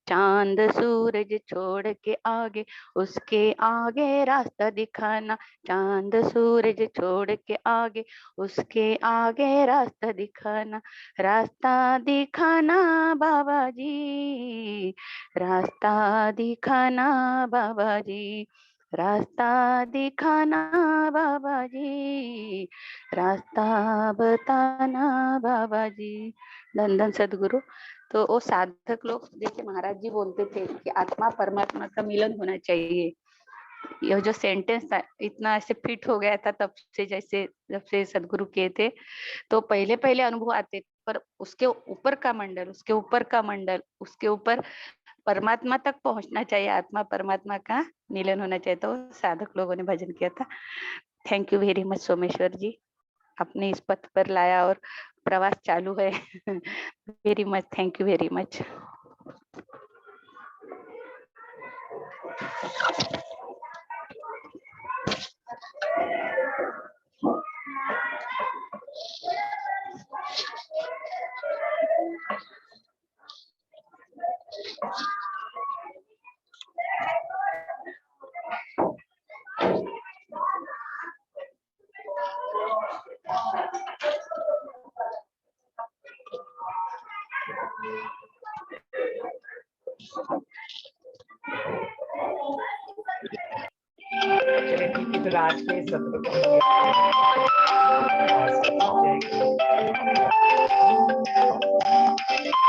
चांद सूरज छोड़ के आगे, उसके आगे रास्ता दिखाना, चांद सूरज छोड़ के आगे, उसके आगे रास्ता दिखाना, रास्ता दिखाना बाबा जी, रास्ता दिखाना बाबा जी, रास्ता दिखाना बाबा जी, रास्ता बताना बाबा जी। धन धन सदगुरु। तो वो साधक लोग जैसे महाराज जी बोलते थे कि आत्मा परमात्मा का मिलन होना चाहिए, यह जो सेंटेंस था इतना ऐसे फिट हो गया था तब से, जैसे जब से सदगुरु किए थे, तो पहले पहले अनुभव आते, पर उसके ऊपर का मंडल, उसके ऊपर का मंडल, उसके ऊपर परमात्मा तक पहुंचना चाहिए, आत्मा परमात्मा का मिलन होना चाहिए। तो साधक लोगों ने भजन किया था। Thank you very much Someshwar ji, अपने इस पथ पर लाया और प्रवास चालू है। Very much, thank you very much. चलिए ठीक है, फिर आज के सत्र को